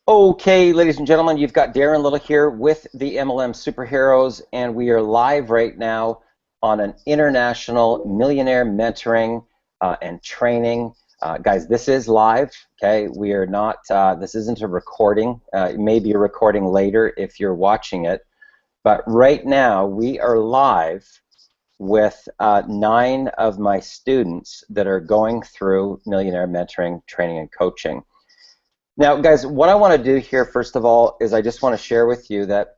Okay, ladies and gentlemen, you've got Darren Little here with the MLM Superheroes, and we are live right now on an international millionaire mentoring and training. Guys, this is live, okay? We are not, this isn't a recording. It may be a recording later if you're watching it, but right now we are live with 9 of my students that are going through millionaire mentoring, training, and coaching. Now, guys, what I want to do here, first of all, is I just want to share with you that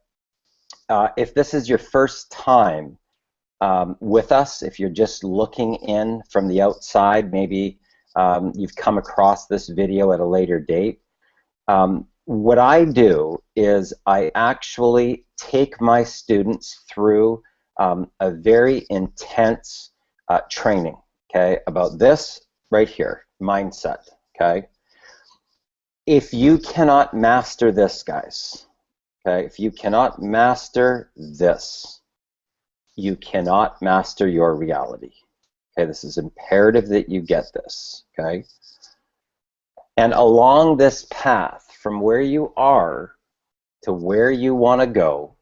if this is your first time with us, if you're just looking in from the outside, maybe you've come across this video at a later date, what I do is I actually take my students through a very intense training, okay, about this right here, mindset, okay? If you cannot master this, guys, okay, if you cannot master this, you cannot master your reality. Okay, this is imperative that you get this, okay? And along this path, from where you are to where you want to go,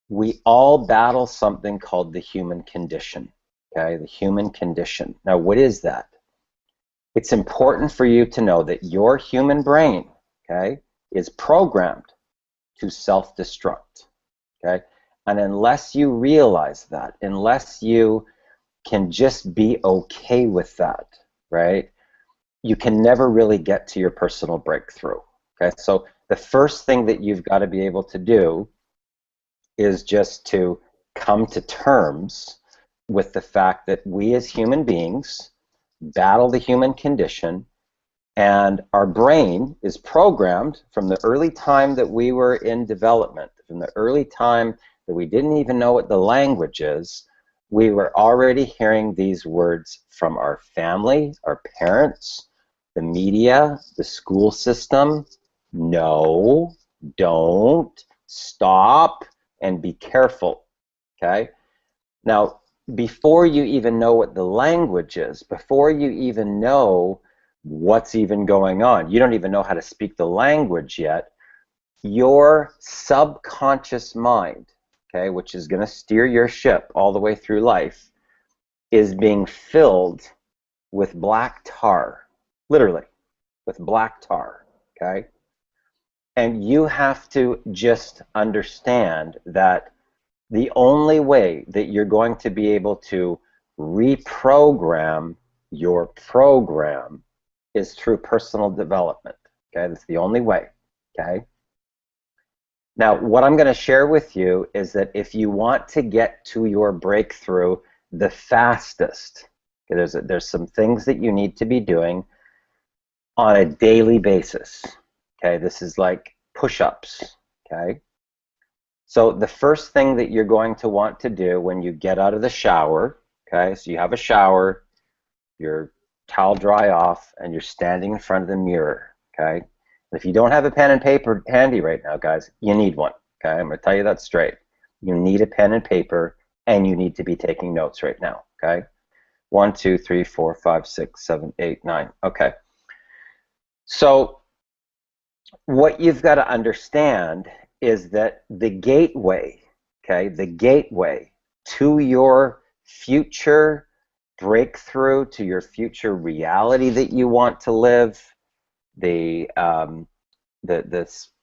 we all battle something called the human condition, okay, the human condition. Now, what is that? It's important for you to know that your human brain, okay, is programmed to self-destruct, okay? And unless you realize that, unless you can just be okay with that, right, you can never really get to your personal breakthrough, okay? So the first thing that you've got to be able to do is just to come to terms with the fact that we as human beings battle the human condition, and our brain is programmed from the early time that we were in development, from the early time that we didn't even know what the language is. We were already hearing these words from our family, our parents, the media, the school system. No, don't, stop, and be careful, okay? Now, before you even know what the language is, before you even know what's even going on, you don't even know how to speak the language yet, your subconscious mind, okay, which is going to steer your ship all the way through life, is being filled with black tar, literally, with black tar, okay? And you have to just understand that the only way that you're going to be able to reprogram your program is through personal development, okay? That's the only way, okay? Now, what I'm going to share with you is that if you want to get to your breakthrough the fastest, okay, there's some things that you need to be doing on a daily basis, okay? This is like push-ups, okay? So the first thing that you're going to want to do when you get out of the shower, okay, so you have a shower, your towel dry off, and you're standing in front of the mirror, okay? And if you don't have a pen and paper handy right now, guys, you need one, okay? I'm going to tell you that straight. You need a pen and paper, and you need to be taking notes right now, okay? 1, 2, 3, 4, 5, 6, 7, 8, 9, okay. So what you've got to understand is that the gateway, okay, the gateway to your future breakthrough, to your future reality that you want to live, this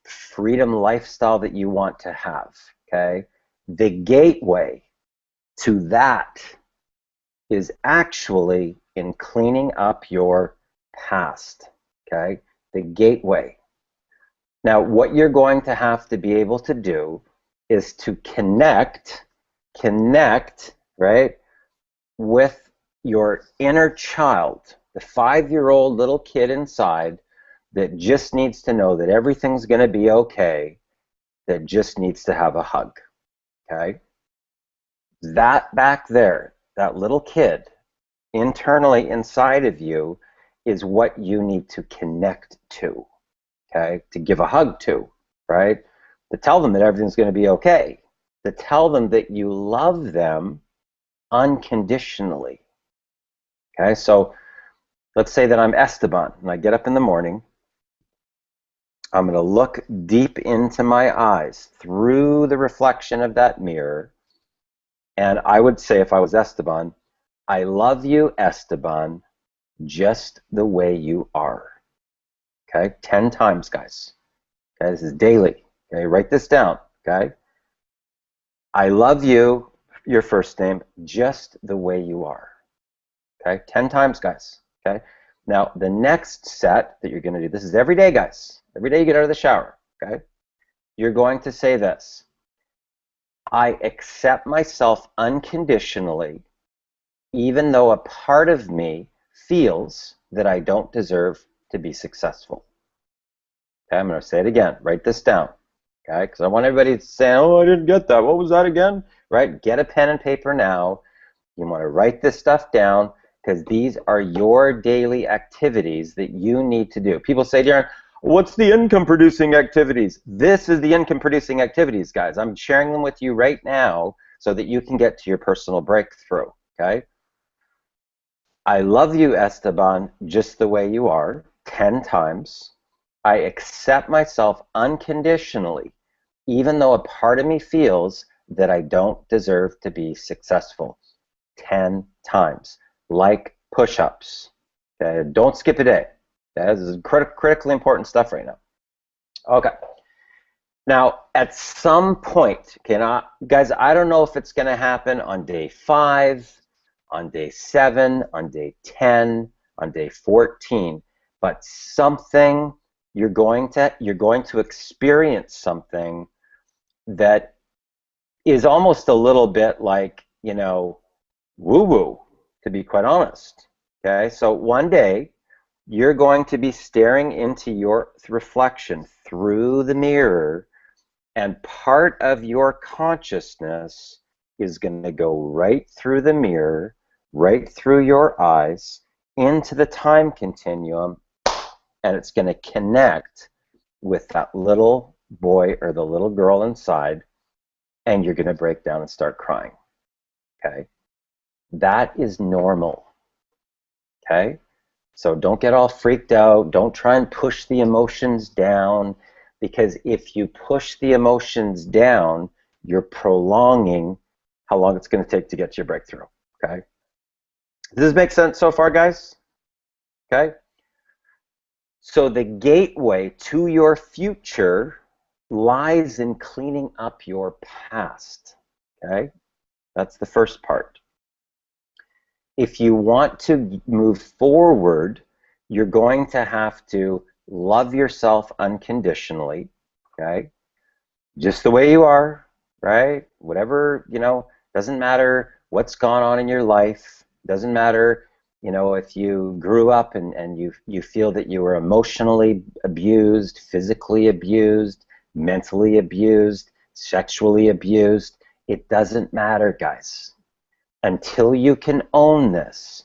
freedom lifestyle that you want to have, okay, the gateway to that is actually in cleaning up your past, okay, the gateway. Now, what you're going to have to be able to do is to connect, right, with your inner child, the 5-year-old little kid inside that just needs to know that everything's going to be okay, that just needs to have a hug, okay? That back there, that little kid internally inside of you is what you need to connect to. Okay, to give a hug to, right? To tell them that everything's going to be okay. To tell them that you love them unconditionally. Okay, so let's say that I'm Esteban and I get up in the morning I'm going to look deep into my eyes through the reflection of that mirror. And I would say, if I was Esteban, I love you, Esteban, just the way you are. Okay, 10 times, guys. Okay, this is daily. Okay, write this down. Okay, I love you, your first name, just the way you are. Okay, 10 times, guys. Okay, now the next set that you're going to do, this is every day, guys. Every day you get out of the shower. Okay, you're going to say this: I accept myself unconditionally, even though a part of me feels that I don't deserve to be successful. Okay, I'm going to say it again. Write this down. Okay, because I want everybody to say, oh, I didn't get that. What was that again? Right? Get a pen and paper now. You want to write this stuff down because these are your daily activities that you need to do. People say, Darren, what's the income producing activities? This is the income producing activities, guys. I'm sharing them with you right now so that you can get to your personal breakthrough. Okay? I love you, Esteban, just the way you are, 10 times. I accept myself unconditionally, even though a part of me feels that I don't deserve to be successful, 10 times. Like push-ups. Okay? Don't skip a day. This is critically important stuff right now. Okay. Now, at some point, guys, I don't know if it's going to happen on day 5, on day 7, on day 10, on day 14, but something you're going to experience something that is almost a little bit like, woo-woo, to be quite honest. Okay, so one day you're going to be staring into your reflection through the mirror, and part of your consciousness is going to go right through the mirror, right through your eyes, into the time continuum, and it's going to connect with that little boy or the little girl inside, and you're going to break down and start crying. Okay? That is normal. Okay? So don't get all freaked out. Don't try and push the emotions down, because if you push the emotions down, you're prolonging how long it's going to take to get to your breakthrough. Okay? Does this make sense so far, guys? Okay? So the gateway to your future lies in cleaning up your past. Okay? That's the first part. If you want to move forward, you're going to have to love yourself unconditionally, okay? Just the way you are, right? Whatever, doesn't matter what's gone on in your life, doesn't matter, if you grew up and you feel that you were emotionally abused, physically abused, mentally abused, sexually abused, it doesn't matter, guys. Until you can own this,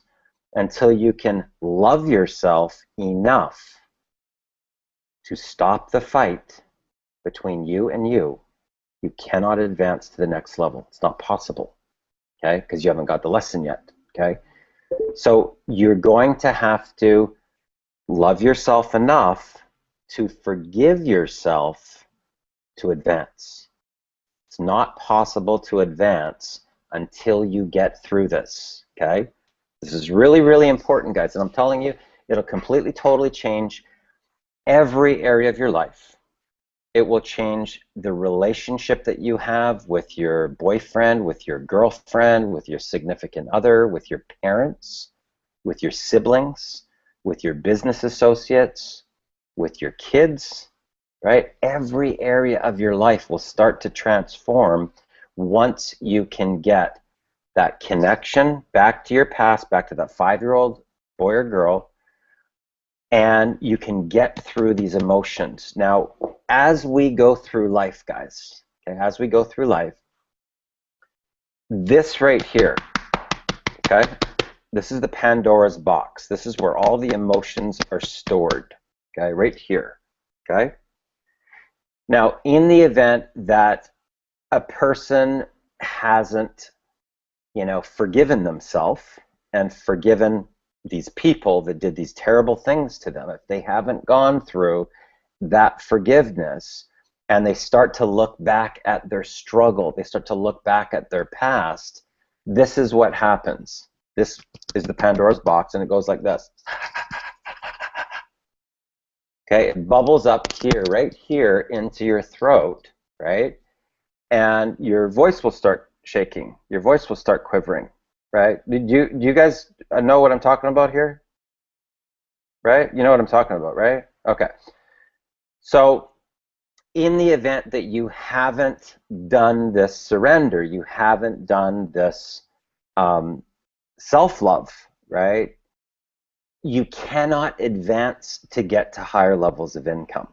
until you can love yourself enough to stop the fight between you and you cannot advance to the next level. It's not possible, okay? Because you haven't got the lesson yet, okay? So you're going to have to love yourself enough to forgive yourself to advance. It's not possible to advance until you get through this, okay? This is really, really important, guys, and I'm telling you, it'll completely, totally change every area of your life. It will change the relationship that you have with your boyfriend, with your girlfriend, with your significant other, with your parents, with your siblings, with your business associates, with your kids, right? Every area of your life will start to transform once you can get that connection back to your past, back to that 5-year-old boy or girl, and you can get through these emotions. Now, as we go through life, guys, okay, as we go through life, this right here, okay, this is the Pandora's box. This is where all the emotions are stored, okay, right here, okay? Now, in the event that a person hasn't, forgiven themselves and forgiven these people that did these terrible things to them, if they haven't gone through that forgiveness and they start to look back at their struggle, they start to look back at their past, this is what happens. This is the Pandora's box, and it goes like this. Okay, it bubbles up here, right here, into your throat, right? And your voice will start shaking. Your voice will start quivering, right? Do you guys know what I'm talking about here? Right? You know what I'm talking about, right? Okay. So in the event that you haven't done this surrender, you haven't done this self-love, right? You cannot advance to get to higher levels of income.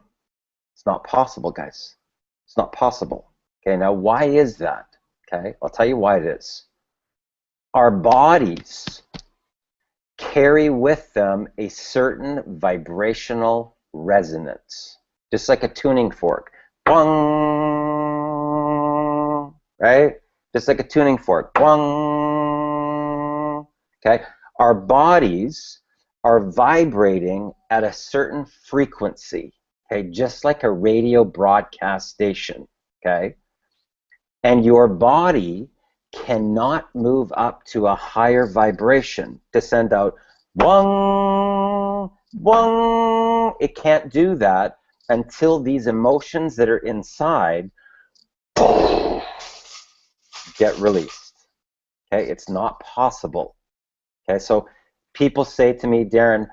It's not possible, guys. It's not possible. Okay, now why is that? Okay, I'll tell you why it is. Our bodies carry with them a certain vibrational resonance, just like a tuning fork. Bwang, right? Just like a tuning fork. Bwang. Okay, our bodies are vibrating at a certain frequency, okay, just like a radio broadcast station, okay? And your body cannot move up to a higher vibration to send out wong, wong. It can't do that until these emotions that are inside get released, okay? It's not possible, okay? So people say to me, Darren,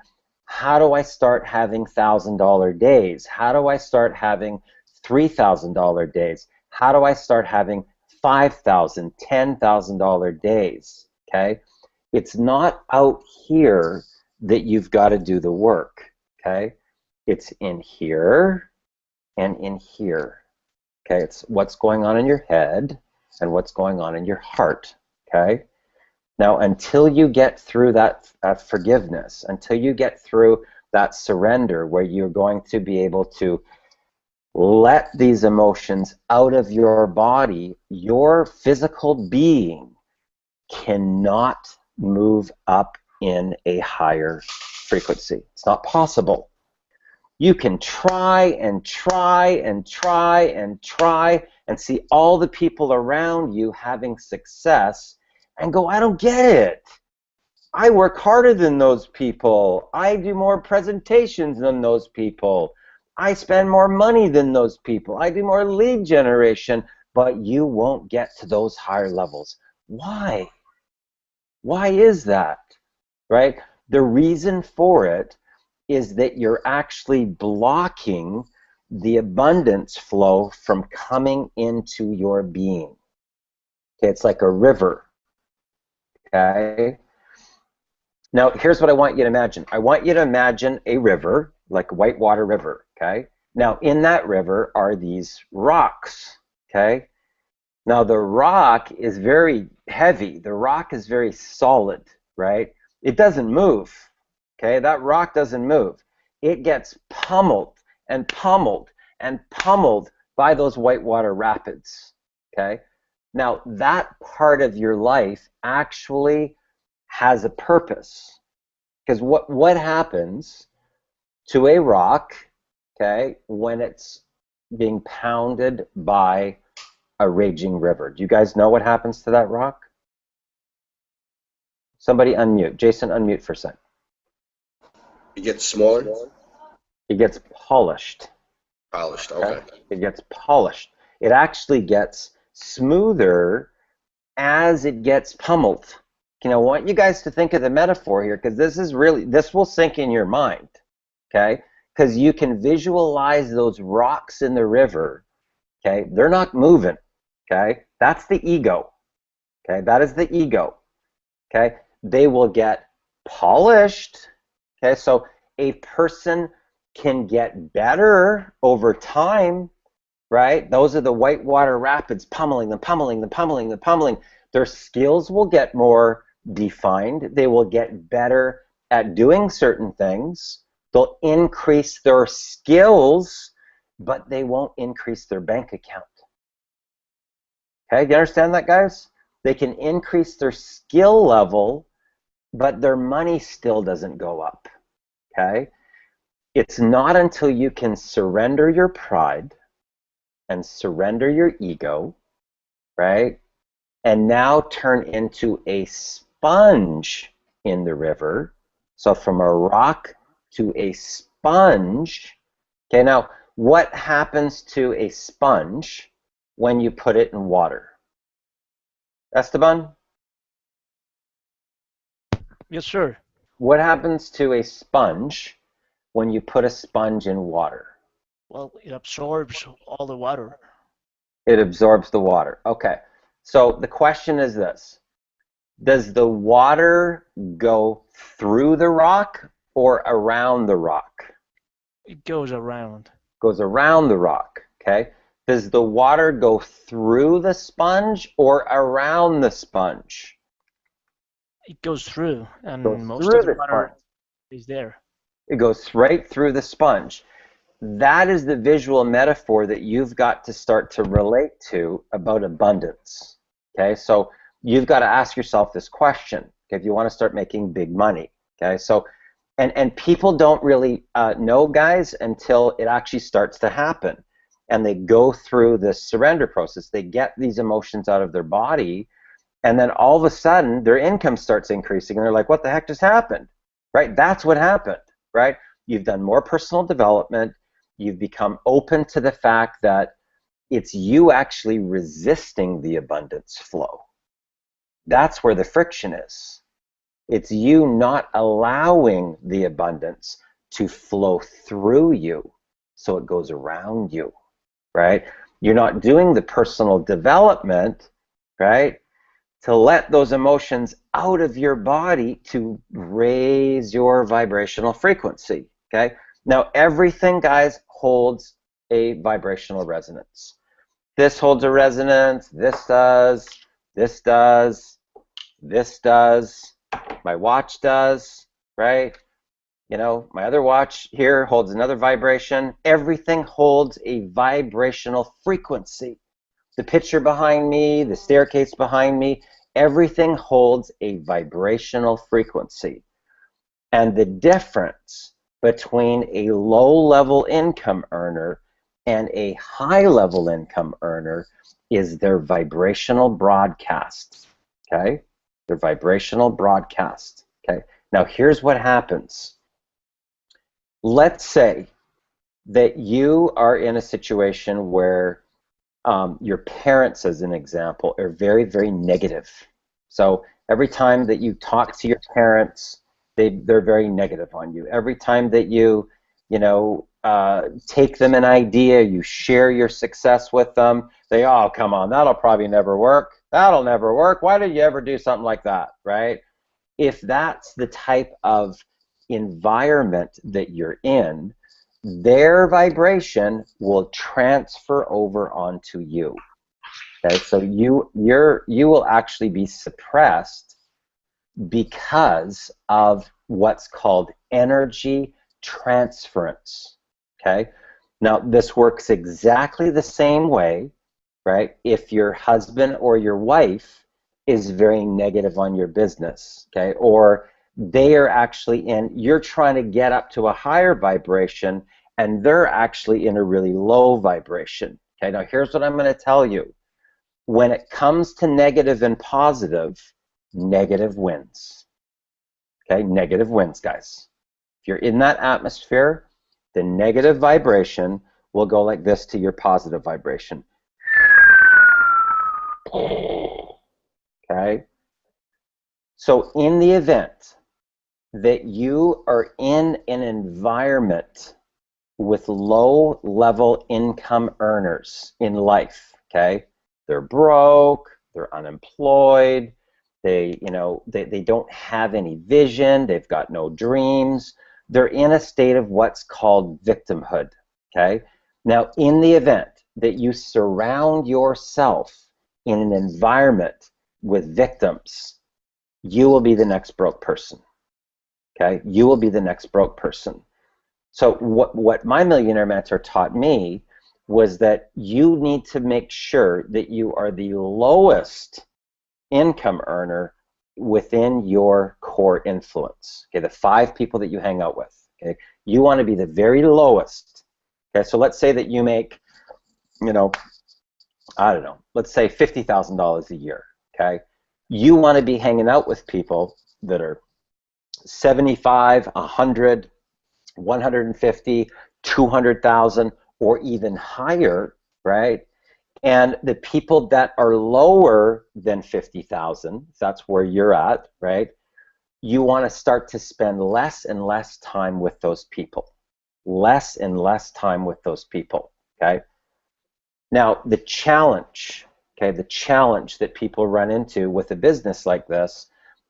how do I start having $1,000 days? How do I start having $3,000 days? How do I start having $5,000, $10,000 days? Okay, it's not out here that you've got to do the work. Okay, it's in here and in here. Okay, it's what's going on in your head and what's going on in your heart. Okay. Now, until you get through that forgiveness, until you get through that surrender where you're going to be able to let these emotions out of your body, your physical being cannot move up in a higher frequency. It's not possible. You can try and try and try and try and see all the people around you having success and go, I don't get it. I work harder than those people. I do more presentations than those people. I spend more money than those people. I do more lead generation, but you won't get to those higher levels. Why? Why is that? Right? The reason for it is that you're actually blocking the abundance flow from coming into your being. Okay, it's like a river. Okay. Now, here's what I want you to imagine. I want you to imagine a river, like a whitewater river, okay? Now, in that river are these rocks, okay? Now, the rock is very heavy. The rock is very solid, right? It doesn't move, okay? That rock doesn't move. It gets pummeled and pummeled and pummeled by those whitewater rapids, okay? Now, that part of your life actually has a purpose. Because what happens to a rock, okay, when it's being pounded by a raging river? Do you guys know what happens to that rock? Somebody unmute. Jason, unmute for a sec. It gets smaller? It gets polished. Polished, okay. It gets polished. It actually gets smoother as it gets pummeled. You know, I want you guys to think of the metaphor here, because this will sink in your mind, okay? Because you can visualize those rocks in the river, okay? They're not moving, okay? That's the ego, okay? That is the ego, okay? They will get polished, okay? So a person can get better over time, right? Those are the whitewater rapids pummeling them, pummeling them, pummeling them, pummeling. Their skills will get more defined. They will get better at doing certain things. They'll increase their skills, but they won't increase their bank account. Okay, do you understand that, guys? They can increase their skill level, but their money still doesn't go up. Okay? It's not until you can surrender your pride and surrender your ego, right? And now turn into a sponge in the river. So from a rock to a sponge. Okay, now what happens to a sponge when you put it in water? Esteban, Yes, sir. what happens to a sponge when you put a sponge in water? Well, it absorbs all the water. It absorbs the water. Okay, so the question is this. Does the water go through the rock or around the rock? It goes around. Goes around the rock, okay? Does the water go through the sponge or around the sponge? It goes through, Goes and most through of the the sponge. water is there. It goes right through the sponge. That is the visual metaphor that you've got to start to relate to about abundance, okay? So you've got to ask yourself this question, okay, if you want to start making big money, okay? So, and people don't really know, guys, until it actually starts to happen. And they go through this surrender process. They get these emotions out of their body, and then all of a sudden, their income starts increasing, and they're like, what the heck just happened, right? That's what happened, right? You've done more personal development. You've become open to the fact that it's you actually resisting the abundance flow. That's where the friction is. It's you not allowing the abundance to flow through you so it goes around you, right? You're not doing the personal development, right, to let those emotions out of your body to raise your vibrational frequency, okay? Now, everything, guys, holds a vibrational resonance. This holds a resonance, this does, this does, this does, my watch does, right? You know, my other watch here holds another vibration. Everything holds a vibrational frequency. The picture behind me, the staircase behind me, everything holds a vibrational frequency. And the difference between a low-level income earner and a high-level income earner is their vibrational broadcast, okay? Their vibrational broadcast, okay? Now, here's what happens. Let's say that you are in a situation where your parents, as an example, are very, very negative. So every time that you talk to your parents, they're very negative on you. Every time that you take them an idea, you share your success with them, they, oh, come on, that'll probably never work. That'll never work. Why did you ever do something like that, right? If that's the type of environment that you're in, their vibration will transfer over onto you. Okay, so you will actually be suppressed because of what's called energy transference. Okay, now this works exactly the same way, right? If your husband or your wife is very negative on your business, okay, or they are actually you're trying to get up to a higher vibration and they're actually in a really low vibration. Okay, now here's what I'm going to tell you. When it comes to negative and positive, negative wins. Okay, negative wins, guys. If you're in that atmosphere, the negative vibration will go like this to your positive vibration. Okay? So in the event that you are in an environment with low-level income earners in life, okay? They're broke, they're unemployed, they don't have any vision, they've got no dreams. They're in a state of what's called victimhood, okay? Now, in the event that you surround yourself in an environment with victims, you will be the next broke person, okay? You will be the next broke person. So what my millionaire mentor taught me was that you need to make sure that you are the lowest income earner within your core influence. Okay, the 5 people that you hang out with. Okay, You want to be the very lowest. Okay, so let's say that you make, you know, I don't know, let's say $50,000 a year. Okay, you want to be hanging out with people that are 75, 100, 150, 200,000, or even higher, right? And the people that are lower than 50,000, that's where you're at, right? You want to start to spend less and less time with those people. Less and less time with those people, okay? Now, the challenge, okay, the challenge that people run into with a business like this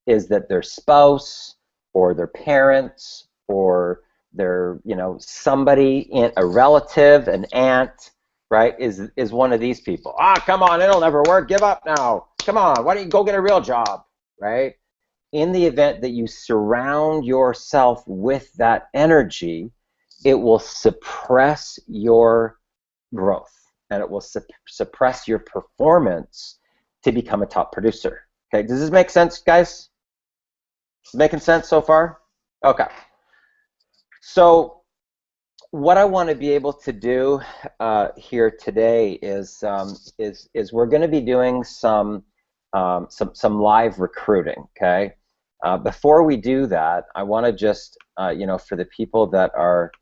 is that their spouse or their parents or their, you know, somebody, in a relative, an aunt, right, is one of these people. Ah, come on, it'll never work. Give up now. Come on, why don't you go get a real job, right? In the event that you surround yourself with that energy, it will suppress your growth and it will suppress your performance to become a top producer. Okay, does this make sense, guys? Is it making sense so far? Okay. So what I want to be able to do here today is we're going to be doing some live recruiting. Okay. Before we do that, I want to just you know, for the people that are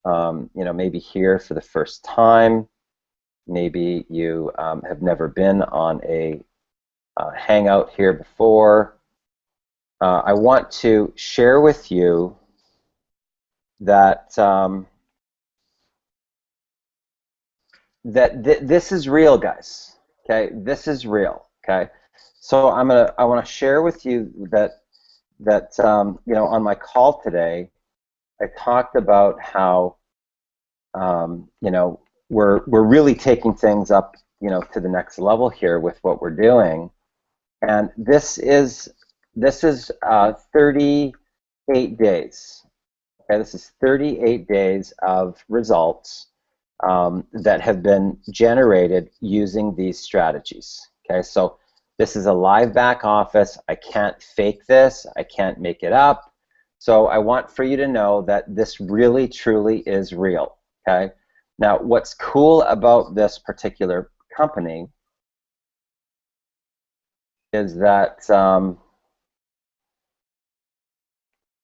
you know, maybe here for the first time, maybe you have never been on a hangout here before. I want to share with you that this is real, guys. Okay, this is real. Okay, so I want to share with you that you know, on my call today, I talked about how you know, we're really taking things up, you know, to the next level here with what we're doing, and this is 38 days. Okay, this is 38 days of results that have been generated using these strategies. Okay, so this is a live back office. I can't fake this. I can't make it up. So I want for you to know that this really, truly is real. Okay, now what's cool about this particular company is that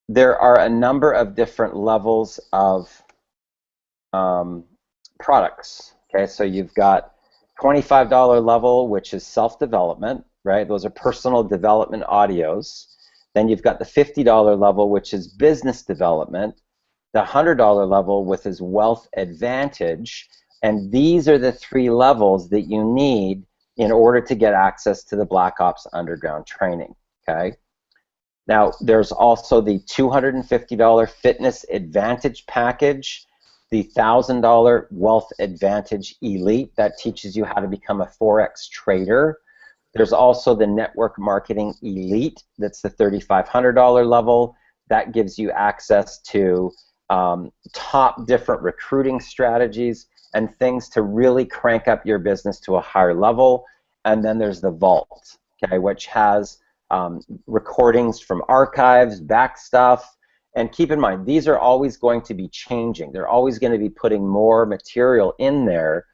there are a number of different levels of products. Okay, so you've got $25 level, which is self-development, right? Those are personal development audios. Then you've got the $50 level, which is business development. The $100 level, with is wealth advantage. And these are the three levels that you need in order to get access to the Black Ops Underground training. Okay. Now, there's also the $250 Fitness Advantage package, the $1,000 Wealth Advantage Elite that teaches you how to become a Forex trader. There's also the Network Marketing Elite, that's the $3,500 level. That gives you access to top different recruiting strategies and things to really crank up your business to a higher level. And then there's the Vault, okay, which has recordings from archives, back stuff. And keep in mind, these are always going to be changing. They're always going to be putting more material in there.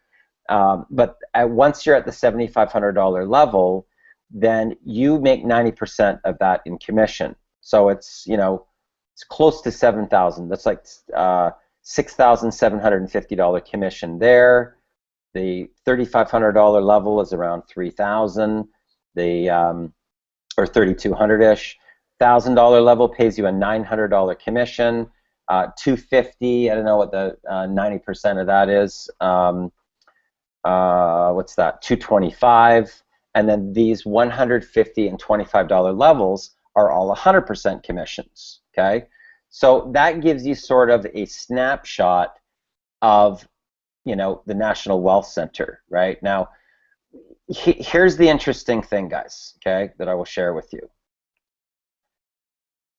But once you're at the $7,500 level, then you make 90% of that in commission. So it's, you know, it's close to 7,000. That's like $6,750 commission there. The $3,500 level is around 3,000. The or 3,200-ish. $1,000 level pays you a $900 commission. 250, I don't know what the 90% of that is. What's that? 225. And then these $150 and $25 levels are all 100% commissions. Okay, so that gives you sort of a snapshot of, you know, the National Wealth Center. Right now, here's the interesting thing, guys. Okay, that I will share with you.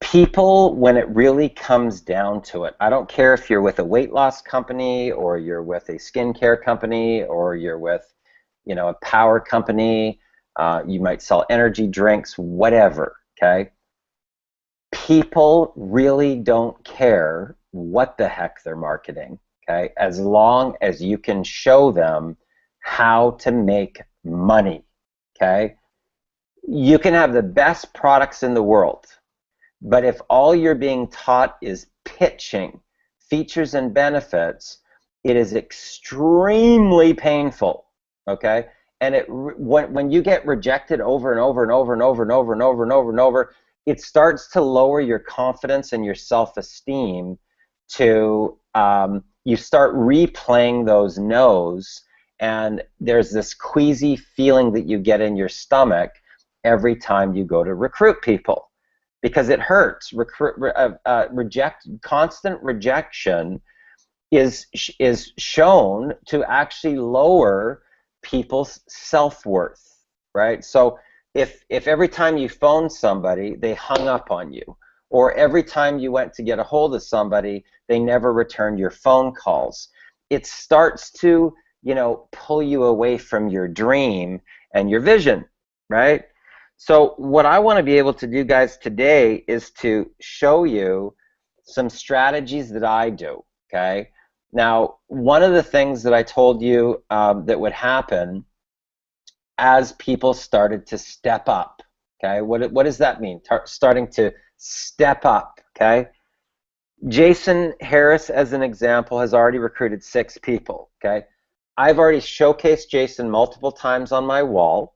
People, when it really comes down to it, I don't care if you're with a weight loss company or you're with a skincare company or you're with, you know, a power company, you might sell energy drinks, whatever, okay? People really don't care what the heck they're marketing, okay? As long as you can show them how to make money, okay? You can have the best products in the world, but if all you're being taught is pitching features and benefits, it is extremely painful, okay? And when you get rejected over and over and over and over and over and over and over and over, it starts to lower your confidence and your self-esteem to you start replaying those no's, and there's this queasy feeling that you get in your stomach every time you go to recruit people, because it hurts. Constant rejection is shown to actually lower people's self-worth, right? So if every time you phoned somebody, they hung up on you, or every time you went to get a hold of somebody, they never returned your phone calls, it starts to, you know, pull you away from your dream and your vision, right? So what I want to be able to do, guys, today is to show you some strategies that I do, okay? Now, one of the things that I told you that would happen as people started to step up, okay? What does that mean? Starting to step up, okay? Jason Harris, as an example, has already recruited 6 people, okay? I've already showcased Jason multiple times on my wall.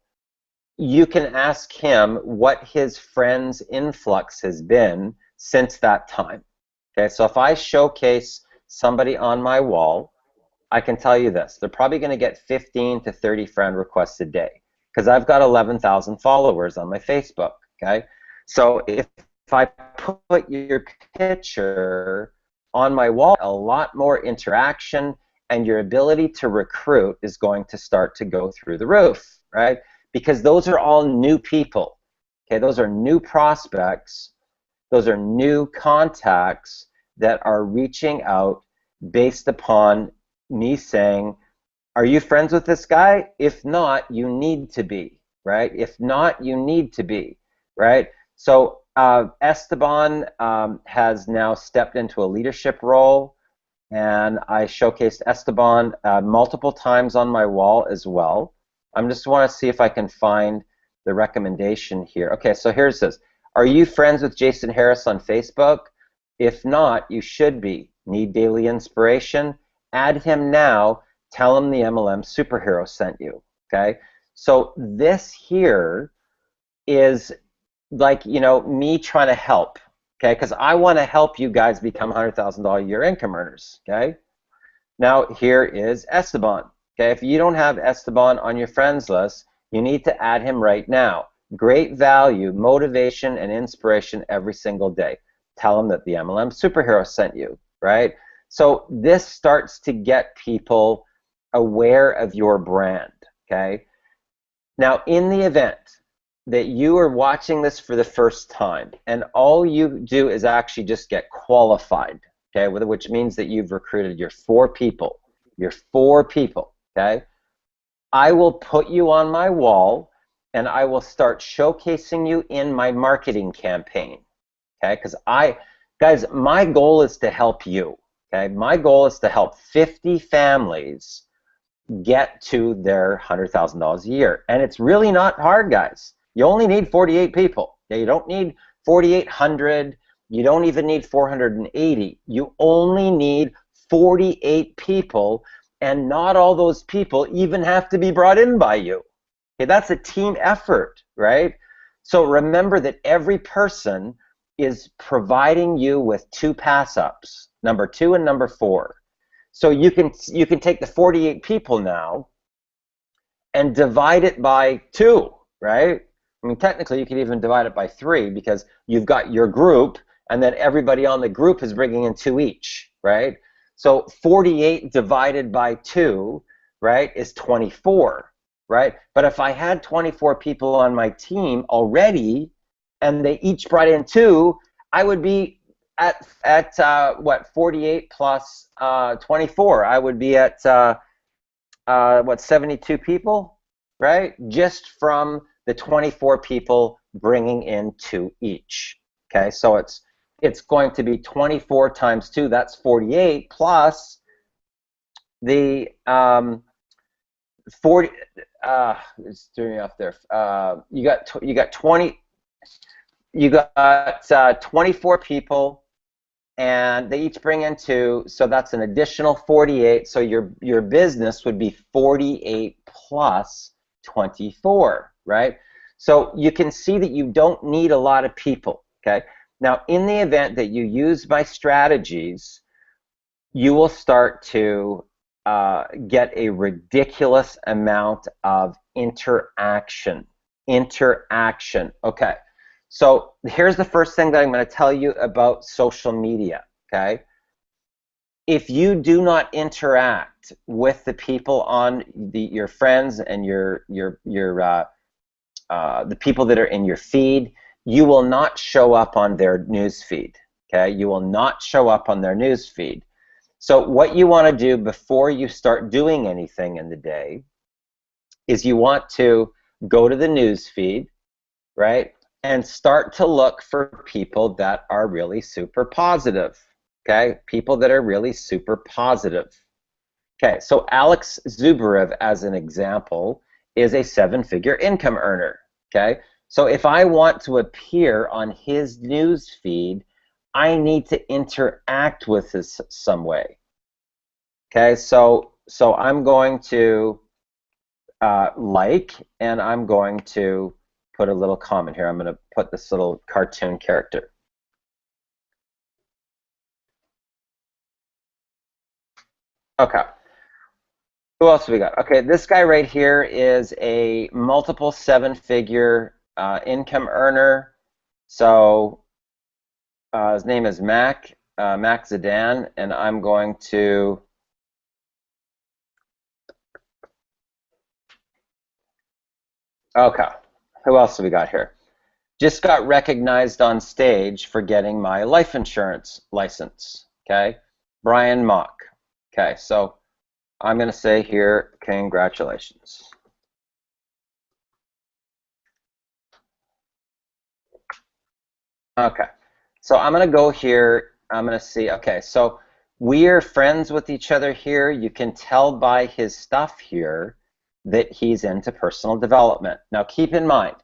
You can ask him what his friends' influx has been since that time, okay? So if I showcase somebody on my wall, I can tell you this, they're probably going to get 15 to 30 friend requests a day, because I've got 11,000 followers on my Facebook, okay? So if I put your picture on my wall, a lot more interaction, and your ability to recruit is going to start to go through the roof, right? Because those are all new people, okay? Those are new prospects, those are new contacts that are reaching out based upon me saying, are you friends with this guy? If not, you need to be, right? If not, you need to be, right? So Esteban has now stepped into a leadership role, and I showcased Esteban multiple times on my wall as well. I just want to see if I can find the recommendation here. Okay, so here's this. Are you friends with Jason Harris on Facebook? If not, you should be. Need daily inspiration? Add him now. Tell him the MLM superhero sent you, okay? So this here is like, you know, me trying to help, okay? Because I want to help you guys become $100,000 a year income earners, okay? Now here is Esteban, okay? If you don't have Esteban on your friends list, you need to add him right now. Great value, motivation, and inspiration every single day. Tell him that the MLM superhero sent you, right? So this starts to get people aware of your brand, okay? Now, in the event that you are watching this for the first time and all you do is actually just get qualified, okay, which means that you've recruited your 4 people, okay? I will put you on my wall and I will start showcasing you in my marketing campaign, okay? Because guys, my goal is to help you, okay? My goal is to help 50 families get to their $100,000 a year. And it's really not hard, guys. You only need 48 people. Okay? You don't need 4,800. You don't even need 480. You only need 48 people, and not all those people even have to be brought in by you. Okay? That's a team effort, right? So remember that every person is providing you with 2 pass-ups, number 2 and number 4. So you can take the 48 people now and divide it by 2, right? I mean, technically you could even divide it by 3, because you've got your group and then everybody on the group is bringing in 2 each, right? So 48 divided by 2, right, is 24, right? But if I had 24 people on my team already and they each brought in 2, I would be at what, 48 plus 24, I would be at what, 72 people, right? Just from the 24 people bringing in 2 each. Okay, so it's it's going to be 24 times 2, that's 48, plus the 40, it's throwing me off there. You got 20, you got 24 people, and they each bring in 2, so that's an additional 48. So your business would be 48 plus 24, right? So you can see that you don't need a lot of people, okay? Now, in the event that you use my strategies, you will start to get a ridiculous amount of interaction. Okay. So here's the first thing that I'm going to tell you about social media, okay? If you do not interact with the people on your friends and the people that are in your feed, you will not show up on their news feed, okay? You will not show up on their news feed. So what you want to do before you start doing anything in the day is you want to go to the news feed, right, and start to look for people that are really super positive, okay? People that are really super positive. Okay, so Alex Zubarev, as an example, is a 7-figure income earner, okay? So if I want to appear on his news feed, I need to interact with this some way. Okay, so I'm going to like, and I'm going to put a little comment here. I'm going to put this little cartoon character. Okay. Who else have we got? Okay, this guy right here is a multiple 7-figure income earner. So his name is Mac Zadan, and I'm going to okay. Who else have we got here? Just got recognized on stage for getting my life insurance license. Okay, Brian Mock. Okay, so I'm going to say here, congratulations. Okay, so I'm going to go here. I'm going to see. Okay, so we're friends with each other here. You can tell by his stuff here that he's into personal development. Now, keep in mind,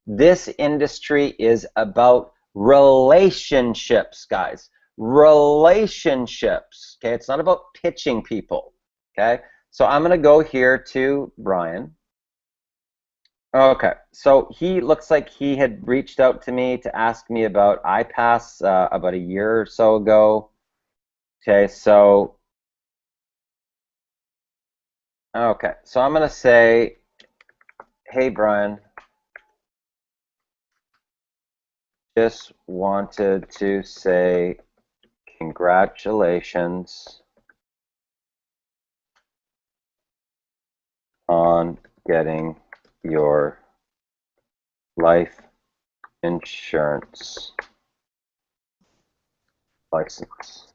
this industry is about relationships, guys. Relationships. Okay, it's not about pitching people. Okay, so I'm going to go here to Brian. Okay, so he looks like he had reached out to me to ask me about iPass about a year or so ago. Okay, so I'm going to say, hey Brian, just wanted to say congratulations on getting your life insurance license.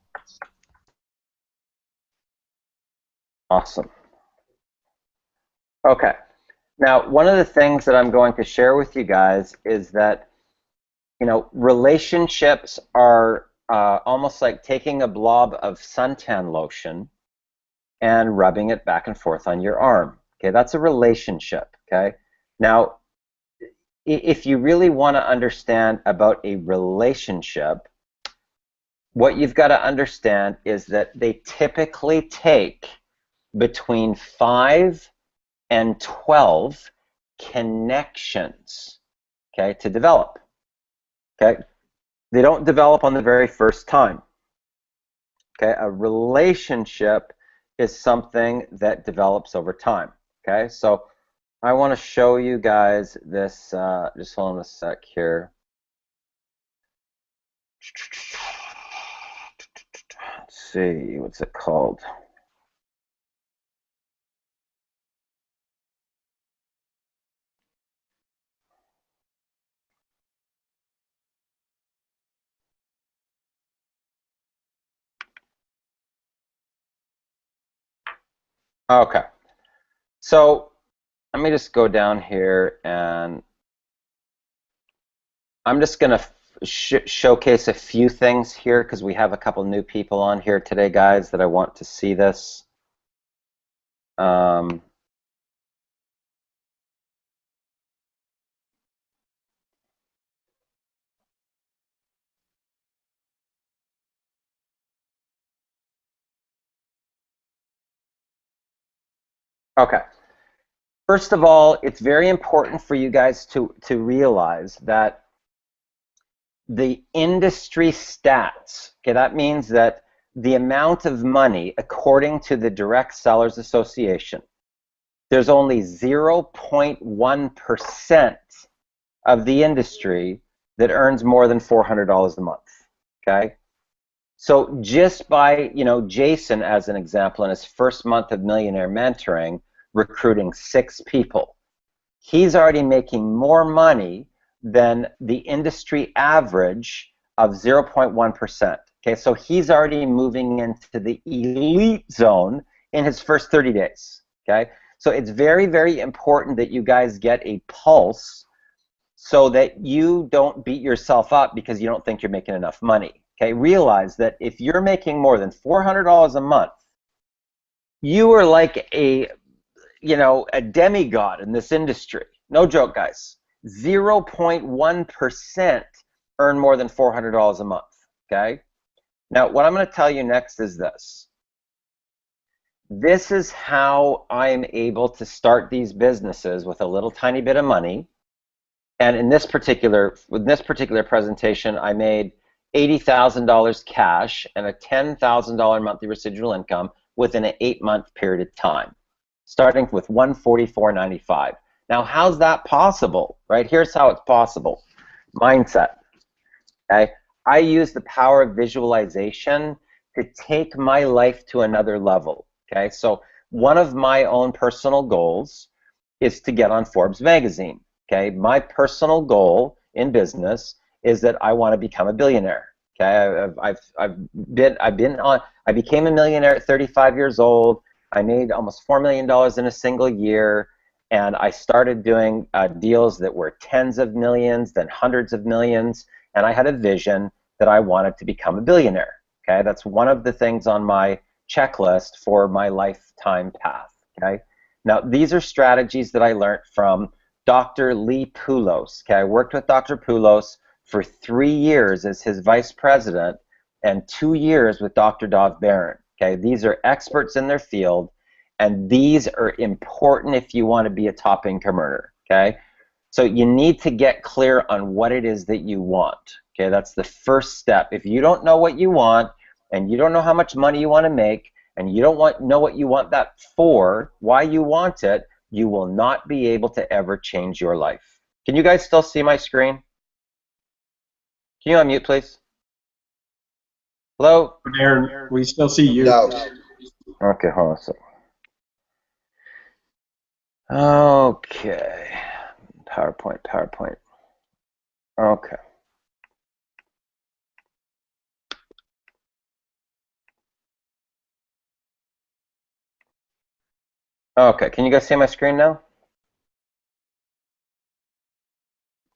Awesome. Okay. Now, one of the things that I'm going to share with you guys is that, you know, relationships are almost like taking a blob of suntan lotion and rubbing it back and forth on your arm. Okay, that's a relationship. Okay. Now, if you really want to understand about a relationship, what you've got to understand is that they typically take between 5 and 12 connections, okay, to develop. Okay, they don't develop on the very first time. Okay, a relationship is something that develops over time. Okay, so I want to show you guys this. Just hold on a sec here. Let's see, what's it called? Okay, so let me just go down here and I'm just going to showcase a few things here because we have a couple new people on here today, guys, that I want to see this. Okay. First of all, it's very important for you guys to realize that the industry stats, okay, that means that the amount of money, according to the Direct Sellers Association, there's only 0.1% of the industry that earns more than $400 a month, okay? So just by, Jason, as an example, in his first month of Millionaire Mentoring, recruiting 6 people, he's already making more money than the industry average of 0.1%. Okay, so he's already moving into the elite zone in his first 30 days. Okay, so it's very, very important that you guys get a pulse so that you don't beat yourself up because you don't think you're making enough money. Okay, realize that if you're making more than $400 a month, you are like a demigod in this industry. No joke, guys. 0.1% earn more than $400 a month, okay? Now, what I'm going to tell you next is this. This is how I'm able to start these businesses with a little tiny bit of money. And with this particular presentation, I made $80,000 cash and a $10,000 monthly residual income within an 8-month period of time, starting with $144.95. Now, how's that possible? Right? Here's how it's possible. Mindset. Okay? I use the power of visualization to take my life to another level. Okay? So one of my own personal goals is to get on Forbes magazine. Okay? My personal goal in business is that I want to become a billionaire. Okay? I became a millionaire at 35 years old. I made almost $4 million in a single year, and I started doing deals that were tens of millions, then hundreds of millions, and I had a vision that I wanted to become a billionaire. Okay, that's one of the things on my checklist for my lifetime path. Okay, now these are strategies that I learned from Dr. Lee Poulos. Okay, I worked with Dr. Poulos for 3 years as his vice president and 2 years with Dr. Dov Baron. Okay, these are experts in their field, and these are important if you want to be a top income earner. Okay, so you need to get clear on what it is that you want. Okay, that's the first step. If you don't know what you want, and you don't know how much money you want to make, and you don't know what you want that for, why you want it, you will not be able to ever change your life. Can you guys still see my screen? Can you unmute, please? Hello? Aaron, we still see you. No. Okay, hold on a second. Okay. PowerPoint. Okay. Okay, can you guys see my screen now?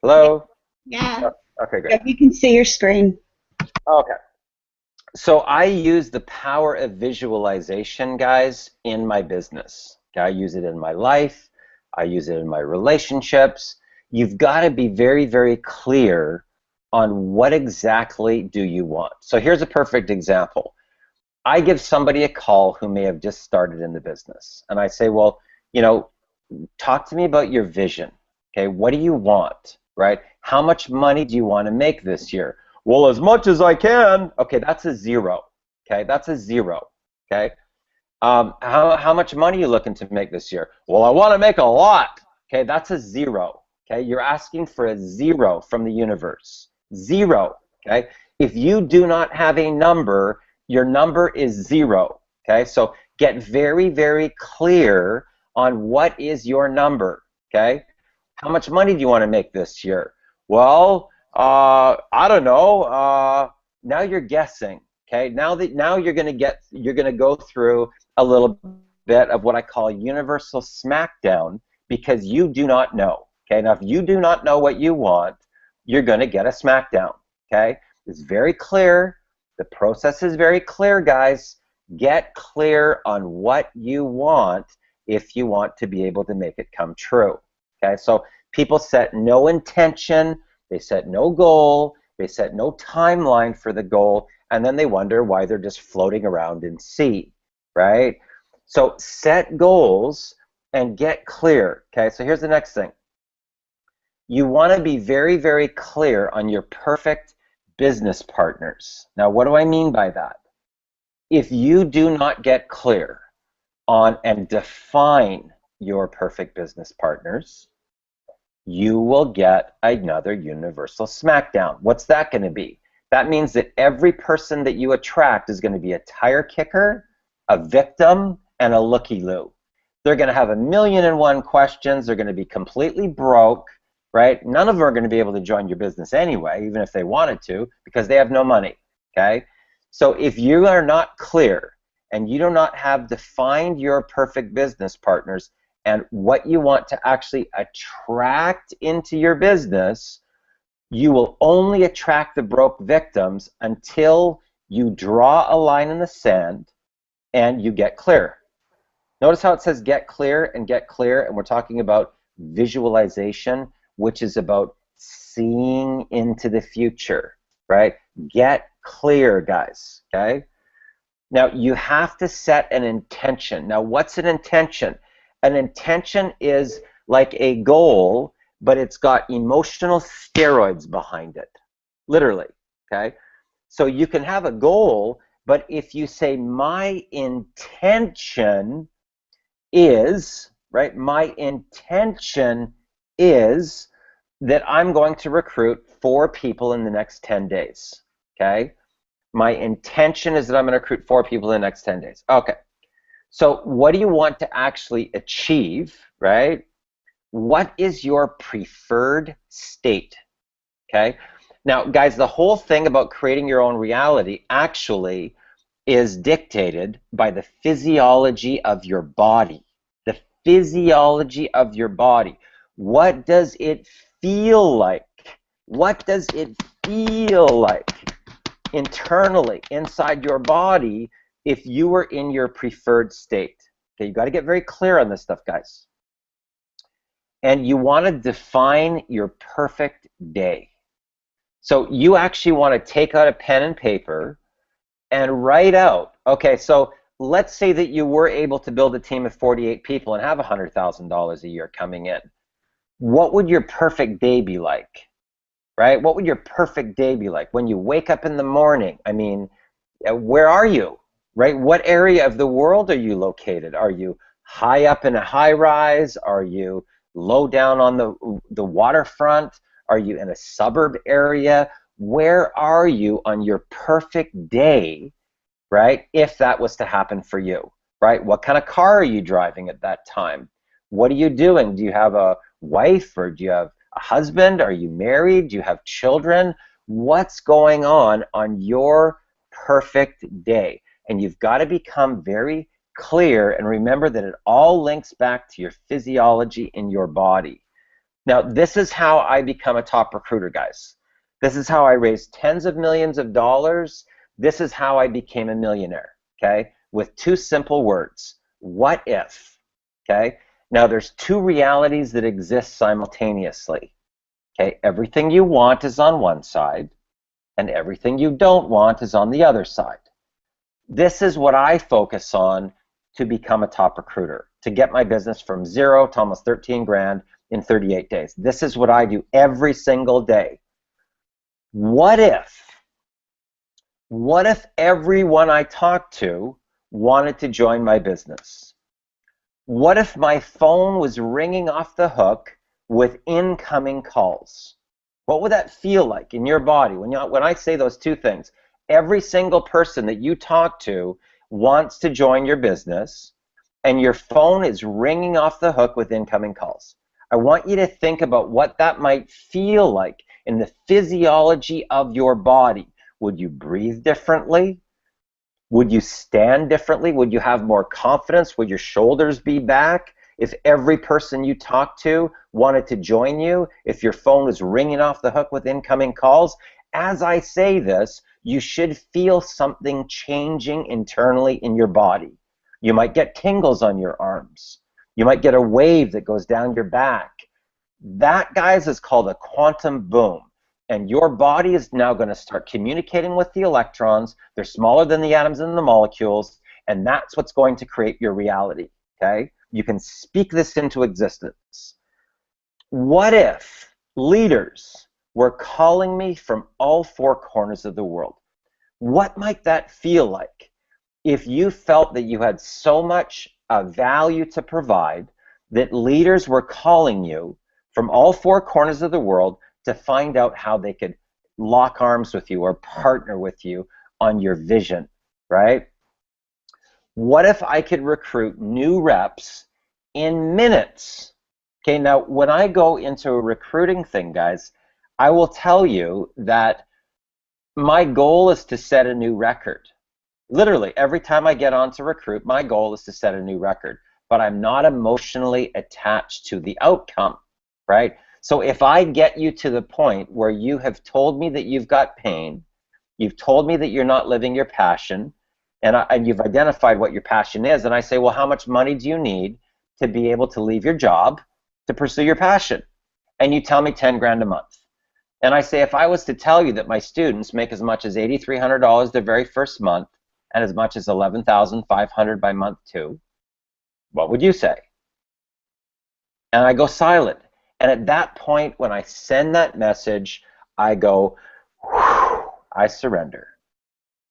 Hello? Yeah. Okay, good. Yeah, you can see your screen. Okay. So I use the power of visualization, guys, in my business. Okay, I use it in my life. I use it in my relationships. You've got to be very, very clear on what exactly do you want. So here's a perfect example. I give somebody a call who may have just started in the business, and I say, well, talk to me about your vision. Okay, what do you want, right? How much money do you want to make this year? Well, as much as I can. Okay, that's a 0. Okay, that's a 0. Okay, how much money are you looking to make this year? Well, I want to make a lot. Okay, that's a 0. Okay, you're asking for a 0 from the universe. 0. Okay, if you do not have a number, your number is 0. Okay, so get very, very clear on what is your number. Okay, how much money do you want to make this year? Well, I don't know. Now you're guessing. Okay, now you're gonna go through a little bit of what I call universal smackdown because you do not know. Okay, now if you do not know what you want, you're gonna get a smackdown. okay? It's very clear. The process is very clear, guys. Get clear on what you want if you want to be able to make it come true, okay? So people set no intention, they set no goal, they set no timeline for the goal, and then they wonder why they're just floating around in sea, right? So set goals and get clear, okay? So here's the next thing. You want to be very, very clear on your perfect business partners. Now, what do I mean by that? If you do not get clear on and define your perfect business partners, you will get another universal smackdown. What's that going to be? That means that every person that you attract is going to be a tire kicker, a victim, and a looky-loo. They're going to have 1,000,001 questions. They're going to be completely broke, right? None of them are going to be able to join your business anyway, even if they wanted to, because they have no money, okay? So if you are not clear and you do not have defined your perfect business partners and what you want to actually attract into your business, you will only attract the broke victims until you draw a line in the sand and you get clear. Notice how it says get clear, and we're talking about visualization, which is about seeing into the future, right? Get clear, guys, okay? Now, you have to set an intention. Now, what's an intention? An intention is like a goal, but it's got emotional steroids behind it, literally, okay? So you can have a goal, but if you say my intention is, right, my intention is that I'm going to recruit 4 people in the next 10 days, okay? My intention is that I'm going to recruit 4 people in the next 10 days. Okay. So what do you want to actually achieve, right? What is your preferred state? Okay. Now, guys, the whole thing about creating your own reality actually is dictated by the physiology of your body. The physiology of your body. What does it feel like? What does it feel like internally inside your body if you were in your preferred state? Okay, you got to get very clear on this stuff, guys. And you want to define your perfect day. So you actually want to take out a pen and paper and write out, okay, so let's say that you were able to build a team of 48 people and have $100,000 a year coming in. What would your perfect day be like? Right? What would your perfect day be like? When you wake up in the morning, I mean, where are you? Right? What area of the world are you located? Are you high up in a high rise? Are you low down on the waterfront? Are you in a suburb area? Where are you on your perfect day, right? If that was to happen for you, right? What kind of car are you driving at that time? What are you doing? Do you have a wife, or do you have a husband? Are you married? Do you have children? What's going on your perfect day? And you've got to become very clear and remember that it all links back to your physiology in your body. Now, this is how I become a top recruiter, guys. This is how I raised tens of millions of dollars. This is how I became a millionaire, okay? With 2 simple words. What if, okay? Now, there's 2 realities that exist simultaneously. Okay, everything you want is on one side, and everything you don't want is on the other side. This is what I focus on to become a top recruiter, to get my business from 0 to almost 13 grand in 38 days. This is what I do every single day. What if everyone I talked to wanted to join my business? What if my phone was ringing off the hook with incoming calls? What would that feel like in your body when I say those 2 things? Every single person that you talk to wants to join your business, and your phone is ringing off the hook with incoming calls. I want you to think about what that might feel like in the physiology of your body. Would you breathe differently? Would you stand differently? Would you have more confidence? Would your shoulders be back? If every person you talk to wanted to join you, if your phone was ringing off the hook with incoming calls, as I say this, you should feel something changing internally in your body. You might get tingles on your arms. You might get a wave that goes down your back. That, guys, is called a quantum boom. And your body is now going to start communicating with the electrons. They're smaller than the atoms and the molecules, and that's what's going to create your reality, okay? You can speak this into existence. What if leaders were calling me from all four corners of the world? What might that feel like if you felt that you had so much value to provide that leaders were calling you from all four corners of the world to find out how they could lock arms with you or partner with you on your vision, right? What if I could recruit new reps in minutes? Okay, now when I go into a recruiting thing, guys, I will tell you that my goal is to set a new record. Literally, every time I get on to recruit, my goal is to set a new record. But I'm not emotionally attached to the outcome, right? So if I get you to the point where you have told me that you've got pain, you've told me that you're not living your passion, and you've identified what your passion is, and I say, well, how much money do you need to be able to leave your job to pursue your passion? And you tell me 10 grand a month. And I say, if I was to tell you that my students make as much as $8,300 their very first month and as much as $11,500 by month 2, what would you say? And I go silent. And at that point, when I send that message, I go, I surrender.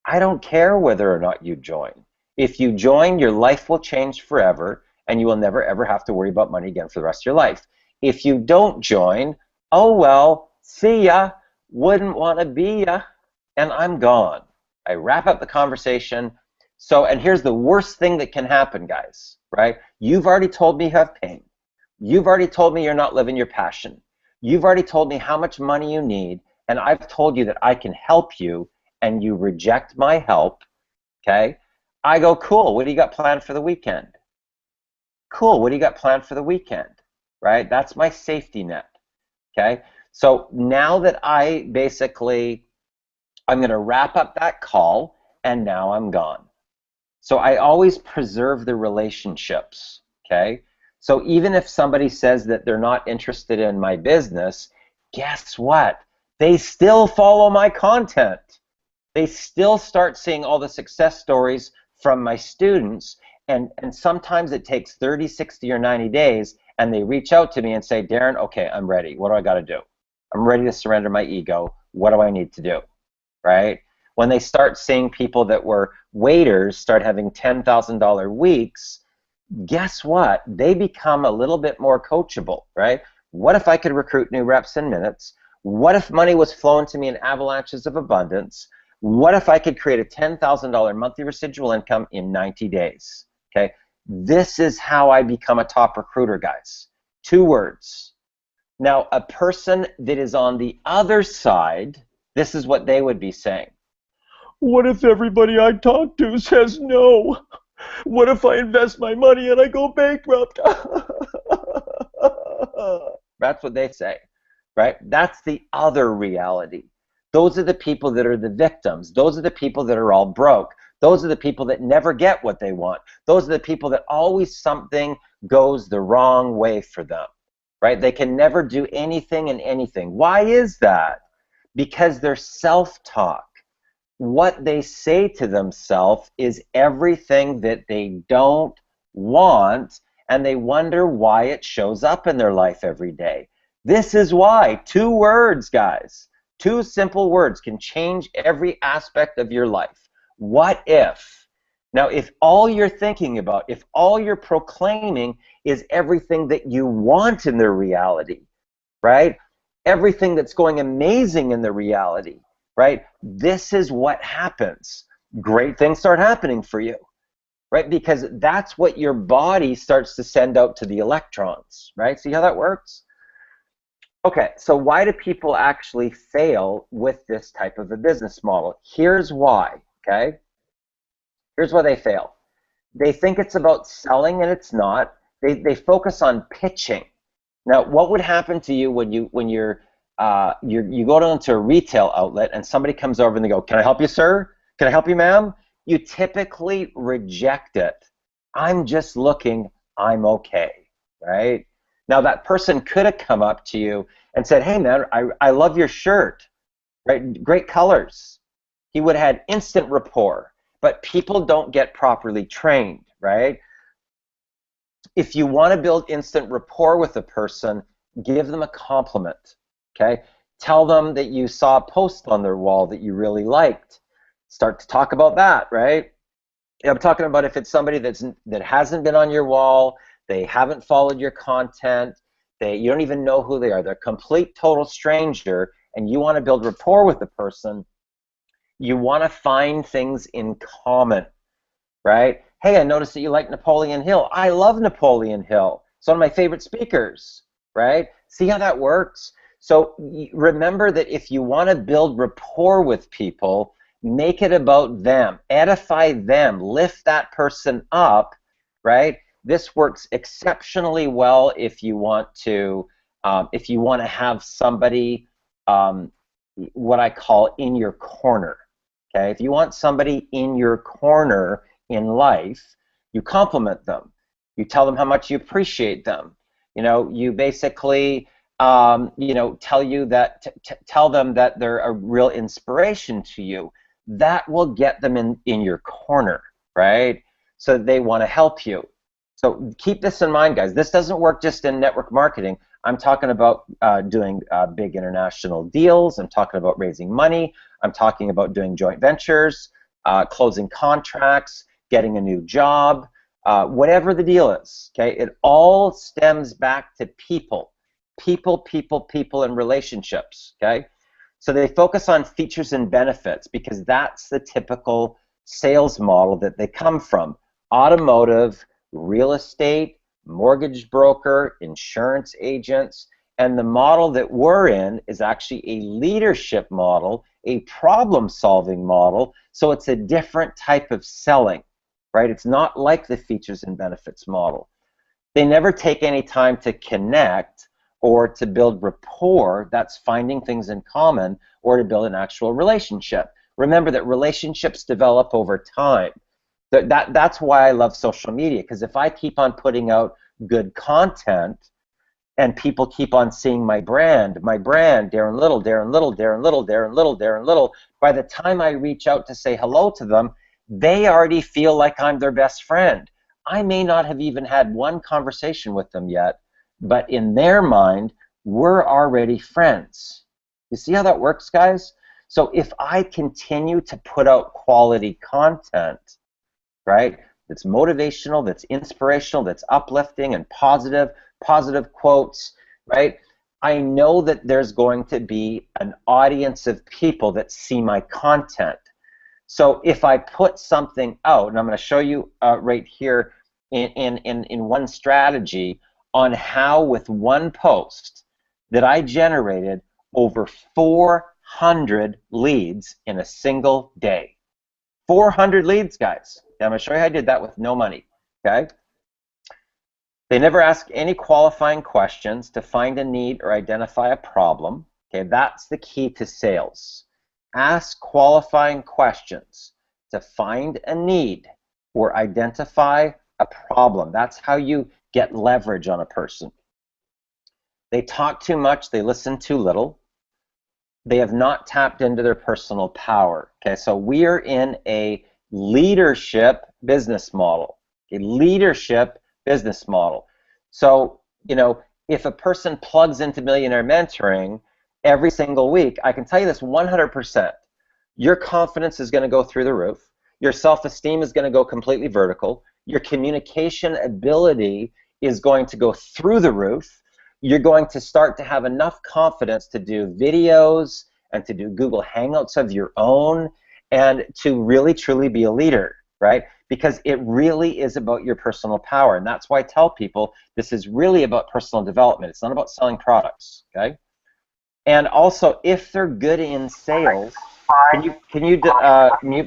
I don't care whether or not you join. If you join, your life will change forever, and you will never, ever have to worry about money again for the rest of your life. If you don't join, oh well, see ya, wouldn't want to be ya, and I'm gone. I wrap up the conversation. So, and here's the worst thing that can happen, guys, right? You've already told me you have pain. You've already told me you're not living your passion. You've already told me how much money you need, and I've told you that I can help you, and you reject my help, okay? I go, cool, what do you got planned for the weekend? Cool, what do you got planned for the weekend, right? That's my safety net, okay? So now that I'm going to wrap up that call, and now I'm gone. So I always preserve the relationships, okay? So even if somebody says that they're not interested in my business, guess what? They still follow my content. They still start seeing all the success stories from my students, and sometimes it takes 30, 60, or 90 days, and they reach out to me and say, Darren, okay, I'm ready. What do I got to do? I'm ready to surrender my ego. What do I need to do, right? When they start seeing people that were waiters start having $10,000 weeks, guess what? They become a little bit more coachable, right? What if I could recruit new reps in minutes? What if money was flowing to me in avalanches of abundance? What if I could create a $10,000 monthly residual income in 90 days? Okay, this is how I become a top recruiter, guys. 2 words. Now, a person that is on the other side, this is what they would be saying. What if everybody I talk to says no? What if I invest my money and I go bankrupt? That's what they say, right? That's the other reality. Those are the people that are the victims. Those are the people that are all broke. Those are the people that never get what they want. Those are the people that always something goes the wrong way for them, right? They can never do anything and anything. Why is that? Because their self-talk, what they say to themselves, is everything that they don't want, and they wonder why it shows up in their life every day. This is why. 2 words, guys. 2 simple words can change every aspect of your life. What if? Now, if all you're thinking about, if all you're proclaiming is everything that you want in their reality, right? Everything that's going amazing in the reality, right? This is what happens. Great things start happening for you, right? Because that's what your body starts to send out to the electrons, right? See how that works? Okay, so why do people actually fail with this type of a business model? Here's why, okay? Here's why they fail. They think it's about selling, and it's not. They focus on pitching. Now, what would happen to you when you're you go into a retail outlet and somebody comes over and they go, "Can I help you, sir? Can I help you, ma'am?" You typically reject it. "I'm just looking, I'm okay," right? Now that person could have come up to you and said, "Hey man, I love your shirt, right? Great colors." He would have had instant rapport, but people don't get properly trained, right? If you want to build instant rapport with a person, give them a compliment, okay? Tell them that you saw a post on their wall that you really liked. Start to talk about that, right? I'm talking about if it's somebody that hasn't been on your wall, they haven't followed your content, you don't even know who they are, they're a complete total stranger, and you want to build rapport with the person, you want to find things in common, right? "Hey, I noticed that you like Napoleon Hill." "I love Napoleon Hill. It's one of my favorite speakers," right? See how that works? So remember that if you want to build rapport with people, make it about them, edify them, lift that person up, right? This works exceptionally well if you want to have somebody, what I call in your corner. Okay, if you want somebody in your corner in life, you compliment them. You tell them how much you appreciate them. You basically, tell them that they're a real inspiration to you. That will get them in your corner, right? So they want to help you. So keep this in mind, guys. This doesn't work just in network marketing. I'm talking about doing big international deals. I'm talking about raising money. I'm talking about doing joint ventures, closing contracts, getting a new job, whatever the deal is, okay? It all stems back to people, and relationships, okay? So they focus on features and benefits because that's the typical sales model that they come from. Automotive, real estate, mortgage broker, insurance agents, and the model that we're in is actually a leadership model, a problem-solving model, so it's a different type of selling, right? It's not like the features and benefits model. They never take any time to connect or to build rapport, that's finding things in common, or to build an actual relationship. Remember that relationships develop over time. That's why I love social media, because if I keep on putting out good content and people keep on seeing my brand, Darren Little, Darren Little, Darren Little, Darren Little, Darren Little, by the time I reach out to say hello to them, they already feel like I'm their best friend. I may not have even had one conversation with them yet, but in their mind, we're already friends. You see how that works, guys? So if I continue to put out quality content, right, that's motivational, that's inspirational, that's uplifting and positive quotes, right, I know that there's going to be an audience of people that see my content. So if I put something out, and I'm going to show you right here in one strategy on how with one post that I generated over 400 leads in a single day. 400 leads, guys. I'm going to show you how I did that with no money, okay? They never ask any qualifying questions to find a need or identify a problem. Okay, that's the key to sales. Ask qualifying questions to find a need or identify a problem. That's how you get leverage on a person. They talk too much, they listen too little. They have not tapped into their personal power. Okay, so we are in a leadership business model. A leadership business model. So, if a person plugs into Millionaire Mentoring every single week, I can tell you this 100%. Your confidence is going to go through the roof. Your self-esteem is going to go completely vertical. Your communication ability is going to go through the roof. You're going to start to have enough confidence to do videos and to do Google Hangouts of your own and to really truly be a leader, right? Because it really is about your personal power, and that's why I tell people this is really about personal development. It's not about selling products, okay? And also, if they're good in sales, can you mute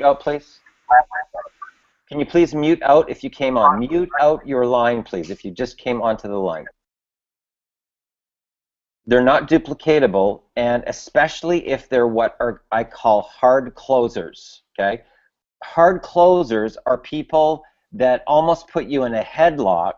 out, please? Can you please mute out if you came on? Mute out your line, please, if you just came onto the line. they're not duplicatable, and especially if they're what I call hard closers, okay? Hard closers are people that almost put you in a headlock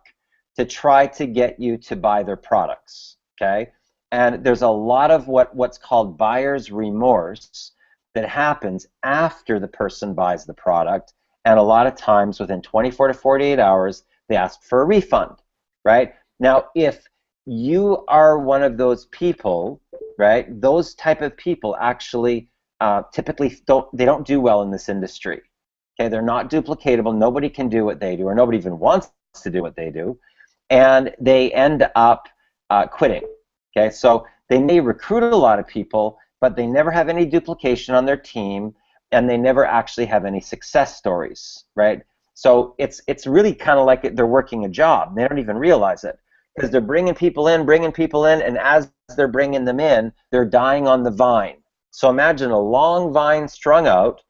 to try to get you to buy their products, okay? And there's a lot of what's called buyer's remorse that happens after the person buys the product, and a lot of times within 24 to 48 hours, they ask for a refund, right? Now, if you are one of those people, right, those type of people actually typically don't do well in this industry. Okay, they're not duplicatable. Nobody can do what they do, or nobody even wants to do what they do, and they end up quitting. Okay, so they may recruit a lot of people, but they never have any duplication on their team, and they never actually have any success stories, right? So it's really kind of like they're working a job. They don't even realize it because they're bringing people in, and as they're bringing them in, they're dying on the vine. So imagine a long vine strung out,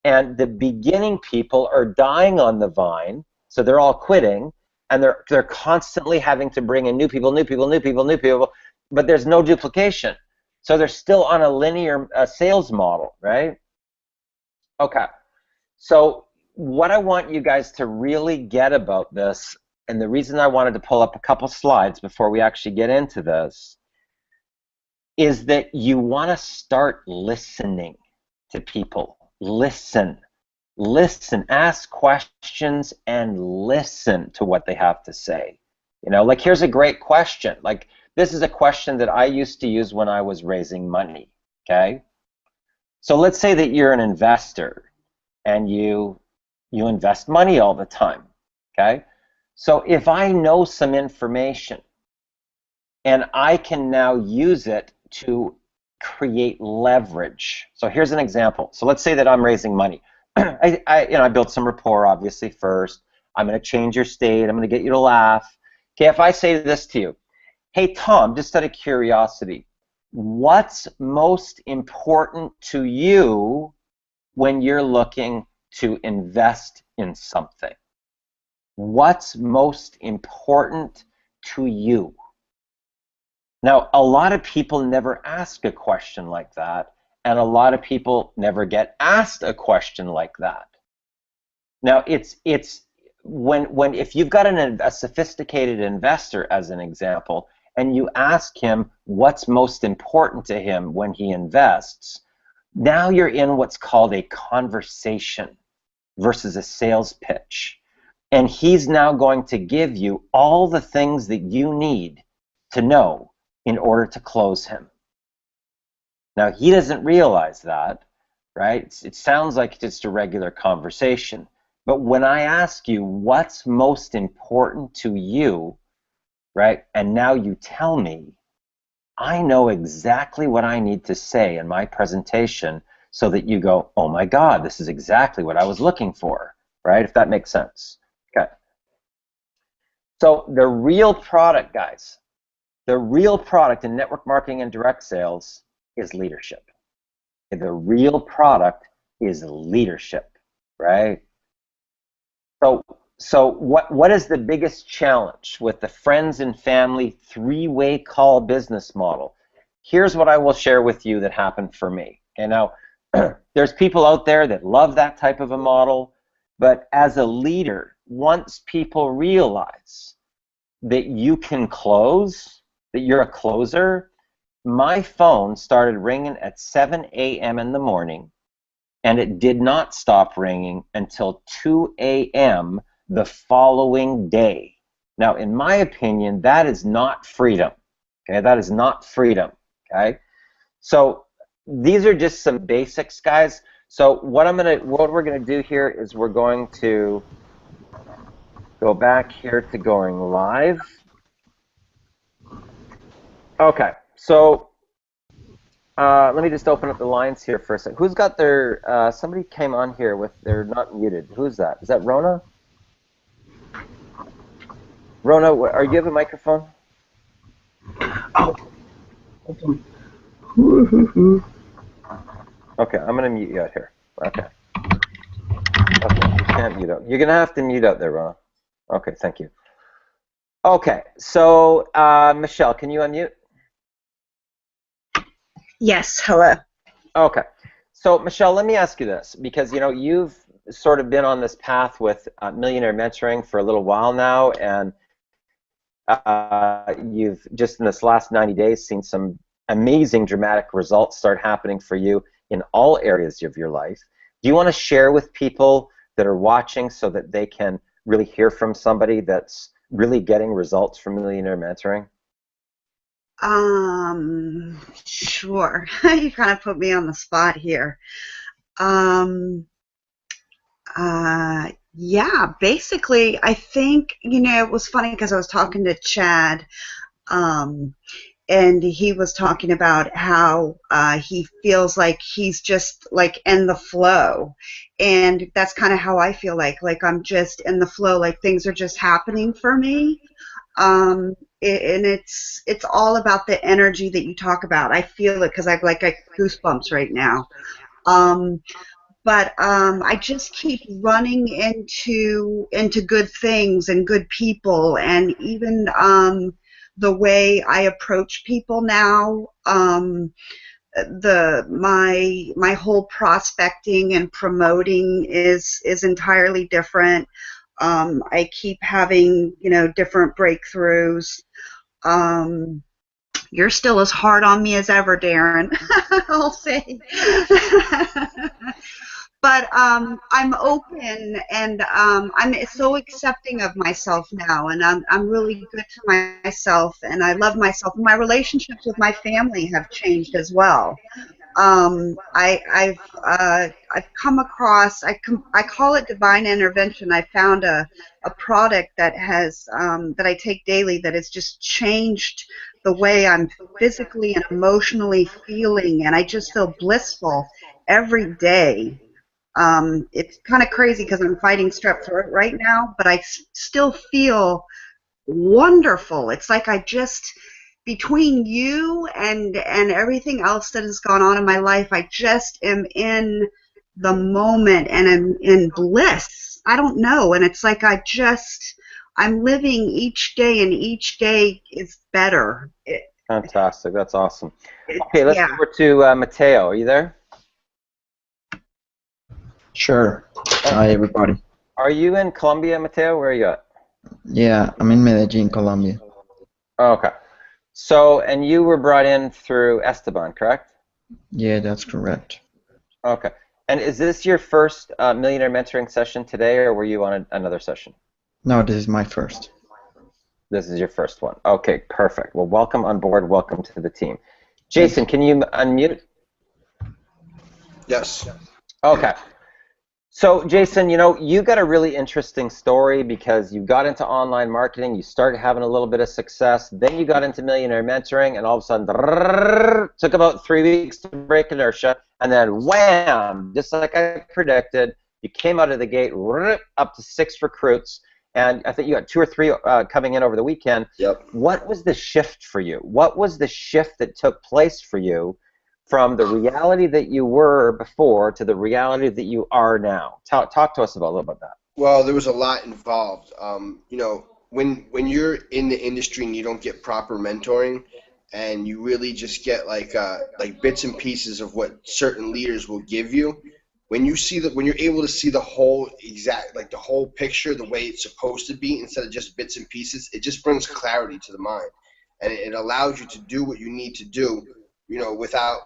and the beginning people are dying on the vine, so they're all quitting, and they're constantly having to bring in new people, but there's no duplication. So they're still on a linear sales model, right? Okay. So what I want you guys to really get about this, and the reason I wanted to pull up a couple slides before we actually get into this, is that you want to start listening to people. Listen, ask questions and listen to what they have to say. You know, like here's a great question. Like this is a question that I used to use when I was raising money, okay? So let's say that you're an investor and you invest money all the time, okay? So if I know some information and I can now use it to create leverage. So here's an example. So let's say that I'm raising money. I built some rapport obviously first. I'm going to change your state. I'm going to get you to laugh. Okay, if I say this to you, hey Tom, just out of curiosity, what's most important to you when you're looking to invest in something? What's most important to you? Now, a lot of people never ask a question like that, and a lot of people never get asked a question like that. Now, it's when if you've got a sophisticated investor, as an example, and you ask him what's most important to him when he invests, now you're in what's called a conversation versus a sales pitch. And he's now going to give you all the things that you need to know in order to close him. Now, he doesn't realize that, right? It sounds like just a regular conversation. But when I ask you what's most important to you, right, and now you tell me, I know exactly what I need to say in my presentation so that you go, oh my God, this is exactly what I was looking for, right? If that makes sense. Okay. So the real product, guys, the real product in network marketing and direct sales is leadership. The real product is leadership, right? So what is the biggest challenge with the friends and family three-way call business model? Here's what I will share with you that happened for me. Okay, now there's people out there that love that type of a model, but as a leader, once people realize that you can close, that you're a closer, my phone started ringing at 7 a.m. in the morning, and it did not stop ringing until 2 a.m. the following day. Now, in my opinion, that is not freedom. Okay, that is not freedom. Okay, so these are just some basics, guys. So what we're gonna do here is we're going to go back here to going live. Okay, so let me just open up the lines here for a second. Who's got their, somebody came on here with, they're not muted. Who's that? Is that Rona? Rona, are you have a microphone? Oh. Okay, I'm going to mute you out here. Okay. Okay, you can't mute out. You're going to have to mute out there, Rona. Okay, thank you. Okay, so Michelle, can you unmute? Yes, hello. Okay. So, Michelle, let me ask you this, because you've sort of been on this path with millionaire mentoring for a little while now, and you've just in this last 90 days seen some amazing dramatic results start happening for you in all areas of your life. Do you want to share with people that are watching so that they can really hear from somebody that's really getting results from millionaire mentoring? Sure. You kind of put me on the spot here. Um, yeah, basically, I think, it was funny because I was talking to Chad, um, and he was talking about how he feels like he's just like in the flow. And that's kind of how I feel like I'm just in the flow, like things are just happening for me. And it's all about the energy that you talk about. I feel it because I goosebumps right now. Um, but I just keep running into good things and good people, and even the way I approach people now. My whole prospecting and promoting is entirely different. I keep having different breakthroughs. Um, you're still as hard on me as ever, Darren. I'll say. But I'm open, and I'm so accepting of myself now, and I'm really good to myself, and I love myself. My relationships with my family have changed as well. I've come across, I call it divine intervention. I found a product that I take daily that has just changed the way I'm physically and emotionally feeling, and I just feel blissful every day. It's kind of crazy because I'm fighting strep throat right now, but I still feel wonderful. It's like I just, between you and everything else that has gone on in my life, I just am in the moment and I'm in bliss. I don't know, and it's like I'm living each day, and each day is better. Fantastic. That's awesome. Okay, let's Yeah. go over to Mateo. Are you there? Sure. Hi, everybody. Are you in Colombia, Mateo? Where are you at? Yeah, I'm in Medellin, Colombia. Okay. So, and you were brought in through Esteban, correct? Yeah, that's correct. Okay. And is this your first millionaire mentoring session today, or were you on another session? No, this is my first. This is your first one. Okay, perfect. Well, welcome on board. Welcome to the team. Thank Jason, can you unmute? Yes. Okay. So, Jason, you got a really interesting story because you got into online marketing, you started having a little bit of success, then you got into millionaire mentoring, and all of a sudden, took about 3 weeks to break inertia, and then wham, just like I predicted, you came out of the gate, up to 6 recruits, and I think you got 2 or 3 coming in over the weekend. Yep. What was the shift for you? What was the shift that took place for you from the reality that you were before to the reality that you are now? Talk to us about a little bit about that. Well, there was a lot involved. When you're in the industry and you don't get proper mentoring, and you really just get like bits and pieces of what certain leaders will give you, when you're able to see the whole the whole picture, the way it's supposed to be, instead of just bits and pieces, it just brings clarity to the mind, and it allows you to do what you need to do, without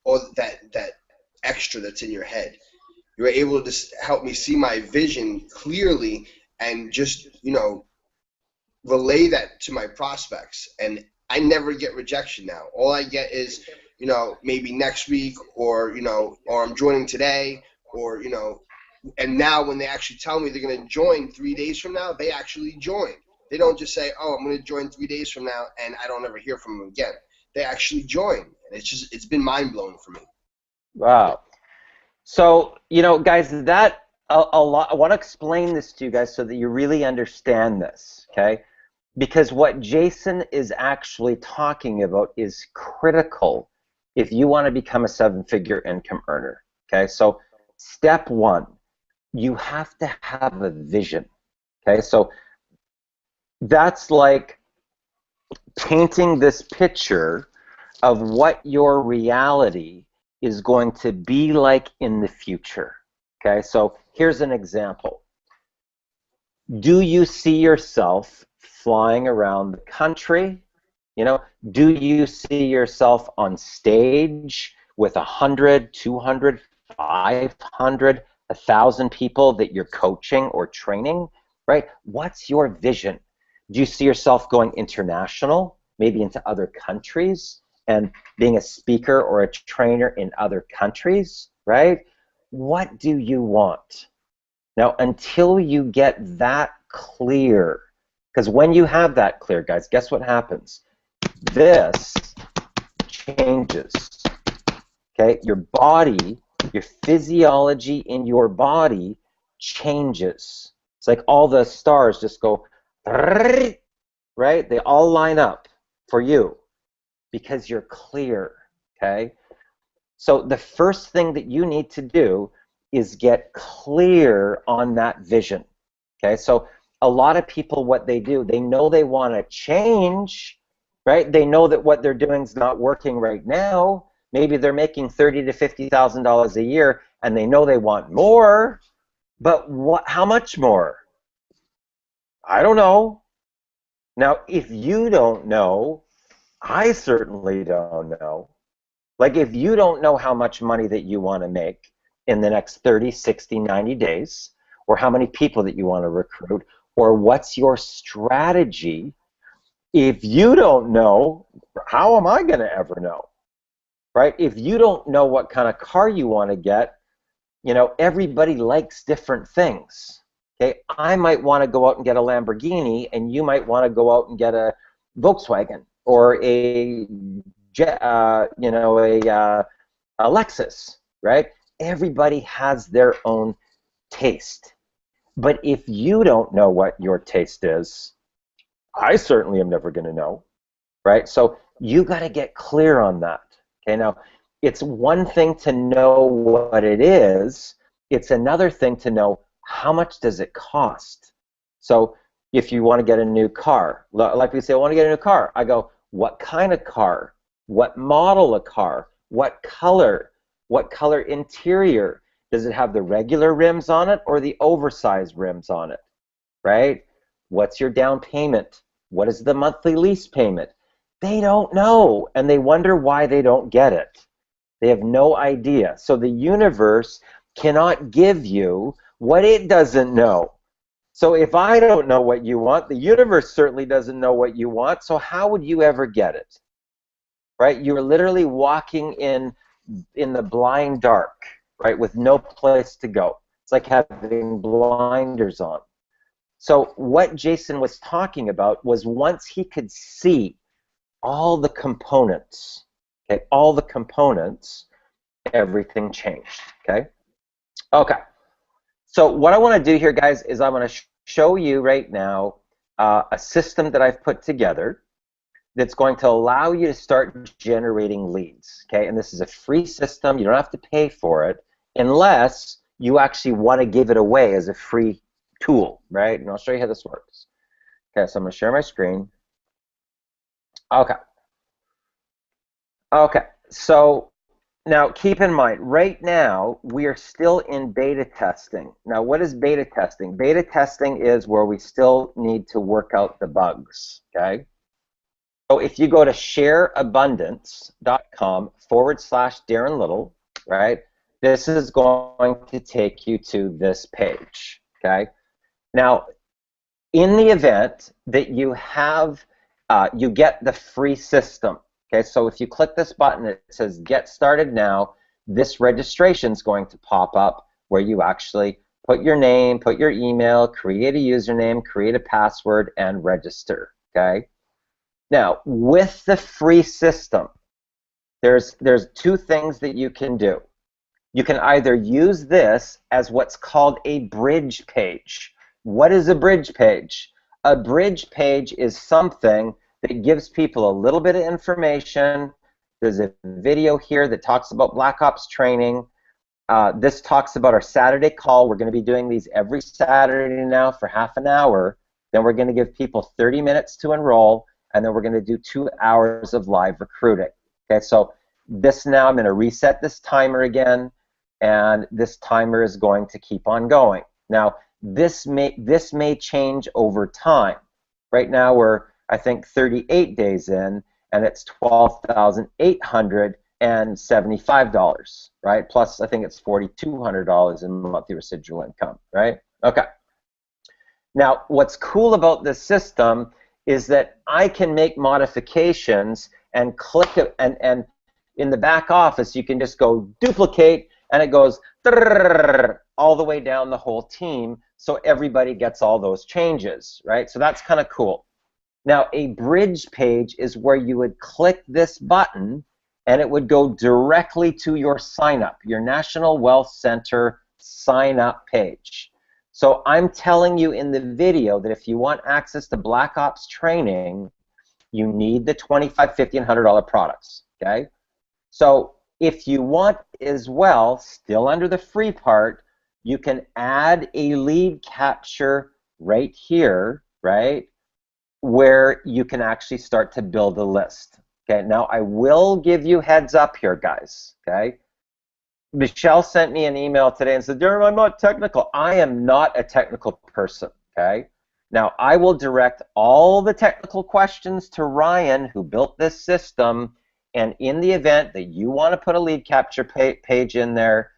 all that extra that's in your head. You're able to just help me see my vision clearly, and just relay that to my prospects, and I never get rejection now. All I get is maybe next week, or I'm joining today, or and now when they actually tell me they're going to join 3 days from now, they actually join. They don't just say, oh, I'm going to join 3 days from now, and I don't ever hear from them again. They actually join, and it's been mind-blowing for me. Wow. So, guys, that a lot. I want to explain this to you guys so that you really understand this, okay? Because what Jason is actually talking about is critical if you want to become a 7-figure income earner, okay? So, step 1, you have to have a vision, okay? So, that's like painting this picture of what your reality is going to be like in the future. Okay, so here's an example. Do you see yourself flying around the country? You know, do you see yourself on stage with 100, 200, 500, 1,000 people that you're coaching or training, right? What's your vision? Do you see yourself going international, maybe into other countries, and being a speaker or a trainer in other countries, right? What do you want? Now, until you get that clear, because when you have that clear, guys, guess what happens? This changes, okay? Your body, your physiology in your body changes. It's like all the stars just go, right? They all line up for you because you're clear, okay? So the first thing that you need to do is get clear on that vision, okay? So a lot of people, what they do, they know they want to change, right? They know that what they're doing is not working right now. Maybe they're making $30,000 to $50,000 a year, and they know they want more, but what? How much more? I don't know. Now, if you don't know, I certainly don't know. Like, if you don't know how much money that you want to make in the next 30, 60, 90 days, or how many people that you want to recruit, or what's your strategy, if you don't know, how am I going to ever know, right? If you don't know what kind of car you want to get, you know, everybody likes different things, okay? I might want to go out and get a Lamborghini, and you might want to go out and get a Volkswagen or a you know, a Lexus, right? Everybody has their own taste. But if you don't know what your taste is, I certainly am never going to know, right? So you got to get clear on that. Okay, now it's one thing to know what it is. It's another thing to know how much does it cost. So if you want to get a new car, like we say, I want to get a new car. I go, what kind of car? What model of car? What color? What color interior? Does it have the regular rims on it or the oversized rims on it, right? What's your down payment? What is the monthly lease payment? They don't know, and they wonder why they don't get it. They have no idea. So the universe cannot give you what it doesn't know. So if I don't know what you want, the universe certainly doesn't know what you want, so how would you ever get it? Right? You're literally walking in the blind dark, right, with no place to go. It's like having blinders on. So what Jason was talking about was once he could see all the components, okay, all the components, everything changed, okay? Okay, so what I want to do here, guys, is I want to show you right now a system that I've put together that's going to allow you to start generating leads, okay? And this is a free system. You don't have to pay for it unless you actually want to give it away as a free tool, right? And I'll show you how this works. Okay, so I'm going to share my screen. Okay. Okay, so now keep in mind, right now we are still in beta testing. Now what is beta testing? Beta testing is where we still need to work out the bugs, okay? So if you go to shareabundance.com/Darren Little, right, this is going to take you to this page, okay? Now, in the event that you have, you get the free system, okay, so if you click this button, it says Get Started Now, this registration is going to pop up where you actually put your name, put your email, create a username, create a password, and register, okay? Now, with the free system, there's two things that you can do. You can either use this as what's called a bridge page. What is a bridge page? A bridge page is something that gives people a little bit of information. There's a video here that talks about Black Ops training. This talks about our Saturday call. We're going to be doing these every Saturday now for half an hour. Then we're going to give people 30 minutes to enroll, and then we're going to do 2 hours of live recruiting. Okay, so this now, I'm going to reset this timer again, and this timer is going to keep on going. Now, this may change over time. Right now, we're, I think, 38 days in, and it's $12,875, right? Plus, I think it's $4,200 in monthly residual income, right? Okay. Now, what's cool about this system is that I can make modifications and click it, and in the back office, you can just go duplicate, and it goes all the way down the whole team, so everybody gets all those changes, right? So that's kind of cool. Now, a bridge page is where you would click this button, and it would go directly to your sign up, your National Wealth Center sign up page. So I'm telling you in the video that if you want access to Black Ops training, you need the $25, $50, and $100 products, okay? So if you want as well, still under the free part, you can add a lead capture right here, right, where you can actually start to build a list. Okay, now I will give you heads up here, guys, okay? Michelle sent me an email today and said, Darren, I'm not technical. I am not a technical person, okay? Now, I will direct all the technical questions to Ryan, who built this system, and in the event that you want to put a lead capture page in there,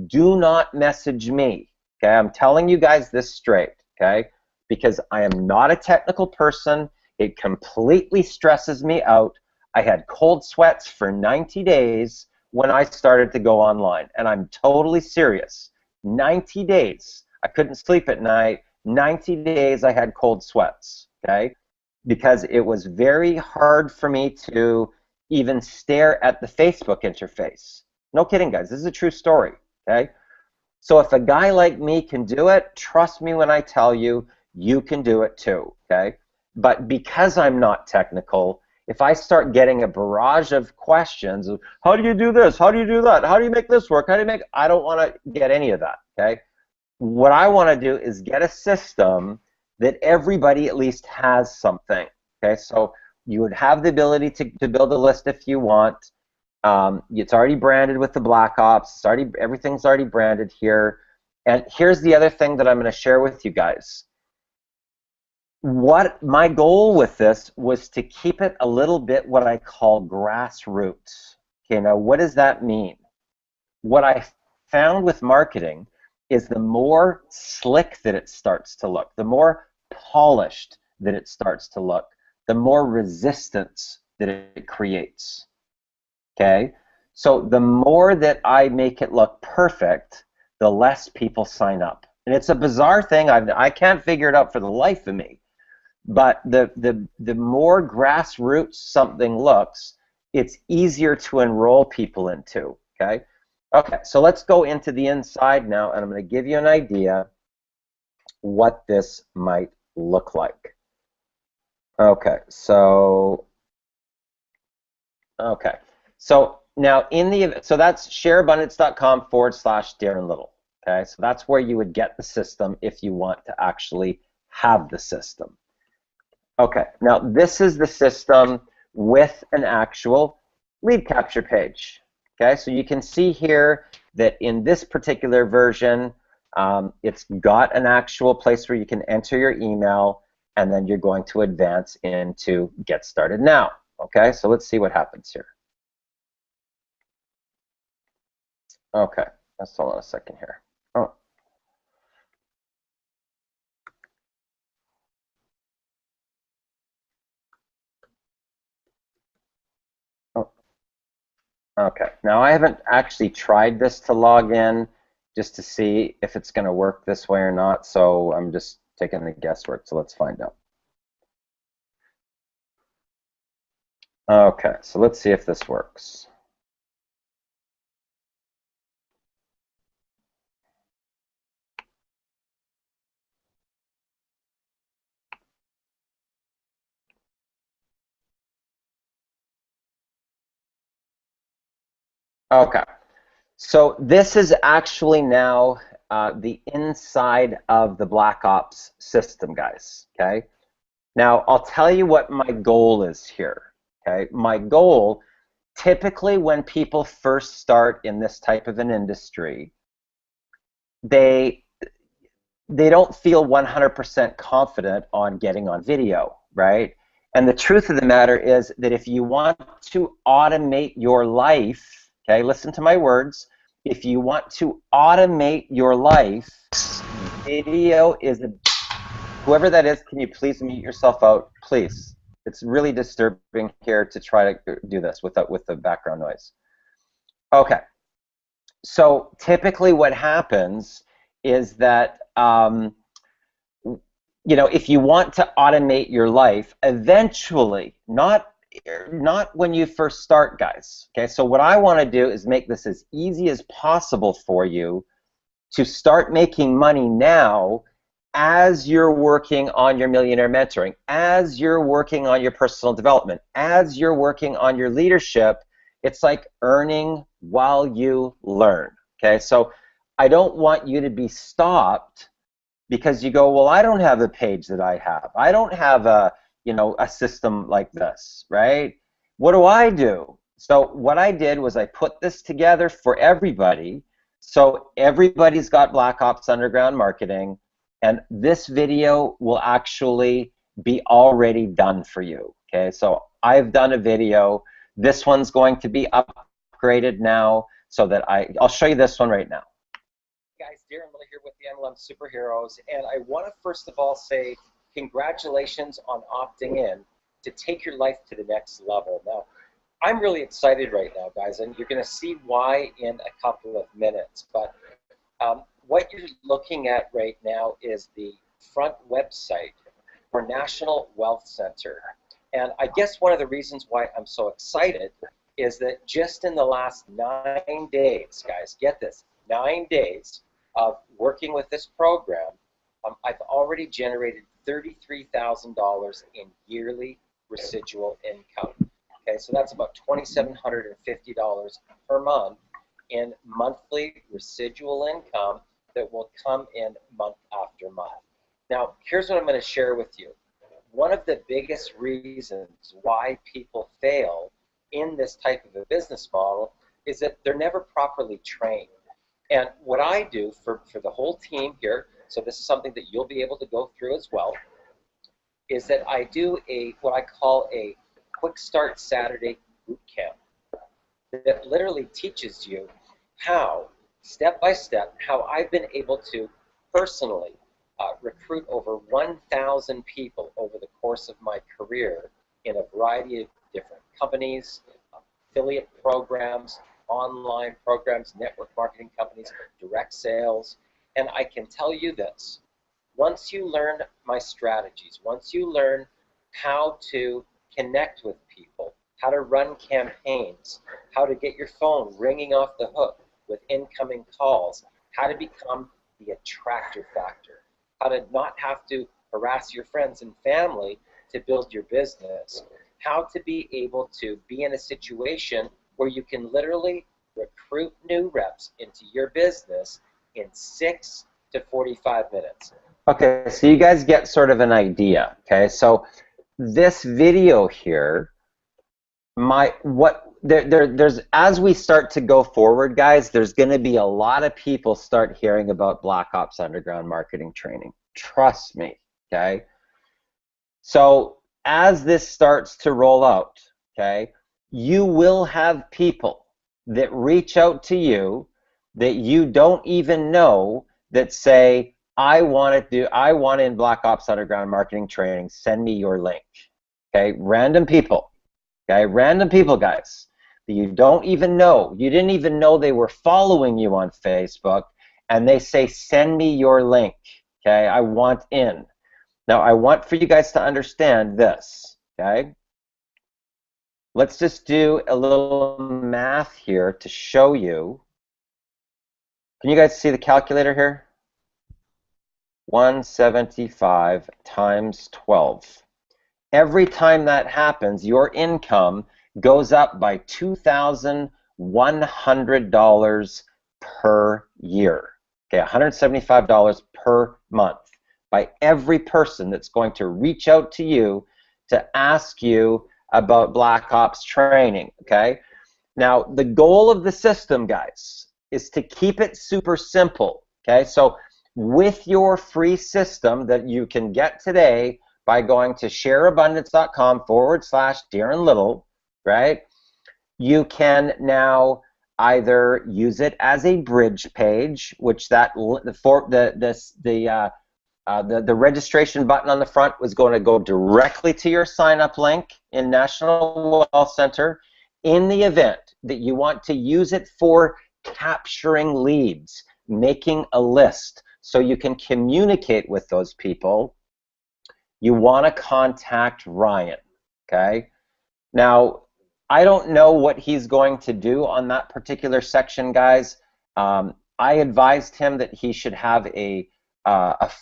do not message me, okay? I'm telling you guys this straight, okay? Because I am not a technical person. It completely stresses me out. I had cold sweats for 90 days when I started to go online, and I'm totally serious. 90 days. I couldn't sleep at night. 90 days I had cold sweats, okay? Because it was very hard for me to even stare at the Facebook interface. No kidding, guys. This is a true story, okay? So if a guy like me can do it, trust me when I tell you, you can do it too, okay? But because I'm not technical, if I start getting a barrage of questions, of, how do you do this? How do you do that? How do you make this work? How do you make, I don't want to get any of that, okay? What I want to do is get a system that everybody at least has something, okay? So you would have the ability to build a list if you want. It's already branded with the Black Ops. Everything's already branded here. And here's the other thing that I'm going to share with you guys. What my goal with this was to keep it a little bit what I call grassroots. Okay, now what does that mean? What I found with marketing is the more slick that it starts to look, the more polished that it starts to look, the more resistance that it creates. Okay, so the more that I make it look perfect, the less people sign up. And it's a bizarre thing. I can't figure it out for the life of me. But the more grassroots something looks, it's easier to enroll people into. Okay. Okay. So let's go into the inside now, and I'm going to give you an idea what this might look like. Okay. So now so that's shareabundance.com/Darren Little. Okay. So that's where you would get the system if you want to actually have the system. Okay, now this is the system with an actual lead capture page. Okay, so you can see here that in this particular version, it's got an actual place where you can enter your email, and then you're going to advance into Get Started Now. Okay, so let's see what happens here. Okay, let's hold on a second here. Oh. Okay, now I haven't actually tried this to log in just to see if it's going to work this way or not, so I'm just taking the guesswork, so let's find out. Okay, so let's see if this works. Okay, so this is actually now the inside of the Black Ops system, guys, okay? Now, I'll tell you what my goal is here, okay? My goal typically when people first start in this type of an industry, they don't feel 100% confident on getting on video, right? And the truth of the matter is that if you want to automate your life, okay, listen to my words, if you want to automate your life, video is a, whoever that is, can you please mute yourself out, please? It's really disturbing here to try to do this with the background noise. Okay, so typically what happens is that you know, if you want to automate your life, eventually, not when you first start, guys. Okay, so what I want to do is make this as easy as possible for you to start making money now as you're working on your millionaire mentoring, as you're working on your personal development, as you're working on your leadership. It's like earning while you learn. Okay, so I don't want you to be stopped because you go, well, I don't have a page that I have. I don't have a, you know, a system like this, right? What do? So what I did was I put this together for everybody. So everybody's got Black Ops Underground Marketing, and this video will actually be already done for you. Okay, so I've done a video. This one's going to be upgraded now so that I'll show you this one right now. Guys, Darren Miller here with the MLM Superheroes, and I want to first of all say congratulations on opting in to take your life to the next level. Now, I'm really excited right now, guys, and you're going to see why in a couple of minutes. But what you're looking at right now is the front website for National Wealth Center. And I guess one of the reasons why I'm so excited is that just in the last 9 days, guys, get this, 9 days of working with this program, I've already generated $33,000 in yearly residual income. Okay, so that's about $2,750 per month in monthly residual income that will come in month after month. Now, here's what I'm going to share with you. One of the biggest reasons why people fail in this type of a business model is that they're never properly trained. And what I do for the whole team here, so this is something that you'll be able to go through as well, is that I do what I call a Quick Start Saturday boot camp that literally teaches you how, step by step, how I've been able to personally recruit over 1,000 people over the course of my career in a variety of different companies, affiliate programs, online programs, network marketing companies, direct sales. And I can tell you this, once you learn my strategies, once you learn how to connect with people, how to run campaigns, how to get your phone ringing off the hook with incoming calls, how to become the attractor factor, how to not have to harass your friends and family to build your business, how to be able to be in a situation where you can literally recruit new reps into your business in 6 to 45 minutes. Okay, so you guys get sort of an idea, okay? So this video here, there's as we start to go forward, guys, there's going to be a lot of people start hearing about Black Ops Underground Marketing Training. Trust me, okay? So as this starts to roll out, okay, you will have people that reach out to you that you don't even know that say, I want in Black Ops Underground Marketing Training, send me your link. Okay, random people. Okay, random people, guys, that you don't even know. You didn't even know they were following you on Facebook, and they say, send me your link. Okay, I want in. Now, I want for you guys to understand this, okay? Let's just do a little math here to show you. Can you guys see the calculator here? 175 times 12. Every time that happens, your income goes up by $2,100 per year. Okay, $175 per month by every person that's going to reach out to you to ask you about Black Ops training, okay? Now, the goal of the system, guys, is to keep it super simple, okay? So with your free system that you can get today by going to shareabundance.com/Darren Little, right? You can now either use it as a bridge page, which the registration button on the front was going to go directly to your sign-up link in National Wealth Center. In the event that you want to use it for capturing leads, making a list so you can communicate with those people, you want to contact Ryan, okay? Now, I don't know what he's going to do on that particular section, guys. I advised him that he should have a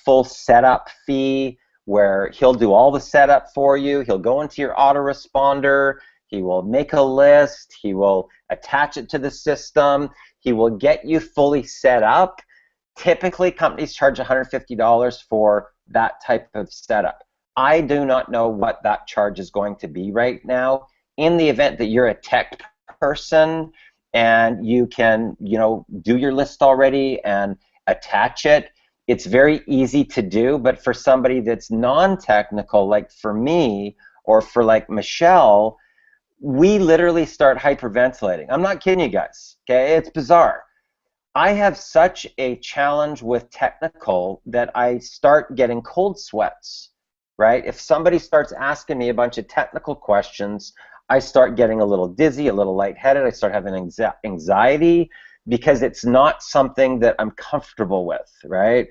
full setup fee where he'll do all the setup for you. He'll go into your autoresponder. He will make a list. He will attach it to the system. He will get you fully set up. Typically, companies charge $150 for that type of setup. I do not know what that charge is going to be right now. In the event that you're a tech person and you can, do your list already and attach it, it's very easy to do. But for somebody that's non-technical, like for me or for like Michelle, we literally start hyperventilating. I'm not kidding you guys, okay? It's bizarre. I have such a challenge with technical that I start getting cold sweats, right? If somebody starts asking me a bunch of technical questions, I start getting a little dizzy, a little lightheaded. I start having anxiety because it's not something that I'm comfortable with, right?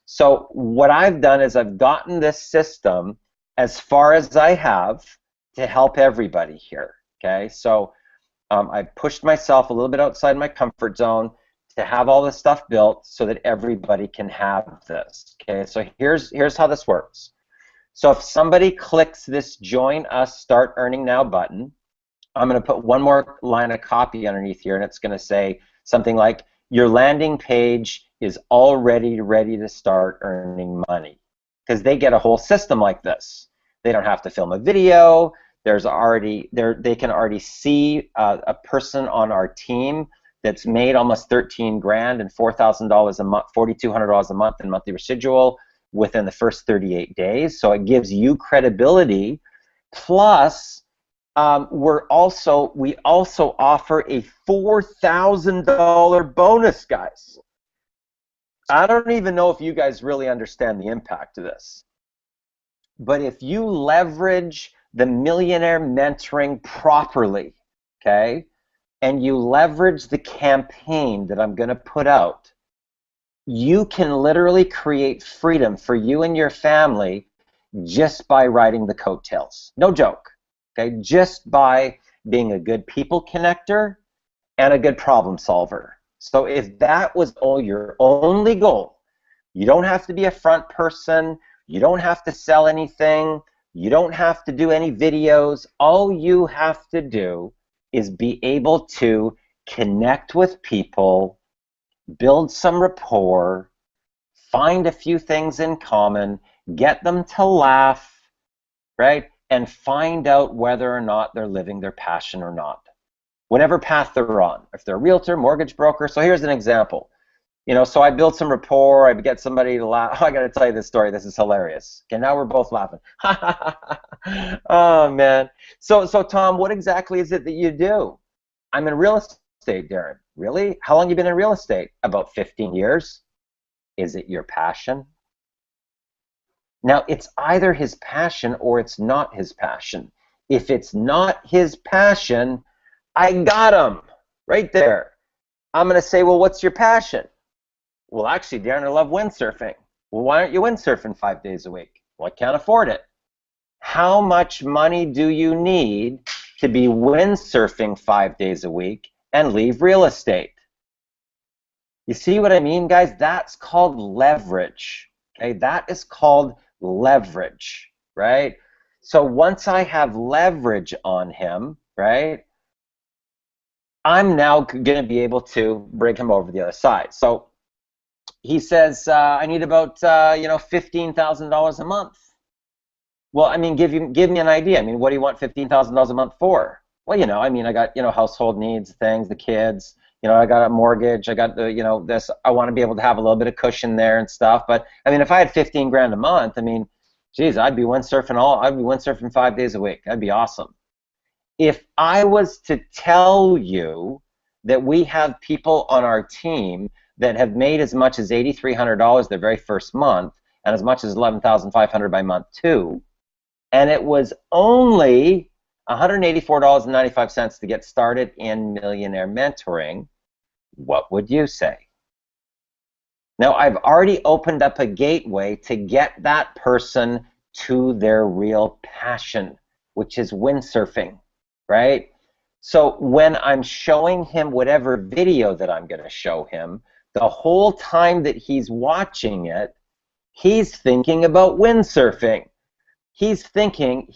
So what I've done is I've gotten this system as far as I have to help everybody here, okay? So I've pushed myself a little bit outside my comfort zone to have all this stuff built so that everybody can have this, okay? So here's how this works. So if somebody clicks this Join Us Start Earning Now button, I'm going to put one more line of copy underneath here, and it's going to say something like, your landing page is already ready to start earning money. Because they get a whole system like this. They don't have to film a video. They can already see a person on our team that's made almost 13 grand and $4,000 a month, $4,200 a month in monthly residual within the first 38 days. So it gives you credibility. Plus, we also offer a $4,000 bonus, guys. I don't even know if you guys really understand the impact of this. But if you leverage the millionaire mentoring properly, okay, and you leverage the campaign that I'm going to put out, you can literally create freedom for you and your family just by riding the coattails. No joke, okay? Just by being a good people connector and a good problem solver. So if that was your only goal, you don't have to be a front person, you don't have to sell anything, you don't have to do any videos. All you have to do is be able to connect with people, build some rapport, find a few things in common, get them to laugh, right? And find out whether or not they're living their passion or not. Whatever path they're on. If they're a realtor, mortgage broker. So here's an example. So I build some rapport, I get somebody to laugh. Oh, I got to tell you this story. This is hilarious. Okay, now we're both laughing. Oh, man. So Tom, what exactly is it that you do? I'm in real estate, Darren. Really? How long have you been in real estate? About 15 years. Is it your passion? Now, it's either his passion or it's not his passion. If it's not his passion, I got him right there. I'm going to say, well, what's your passion? Well, actually, Darren, I love windsurfing. Well, why aren't you windsurfing 5 days a week? Well, I can't afford it. How much money do you need to be windsurfing 5 days a week and leave real estate? You see what I mean, guys? That's called leverage. Okay, that is called leverage, right? So once I have leverage on him, right, I'm now going to be able to bring him over the other side. So he says, I need about $15,000 a month. Well, I mean, give me an idea. I mean, what do you want $15,000 a month for? Well, I mean, I got, household needs, things, the kids, I got a mortgage, I got the, this, I want to be able to have a little bit of cushion there and stuff. But I mean, if I had 15 grand a month, I mean, geez, I'd be windsurfing 5 days a week. That'd be awesome. If I was to tell you that we have people on our team that have made as much as $8,300 their very first month and as much as $11,500 by month 2, and it was only $184.95 to get started in millionaire mentoring, what would you say? Now, I've already opened up a gateway to get that person to their real passion, which is windsurfing, right? So when I'm showing him whatever video that I'm going to show him, the whole time that he's watching it, he's thinking about windsurfing. He's thinking,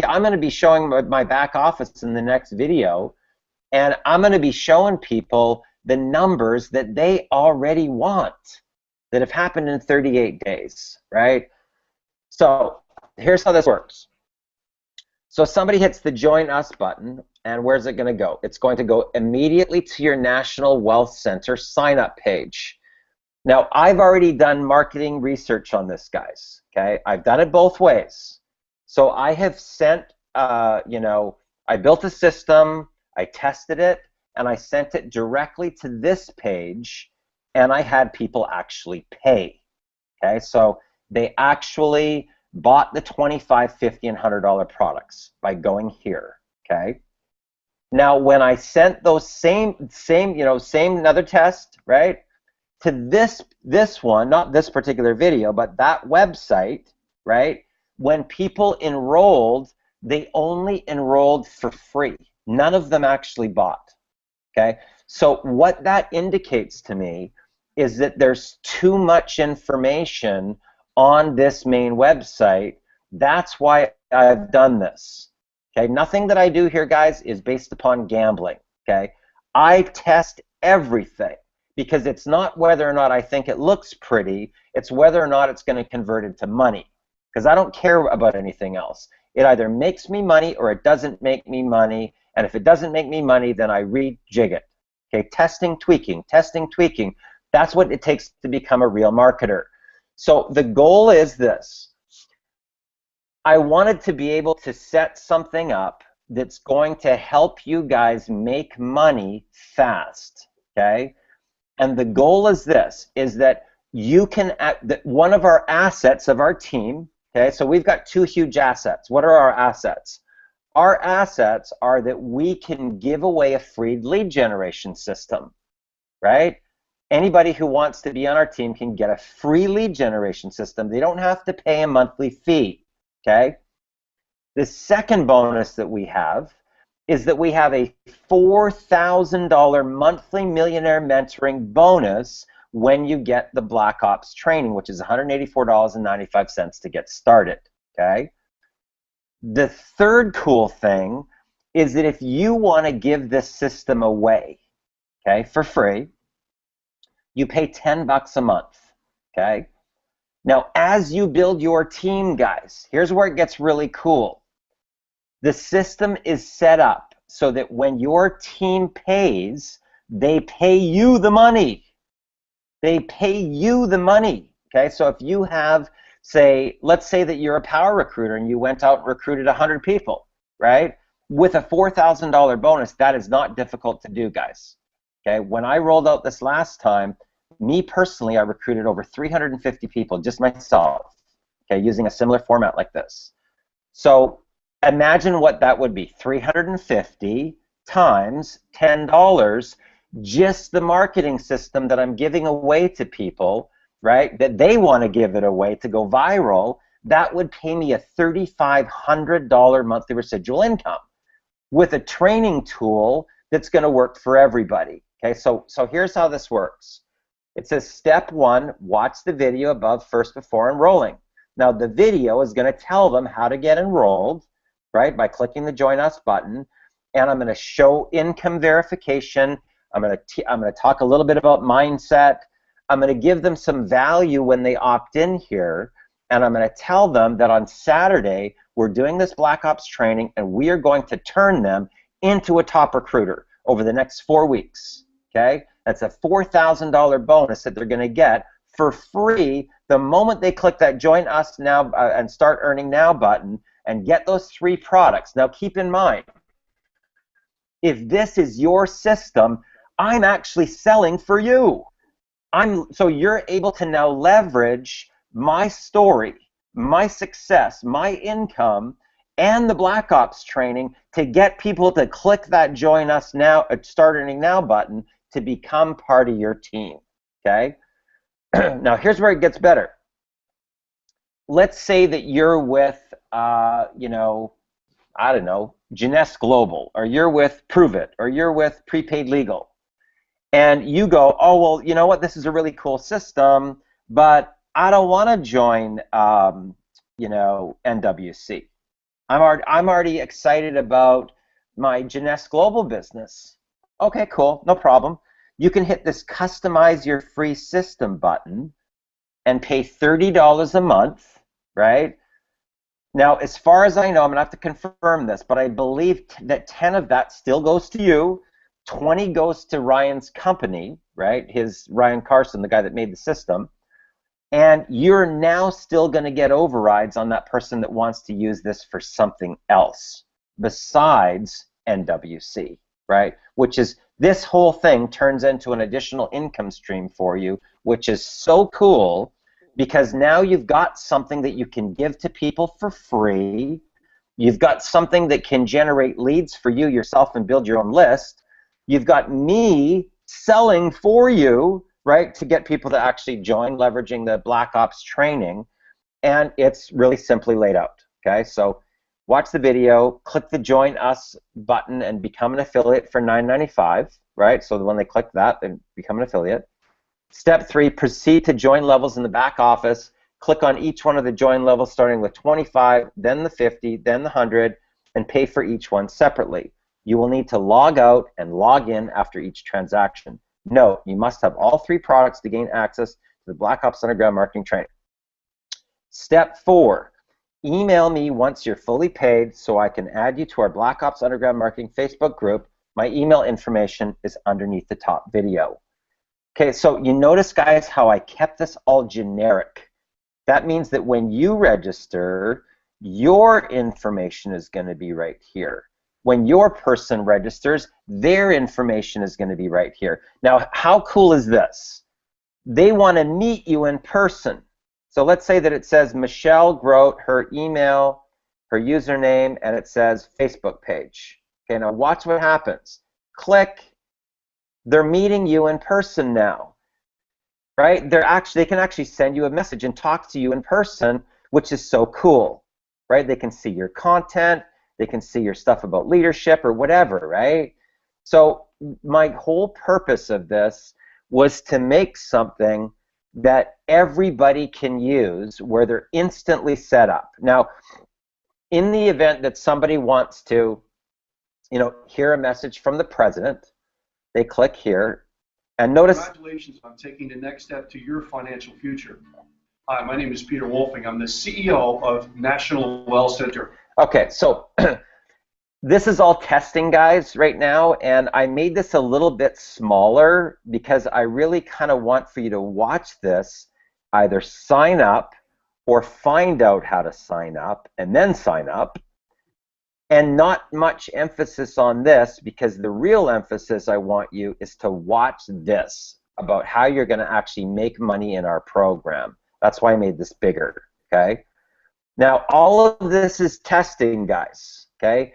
I'm going to be showing my back office in the next video, and I'm going to be showing people the numbers that they already want that have happened in 38 days, right? So here's how this works. So somebody hits the Join Us button, and where's it going to go? It's going to go immediately to your National Wealth Center sign-up page. Now, I've already done marketing research on this, guys, okay? I've done it both ways. So I have sent, I built a system, I tested it, and I sent it directly to this page, and I had people actually pay, okay? So they actually bought the $25, $50, and $100 products by going here, okay? Now, when I sent those same another test, right, to this one, not this particular video, but that website, right, when people enrolled, they only enrolled for free. None of them actually bought, okay? So what that indicates to me is that there's too much information on this main website. That's why I've done this, okay? Nothing that I do here, guys, is based upon gambling, okay? I test everything because it's not whether or not I think it looks pretty, it's whether or not it's going to convert into money. Because I don't care about anything else. It either makes me money or it doesn't make me money. And if it doesn't make me money, then I rejig it. Okay, testing, tweaking, testing, tweaking. That's what it takes to become a real marketer. So the goal is this. I wanted to be able to set something up that's going to help you guys make money fast. Okay? And the goal is this, is that you can, one of our assets of our team, okay, so we've got 2 huge assets. What are our assets? Our assets are that we can give away a free lead generation system, right? Anybody who wants to be on our team can get a free lead generation system. They don't have to pay a monthly fee, okay? The second bonus that we have is that we have a $4,000 monthly millionaire mentoring bonus when you get the Black Ops training, which is $184.95 to get started, okay? The third cool thing is that if you want to give this system away, okay, for free, you pay $10 a month, okay? Now, as you build your team, guys, here's where it gets really cool. The system is set up so that when your team pays, they pay you the money. They pay you the money, okay? So if you have, let's say that you're a power recruiter and you went out and recruited 100 people, right? With a $4,000 bonus, that is not difficult to do, guys, okay? When I rolled out this last time, me personally, I recruited over 350 people, just myself, okay, using a similar format like this. So imagine what that would be, 350 times $10, just the marketing system that I'm giving away to people, right, that they want to give it away to go viral. That would pay me a $3,500 monthly residual income with a training tool that's going to work for everybody. Okay, so here's how this works. It says step 1, watch the video above first before enrolling. Now the video is going to tell them how to get enrolled, right, by clicking the Join Us button, and I'm going to show income verification. I'm going to talk a little bit about mindset. I'm going to give them some value when they opt in here, and I'm going to tell them that on Saturday we're doing this Black Ops training and we are going to turn them into a top recruiter over the next 4 weeks. Okay, that's a $4,000 bonus that they're going to get for free the moment they click that Join Us Now and Start Earning Now button and get those 3 products. Now keep in mind, if this is your system, I'm actually selling for you. So you're able to now leverage my story, my success, my income, and the Black Ops training to get people to click that Join Us Now, Start Earning Now button to become part of your team. Okay? Now here's where it gets better. Let's say that you're with, you know, I don't know, Jeunesse Global, or you're with Prove It, or you're with Prepaid Legal. And you go, oh, well, you know what, this is a really cool system, but I don't want to join, you know, NWC. I'm already excited about my Jeunesse Global business. Okay, cool, no problem. You can hit this Customize Your Free System button and pay $30 a month, right? Now, as far as I know, I'm going to have to confirm this, but I believe that 10 of that still goes to you. 20 goes to Ryan's company, right? Ryan Carson, the guy that made the system. And you're now still going to get overrides on that person that wants to use this for something else besides NWC, right? Which is, this whole thing turns into an additional income stream for you, which is so cool, because now you've got something that you can give to people for free. You've got something that can generate leads for you yourself and build your own list. You've got me selling for you, right, to get people to actually join, leveraging the Black Ops training. And it's really simply laid out. Okay, so watch the video, click the Join Us button and become an affiliate for $9.95, right? So when they click that, they become an affiliate. Step 3, proceed to join levels in the back office. Click on each one of the join levels starting with 25, then the 50, then the 100, and pay for each one separately. You will need to log out and log in after each transaction. Note, you must have all 3 products to gain access to the Black Ops Underground Marketing Training. Step 4, email me once you're fully paid so I can add you to our Black Ops Underground Marketing Facebook group. My email information is underneath the top video. Okay, so you notice, guys, how I kept this all generic. That means that when you register, your information is going to be right here. When your person registers, their information is going to be right here. Now, how cool is this? They want to meet you in person. So let's say that it says Michelle Grote, her email, her username, and it says Facebook page. Okay, now watch what happens. Click. They're meeting you in person now, right? They can actually send you a message and talk to you in person, which is so cool, right? They can see your content, they can see your stuff about leadership or whatever, right? So my whole purpose of this was to make something that everybody can use where they're instantly set up. Now, in the event that somebody wants to, you know, hear a message from the president, they click here, and notice. Congratulations on taking the next step to your financial future. Hi, my name is Peter Wolfing. I'm the CEO of National Well Center. Okay, so this is all testing, guys, right now, and I made this a little bit smaller because I really kind of want for you to watch this, either sign up or find out how to sign up and then sign up. And not much emphasis on this, because the real emphasis I want you is to watch this about how you're going to actually make money in our program. That's why I made this bigger, okay? Now, all of this is testing, guys, okay?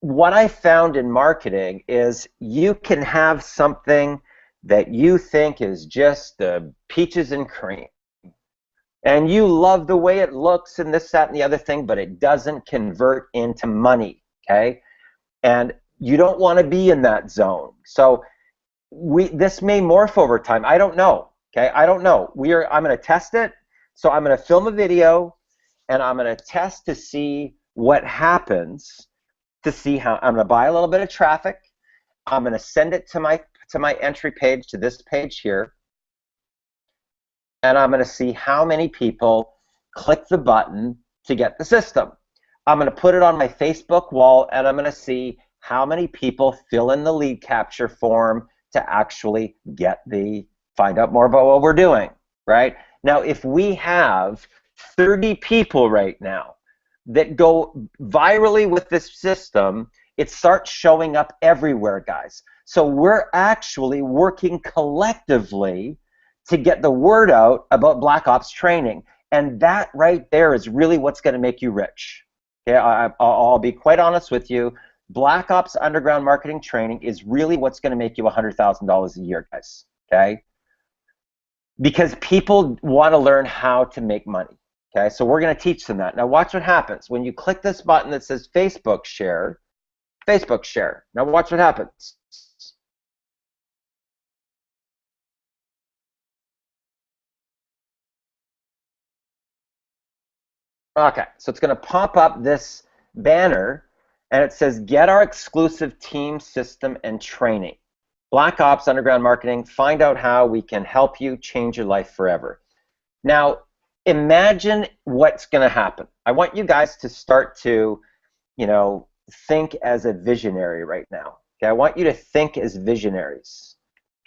What I found in marketing is you can have something that you think is just the peaches and cream, and you love the way it looks and this, that, and the other thing, but it doesn't convert into money, okay? And you don't want to be in that zone. So this may morph over time. I don't know, okay? I don't know. I'm going to test it. So I'm going to film a video, and I'm going to test to see what happens, to see how I'm going to buy a little bit of traffic. I'm going to send it to my entry page, to this page here. And I'm going to see how many people click the button to get the system. I'm going to put it on my Facebook wall, and I'm going to see how many people fill in the lead capture form to actually find out more about what we're doing, right? Now, if we have 30 people right now that go virally with this system, it starts showing up everywhere, guys. So we're actually working collectively to get the word out about Black Ops training. And that right there is really what's going to make you rich. Okay, I'll be quite honest with you. Black Ops underground marketing training is really what's going to make you $100,000 a year, guys. Okay? Because people want to learn how to make money. Okay, so we're going to teach them that. Now watch what happens. When you click this button that says Facebook share, now watch what happens. Okay, so it's going to pop up this banner, and it says, get our exclusive team system and training. Black Ops Underground Marketing, find out how we can help you change your life forever. Now, imagine what's going to happen. I want you guys to start to, think as a visionary right now. Okay, I want you to think as visionaries.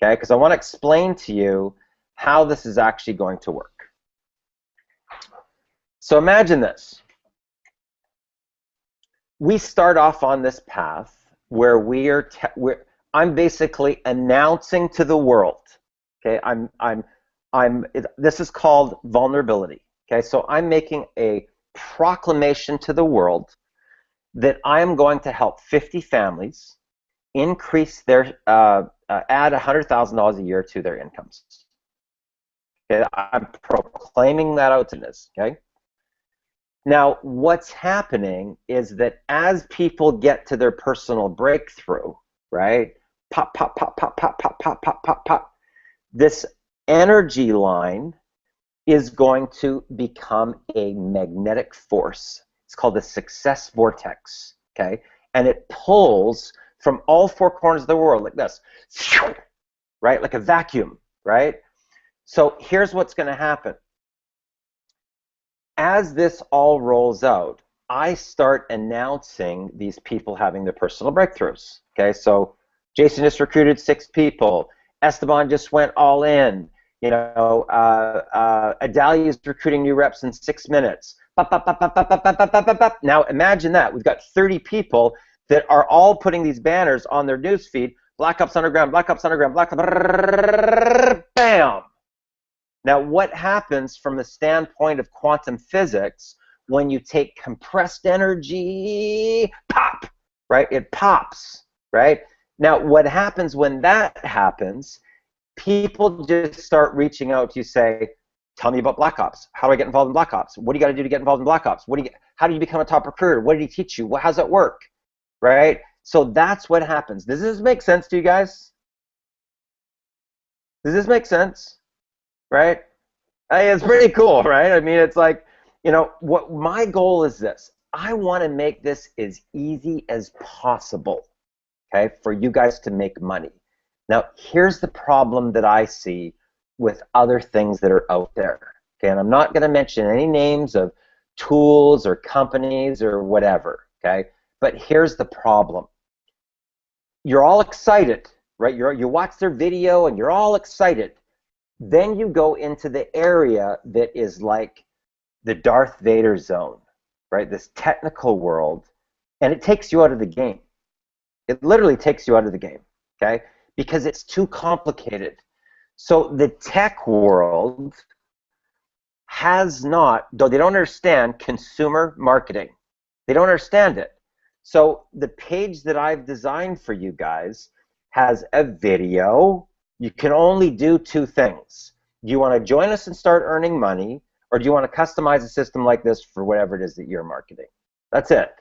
Okay, because I want to explain to you how this is actually going to work. So imagine this. We start off on this path where I'm basically announcing to the world. Okay, this is called vulnerability. Okay, so I'm making a proclamation to the world that I am going to help 50 families increase their add $100,000 a year to their incomes. Okay, I'm proclaiming that out to this. Okay. Now, what's happening is that as people get to their personal breakthrough, right? Pop, pop, pop, pop, pop, pop, pop, pop, pop, pop. This energy line is going to become a magnetic force. It's called the success vortex, okay? And it pulls from all four corners of the world like this, right? Like a vacuum, right? So here's what's going to happen. As this all rolls out, I start announcing these people having their personal breakthroughs. Okay, so Jason just recruited 6 people. Esteban just went all in. Adalia's recruiting new reps in 6 minutes. Now imagine that. We've got 30 people that are all putting these banners on their newsfeed. Black Ops Underground, Black Ops Underground, Black Ops, bam! Now, what happens from the standpoint of quantum physics when you take compressed energy, pop, right? It pops, right? Now, what happens when that happens, people just start reaching out to you, say, tell me about Black Ops. How do I get involved in Black Ops? What do you got to do to get involved in Black Ops? How do you become a top recruiter? What did he teach you? How does it work, right? So that's what happens. Does this make sense to you guys? Does this make sense? Right? It's pretty cool, right? I mean, it's like, what my goal is this. I want to make this as easy as possible, okay, for you guys to make money. Now, here's the problem that I see with other things that are out there, okay, and I'm not going to mention any names of tools or companies or whatever, okay, but here's the problem. You're all excited, right? You watch their video and you're all excited. Then you go into the area that is like the Darth Vader zone, right? This technical world, and it takes you out of the game. It literally takes you out of the game, okay? Because it's too complicated. So the tech world has not, though they don't understand consumer marketing. They don't understand it. So the page that I've designed for you guys has a video. You can only do 2 things. Do you want to join us and start earning money, or do you want to customize a system like this for whatever it is that you're marketing? That's it.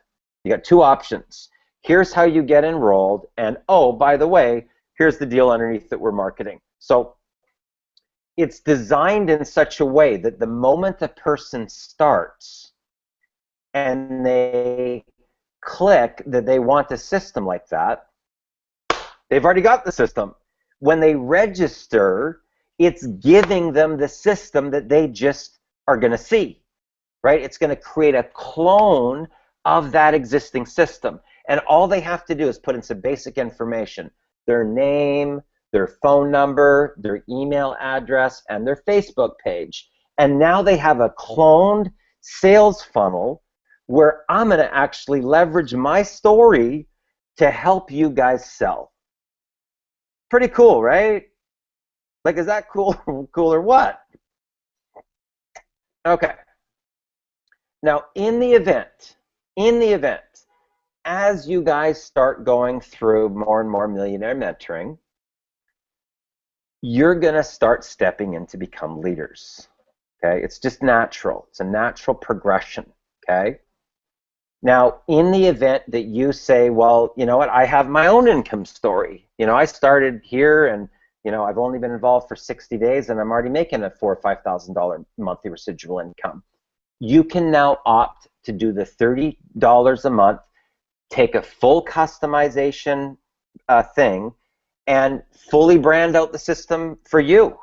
You got 2 options. Here's how you get enrolled, and oh, by the way, here's the deal underneath that we're marketing. So it's designed in such a way that the moment a person starts and they click that they want a system like that, they've already got the system. When they register, it's giving them the system that they just are going to see, right? It's going to create a clone of that existing system. And all they have to do is put in some basic information, their name, their phone number, their email address, and their Facebook page. And now they have a cloned sales funnel where I'm going to actually leverage my story to help you guys sell. Pretty cool, right? Like, is that cool, cool or what? Okay. Now, in the event, as you guys start going through more and more millionaire mentoring, you're going to start stepping in to become leaders. Okay? It's just natural. It's a natural progression. Okay? Now, in the event that you say, well, you know what, I have my own income story. You know, I started here and, you know, I've only been involved for 60 days and I'm already making a $4,000 or $5,000 monthly residual income. You can now opt to do the $30 a month, take a full customization thing, and fully brand out the system for you,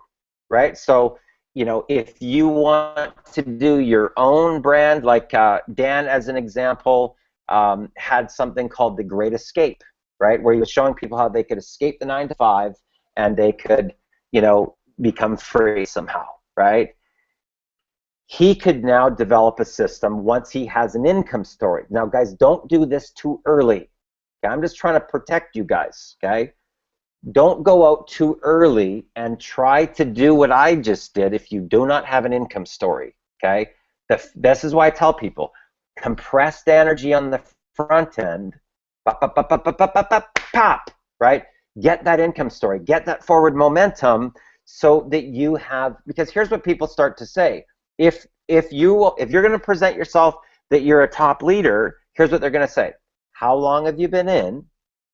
right? So, you know, if you want to do your own brand, like Dan, as an example, had something called The Great Escape, right, where he was showing people how they could escape the 9-to-5 and they could, you know, become free somehow, right? He could now develop a system once he has an income story. Now, guys, don't do this too early. Okay? I'm just trying to protect you guys, okay? Don't go out too early and try to do what I just did if you do not have an income story, okay? This is why I tell people, compressed energy on the front end, pop, pop, pop, pop, pop, pop, pop, pop, pop, right? Get that income story, get that forward momentum so that you have, because here's what people start to say. If you're going to present yourself that you're a top leader, here's what they're going to say. How long have you been in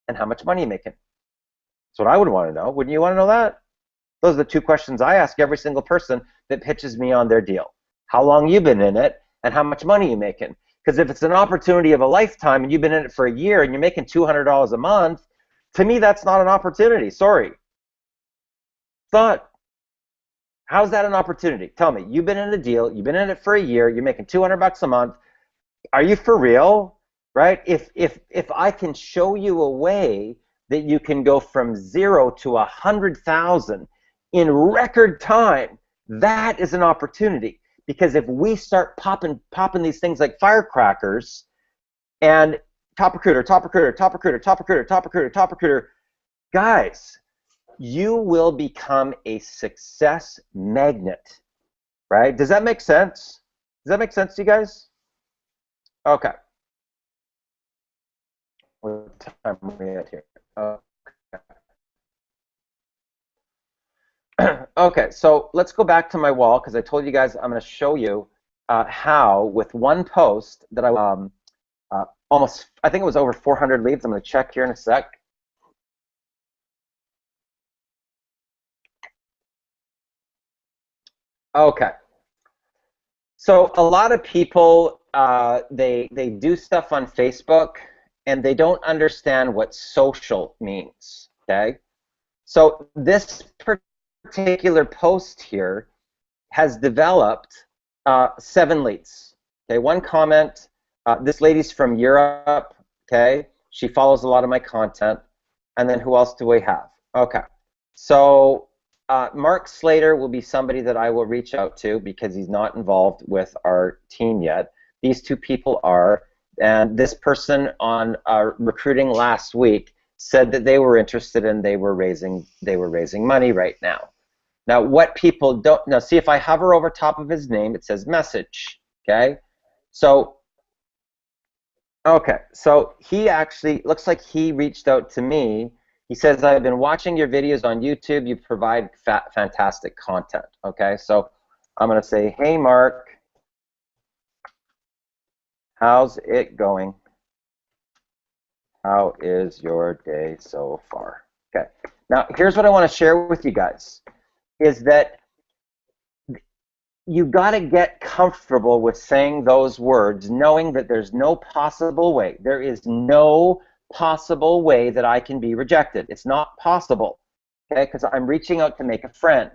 and how much money are you making? That's what I would want to know. Wouldn't you want to know that? Those are the two questions I ask every single person that pitches me on their deal. How long you been in it and how much money are you making? Because if it's an opportunity of a lifetime and you've been in it for a year and you're making $200 a month, to me that's not an opportunity. Sorry. It's not. How's that an opportunity? Tell me, you've been in a deal, you've been in it for a year, you're making $200 a month. Are you for real? Right? If I can show you a way that you can go from 0 to 100,000 in record time, that is an opportunity. Because if we start popping these things like firecrackers, and top recruiter, top recruiter, top recruiter, top recruiter, top recruiter, top recruiter, guys, you will become a success magnet, right? Does that make sense? Does that make sense to you guys? Okay. What time are we at here? Okay. Okay, so let's go back to my wall because I told you guys I'm going to show you how, with one post that I almost, I think it was over 400 leads. I'm going to check here in a sec. Okay. So a lot of people, they do stuff on Facebook and they don't understand what social means, okay? So this particular post here has developed 7 leads. Okay, one comment, this lady's from Europe, okay? She follows a lot of my content. And then who else do we have? Okay, so Mark Slater will be somebody that I will reach out to because he's not involved with our team yet. These 2 people are, and this person on recruiting last week said that they were interested and they were raising money right now. Now, what people don't know, see if I hover over top of his name, it says message, okay? So, okay, so he actually, looks like he reached out to me. He says, I've been watching your videos on YouTube. You provide fantastic content, okay? So I'm going to say, hey, Mark, how's it going? How is your day so far? Okay, now here's what I want to share with you guys, is that you got to get comfortable with saying those words, knowing that there's no possible way. There is no possible way that I can be rejected. It's not possible, okay, because I'm reaching out to make a friend.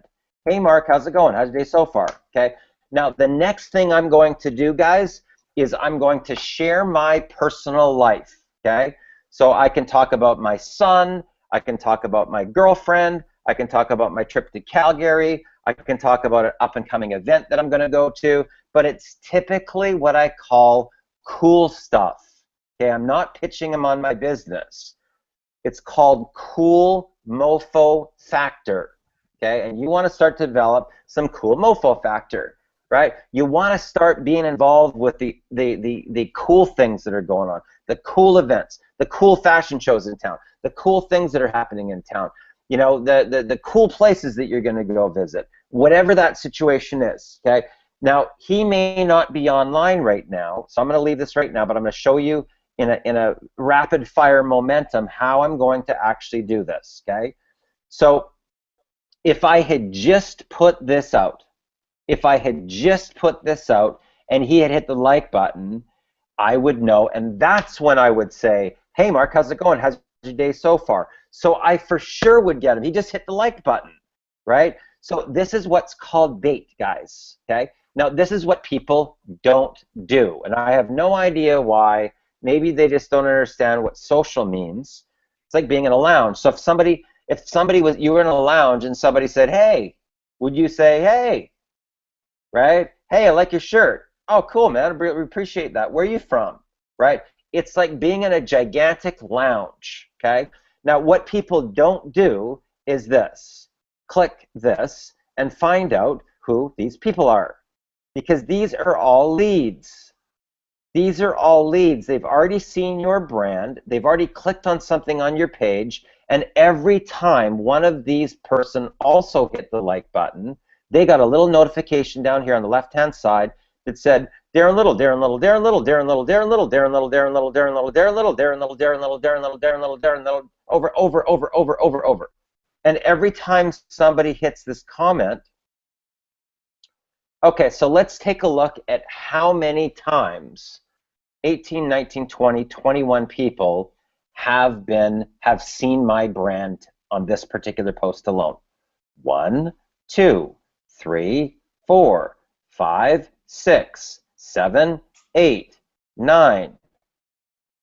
Hey, Mark, how's it going? How's your day so far? Okay, now the next thing I'm going to do, guys, is I'm going to share my personal life, okay? So I can talk about my son, I can talk about my girlfriend, I can talk about my trip to Calgary, I can talk about an up-and-coming event that I'm going to go to, but it's typically what I call cool stuff, okay? I'm not pitching them on my business. It's called cool mofo factor, okay? And you want to start to develop some cool mofo factor, right? You want to start being involved with the cool things that are going on, the cool events, the cool fashion shows in town, the cool things that are happening in town, you know, the cool places that you're going to go visit, whatever that situation is, okay? Now, he may not be online right now, so I'm going to leave this right now, but I'm going to show you in a rapid fire momentum how I'm going to actually do this, okay? So if I had just put this out, and he had hit the like button, I would know, and that's when I would say, hey Mark, how's it going? How's your day so far? So I for sure would get him. He just hit the like button, right? So this is what's called bait, guys, okay? Now this is what people don't do, and I have no idea why. Maybe they just don't understand what social means. It's like being in a lounge. So if somebody was, you were in a lounge and somebody said, hey, would you say, hey, right? Hey, I like your shirt. Oh, cool, man. We appreciate that. Where are you from? Right? It's like being in a gigantic lounge, okay? Now, what people don't do is this. Click this and find out who these people are, because these are all leads. These are all leads. They've already seen your brand. They've already clicked on something on your page, and every time one of these person also hit the like button, they got a little notification down here on the left-hand side that said, Darren Little, Darren Little, Darren Little, Darren Little, Darren Little, Darren Little, Darren Little, Darren Little, Darren Little, Darren Little, Darren Little, Darren Little, Darren Little, Darren Little, over. And every time somebody hits this comment, okay, so let's take a look at how many times 18, 19, 20, 21 people have seen my brand on this particular post alone. 1, 2, 3, 4, 5, 6, 7, 8, 9,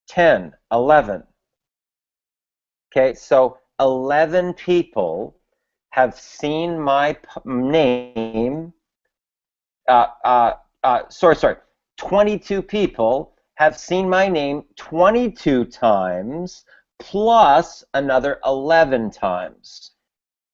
10, 11. Okay, so 11 people have seen my name. 22 people have seen my name 22 times plus another 11 times.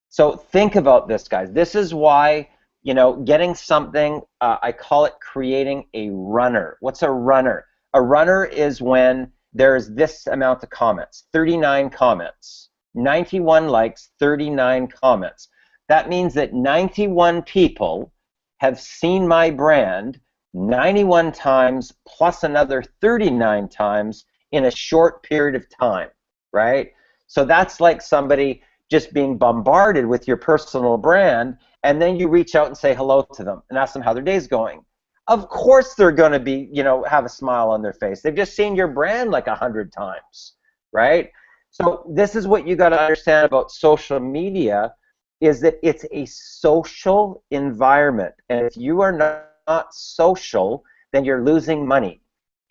So think about this, guys. This is why, you know, getting something, I call it creating a runner. What's a runner? A runner is when there's this amount of comments, 39 comments, 91 likes, 39 comments. That means that 91 people have seen my brand 91 times plus another 39 times in a short period of time, right? So that's like somebody just being bombarded with your personal brand, and then you reach out and say hello to them and ask them how their day's going. Of course they're going to be, you know, have a smile on their face. They've just seen your brand like 100 times, right? So this is what you got to understand about social media, is that it's a social environment, and if you are not social, then you're losing money.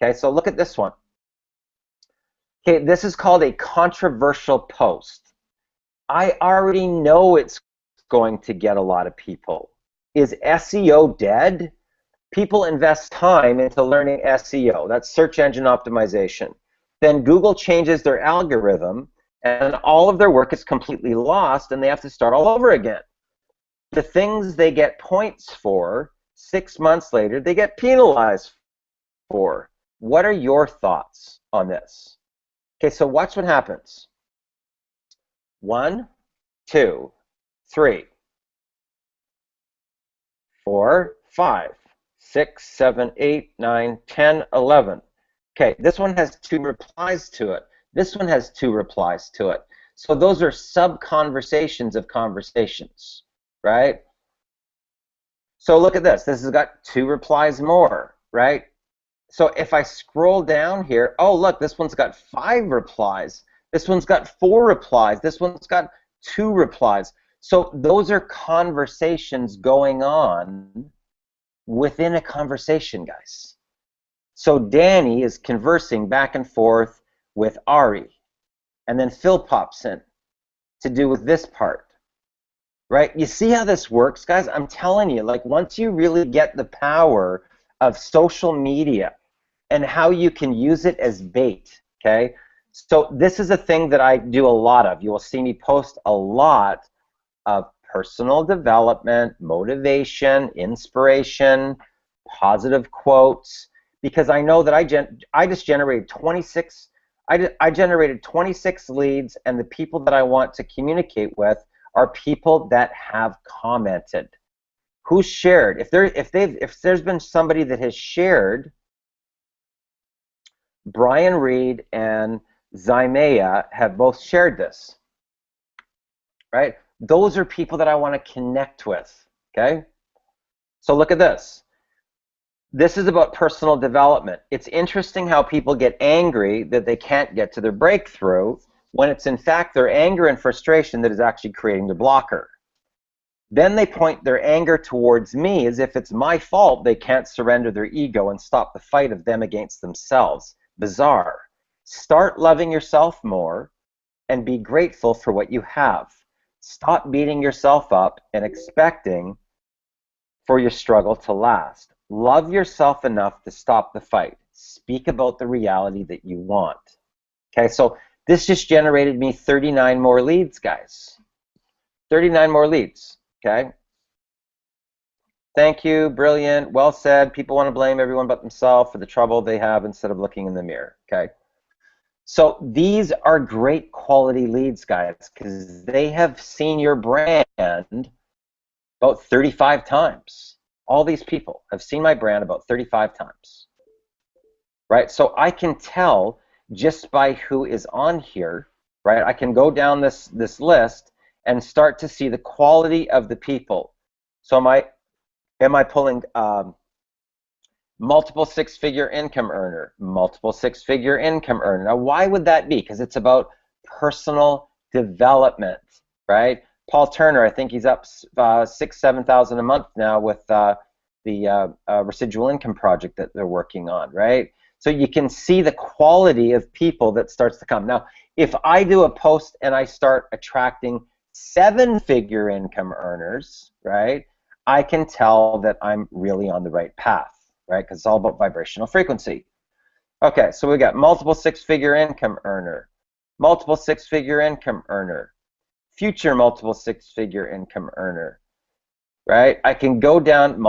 Okay, so look at this one. Okay, this is called a controversial post. I already know it's going to get a lot of people. Is SEO dead? People invest time into learning SEO. That's search engine optimization. Then Google changes their algorithm, and all of their work is completely lost, and they have to start all over again. The things they get points for, 6 months later, they get penalized for. What are your thoughts on this? Okay, so watch what happens. 1, 2, 3, 4, 5, 6, 7, 8, 9, 10, 11. Okay, this one has 2 replies to it. This one has 2 replies to it. So those are sub-conversations of conversations, right? So look at this. This has got 2 replies more, right? So if I scroll down here, oh, look, this one's got 5 replies. This one's got 4 replies. This one's got 2 replies. So those are conversations going on within a conversation, guys. So Danny is conversing back and forth with Ari, and then Phil pops in to do with this part, right? You see how this works, guys? I'm telling you, like, once you really get the power of social media and how you can use it as bait, okay? So this is a thing that I do a lot of. You will see me post a lot of personal development, motivation, inspiration, positive quotes, because I know that I just generated 26. I generated 26 leads, and the people that I want to communicate with are people that have commented. Who shared? If there's been somebody that has shared, Brian Reed and Zymea have both shared this, right? Those are people that I want to connect with, okay? So look at this. This is about personal development. It's interesting how people get angry that they can't get to their breakthrough when it's in fact their anger and frustration that is actually creating the blocker. Then they point their anger towards me as if it's my fault they can't surrender their ego and stop the fight of them against themselves. Bizarre. Start loving yourself more and be grateful for what you have. Stop beating yourself up and expecting for your struggle to last. Love yourself enough to stop the fight. Speak about the reality that you want. Okay, so this just generated me 39 more leads, guys. 39 more leads, okay? Thank you, brilliant, well said. People want to blame everyone but themselves for the trouble they have instead of looking in the mirror, okay? So these are great quality leads, guys, because they have seen your brand about 35 times. All these people have seen my brand about 35 times, right? So I can tell just by who is on here, right? I can go down this list and start to see the quality of the people. So am I pulling multiple six-figure income earner, multiple six-figure income earner? Now, why would that be? Because it's about personal development, right? Paul Turner, I think he's up $6,000-7,000 a month now with the residual income project that they're working on, right? So you can see the quality of people that starts to come. Now, if I do a post and I start attracting seven-figure income earners, right, I can tell that I'm really on the right path, right? Because it's all about vibrational frequency. Okay, so we got multiple six-figure income earner, multiple six-figure income earner, future multiple six-figure income earner, right? I can go down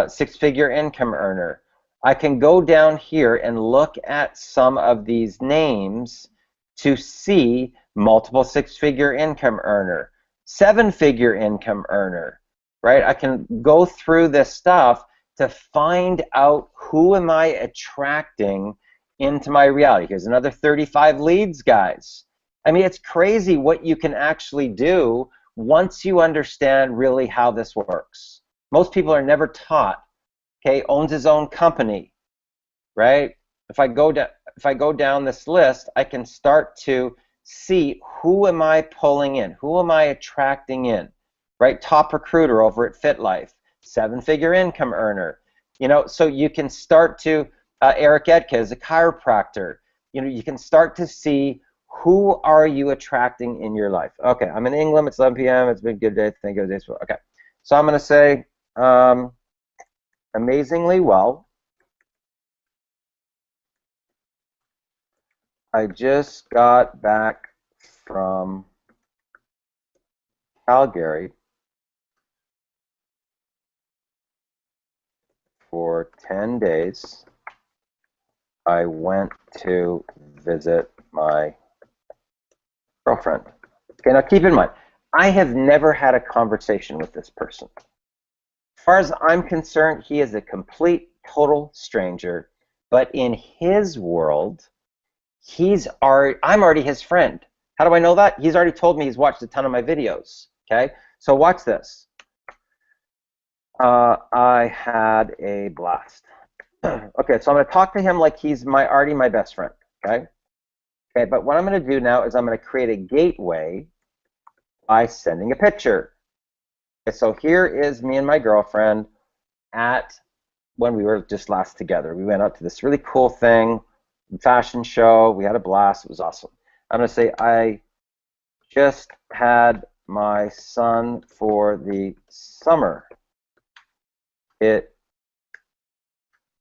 six-figure income earner. I can go down here and look at some of these names to see multiple six-figure income earner, seven-figure income earner, right? I can go through this stuff to find out who am I attracting into my reality. Here's another 35 leads, guys. I mean, it's crazy what you can actually do once you understand really how this works. Most people are never taught. Okay, owns his own company, right? If I go down this list, I can start to see who am I pulling in, who am I attracting in, right? Top recruiter over at FitLife, seven-figure income earner, you know. So you can start to Eric Edka is a chiropractor. You know, you can start to see who are you attracting in your life. Okay, I'm in England. It's 11 p.m. It's been a good day. Thank you. Okay, so I'm going to say amazingly well. I just got back from Calgary for 10 days. I went to visit my girlfriend. Okay, now keep in mind, I have never had a conversation with this person. As far as I'm concerned, he is a complete, total stranger, but in his world, I'm already his friend. How do I know that? He's already told me he's watched a ton of my videos. Okay, so watch this. I had a blast. Okay, so I'm going to talk to him like he's already my best friend. Okay, but what I'm going to do now is I'm going to create a gateway by sending a picture. Okay, so here is me and my girlfriend at when we were just last together. We went out to this really cool thing, fashion show. We had a blast. It was awesome. I'm going to say I just had my son for the summer. It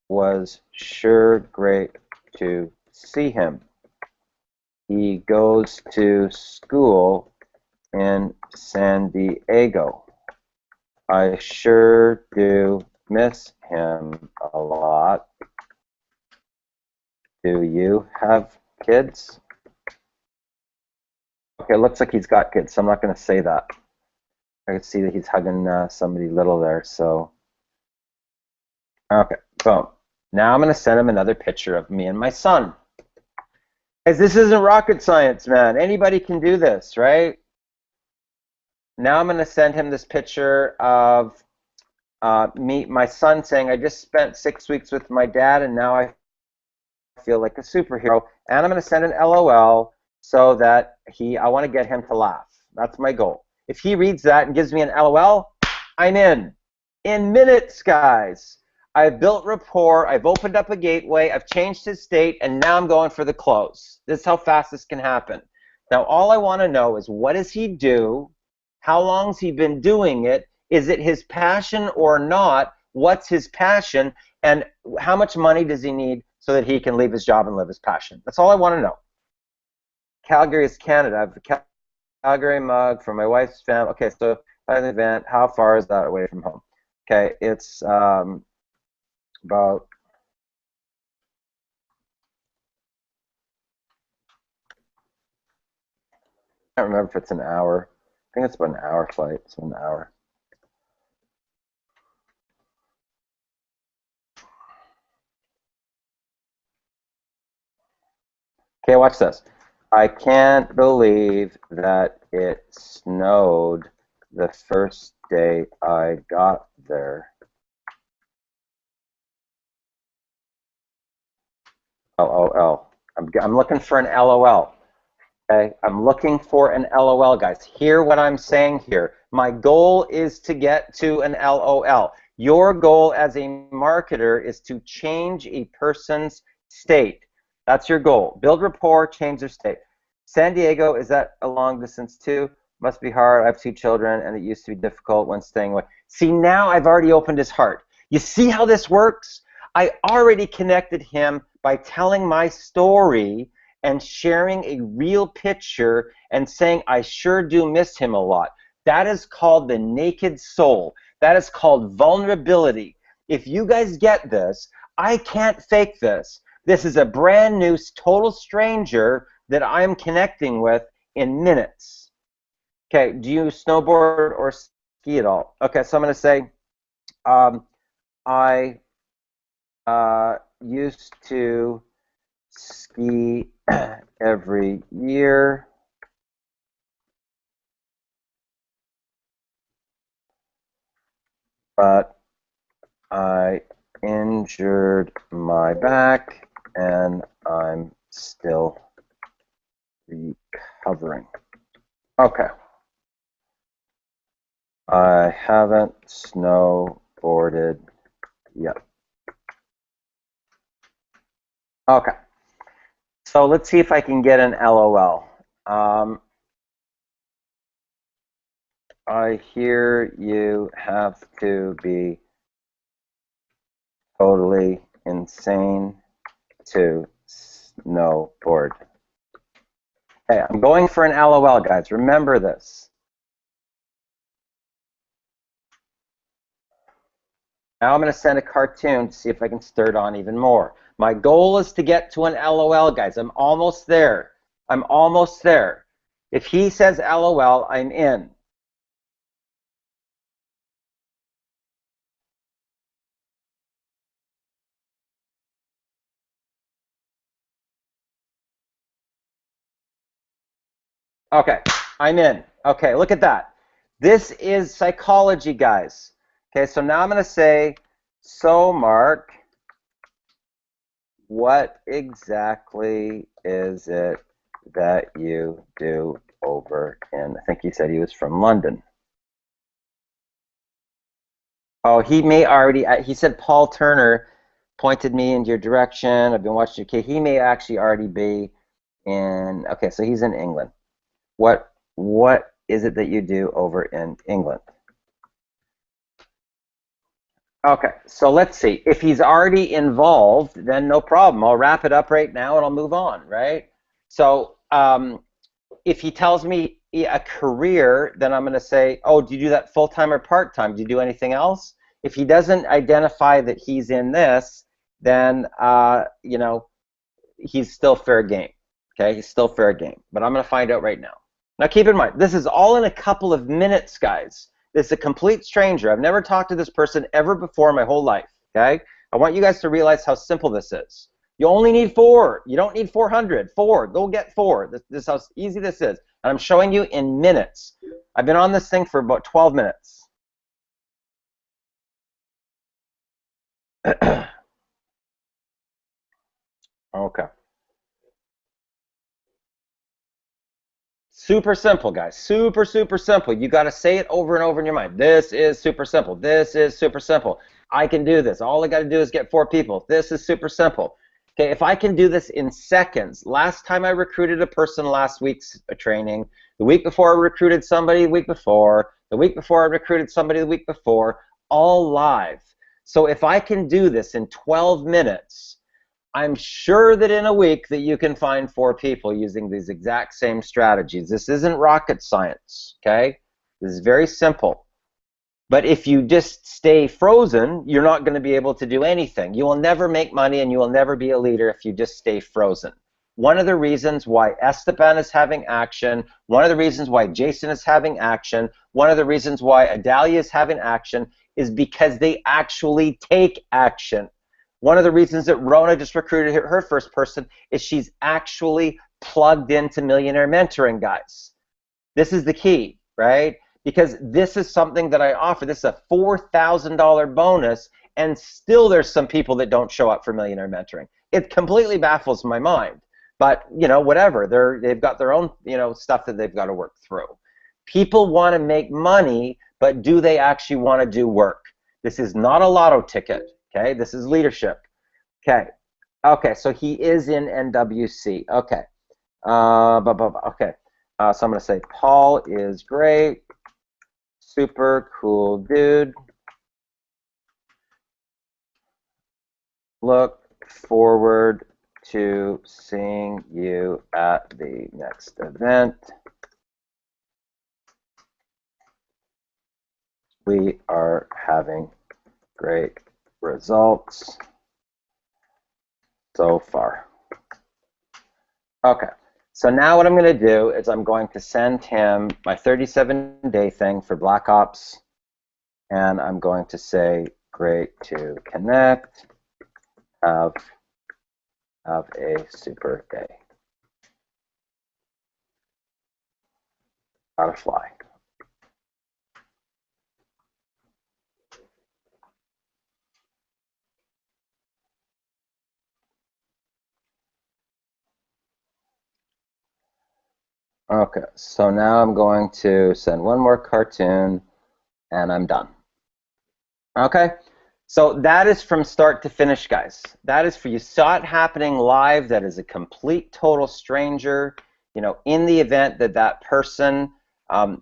was sure great to see him. He goes to school in San Diego. I sure do miss him a lot. Do you have kids? Okay, looks like he's got kids, so I'm not going to say that. I can see that he's hugging somebody little there, so. Okay, boom. Now I'm going to send him another picture of me and my son. Guys, this isn't rocket science, man. Anybody can do this, right? Now I'm going to send him this picture of my son saying, I just spent 6 weeks with my dad, and now I feel like a superhero. And I'm going to send an LOL so that I want to get him to laugh. That's my goal. If he reads that and gives me an LOL, I'm in. In minutes, guys. I've built rapport, I've opened up a gateway, I've changed his state, and now I'm going for the close. This is how fast this can happen. Now, all I want to know is, what does he do? How long's he been doing it? Is it his passion or not? What's his passion? And how much money does he need so that he can leave his job and live his passion? That's all I want to know. Calgary is Canada. I have the Calgary mug for my wife's family. Okay, so by the event, how far is that away from home? Okay, it's about I can't remember if it's an hour. I think it's about an hour flight. It's 1 hour. Okay, watch this. I can't believe that it snowed the first day I got there. LOL. I'm looking for an LOL. Okay, I'm looking for an LOL, guys. Hear what I'm saying here. My goal is to get to an LOL. Your goal as a marketer is to change a person's state. That's your goal. Build rapport, change their state. San Diego, is that a long distance too? Must be hard. I have 2 children, and it used to be difficult when staying away. See, now I've already opened his heart. You see how this works? I already connected him by telling my story and sharing a real picture and saying, I sure do miss him a lot. That is called the naked soul. That is called vulnerability. If you guys get this, I can't fake this. This is a brand new, total stranger that I'm connecting with in minutes. Okay, do you snowboard or ski at all? Okay, so I'm going to say, I used to ski every year, but I injured my back and I'm still recovering. Okay. I haven't snowboarded yet. Okay. So let's see if I can get an LOL. I hear you have to be totally insane to snowboard. Okay, I'm going for an LOL, guys. Remember this. Now I'm going to send a cartoon to see if I can stir it on even more. My goal is to get to an LOL, guys. I'm almost there. I'm almost there. If he says LOL, I'm in. Okay, I'm in. Okay, look at that. This is psychology, guys. Okay, so now I'm going to say, so Mark, what exactly is it that you do over in, I think he said he was from London. Oh, he may already. He said Paul Turner pointed me in your direction. I've been watching your kid. He may actually already be in. Okay, so he's in England. What is it that you do over in England? Okay, so let's see. If he's already involved, then no problem. I'll wrap it up right now and I'll move on, right? So if he tells me a career, then I'm going to say, oh, do you do that full-time or part-time? Do you do anything else? If he doesn't identify that he's in this, then, you know, he's still fair game. Okay, he's still fair game. But I'm going to find out right now. Now, keep in mind, this is all in a couple of minutes, guys. This is a complete stranger. I've never talked to this person ever before in my whole life. Okay, I want you guys to realize how simple this is. You only need 4. You don't need 400. 4. Go get 4. This is how easy this is. And I'm showing you in minutes. I've been on this thing for about 12 minutes. Okay. Super simple, guys. Super, super simple. You got to say it over and over in your mind. This is super simple. This is super simple. I can do this. All I got to do is get 4 people. This is super simple. Okay, if I can do this in seconds. Last time I recruited a person last week's training. The week before I recruited somebody the week before. The week before I recruited somebody the week before. All live. So if I can do this in 12 minutes, I'm sure that in a week that you can find 4 people using these exact same strategies. This isn't rocket science, okay? This is very simple. But if you just stay frozen, you're not going to be able to do anything. You will never make money and you will never be a leader if you just stay frozen. One of the reasons why Esteban is having action, one of the reasons why Jason is having action, one of the reasons why Adalia is having action is because they actually take action. One of the reasons that Rona just recruited her first person is she's actually plugged into Millionaire Mentoring, guys. This is the key, right? Because this is something that I offer. This is a $4,000 bonus, and still there's some people that don't show up for Millionaire Mentoring. It completely baffles my mind. But, you know, whatever. They've got their own, you know, stuff that they've got to work through. People want to make money, but do they actually want to do work? This is not a lotto ticket. Okay, this is leadership. Okay, okay, so he is in NWC. Okay, okay. So I'm going to say Paul is great, super cool dude. Look forward to seeing you at the next event. We are having great results so far. Okay, so now what I'm going to do is I'm going to send him my 37-day thing for Black Ops, and I'm going to say, great to connect, have a super day. How to fly. Okay, so now I'm going to send one more cartoon, and I'm done. Okay, so that is from start to finish, guys. That is for you saw it happening live. That is a complete, total stranger. You know, in the event that that person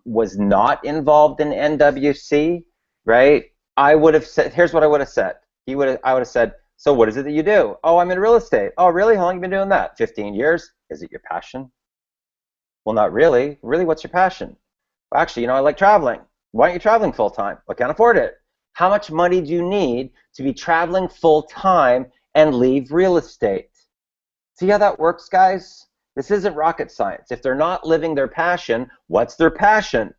was not involved in NWC, right? I would have said, here's what I would have said. I would have said, so what is it that you do? Oh, I'm in real estate. Oh, really? How long have you been doing that? 15 years. Is it your passion? Well, not really. Really, what's your passion? Well, actually, you know, I like traveling. Why aren't you traveling full time? Well, I can't afford it. How much money do you need to be traveling full time and leave real estate? See how that works, guys? This isn't rocket science. If they're not living their passion, what's their passion?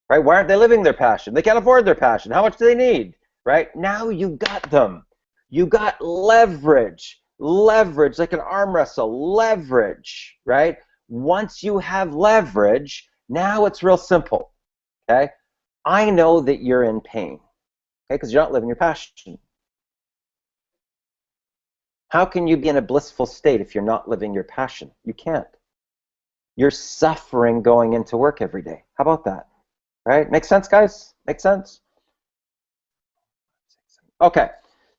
Right? Why aren't they living their passion? They can't afford their passion. How much do they need? Right? Now you got them. You got leverage. Leverage, like an arm wrestle. Leverage, right? Once you have leverage, now it's real simple. Okay? I know that you're in pain. Okay? Because you're not living your passion. How can you be in a blissful state if you're not living your passion? You can't. You're suffering going into work every day. How about that? Right? Makes sense, guys? Makes sense? Okay.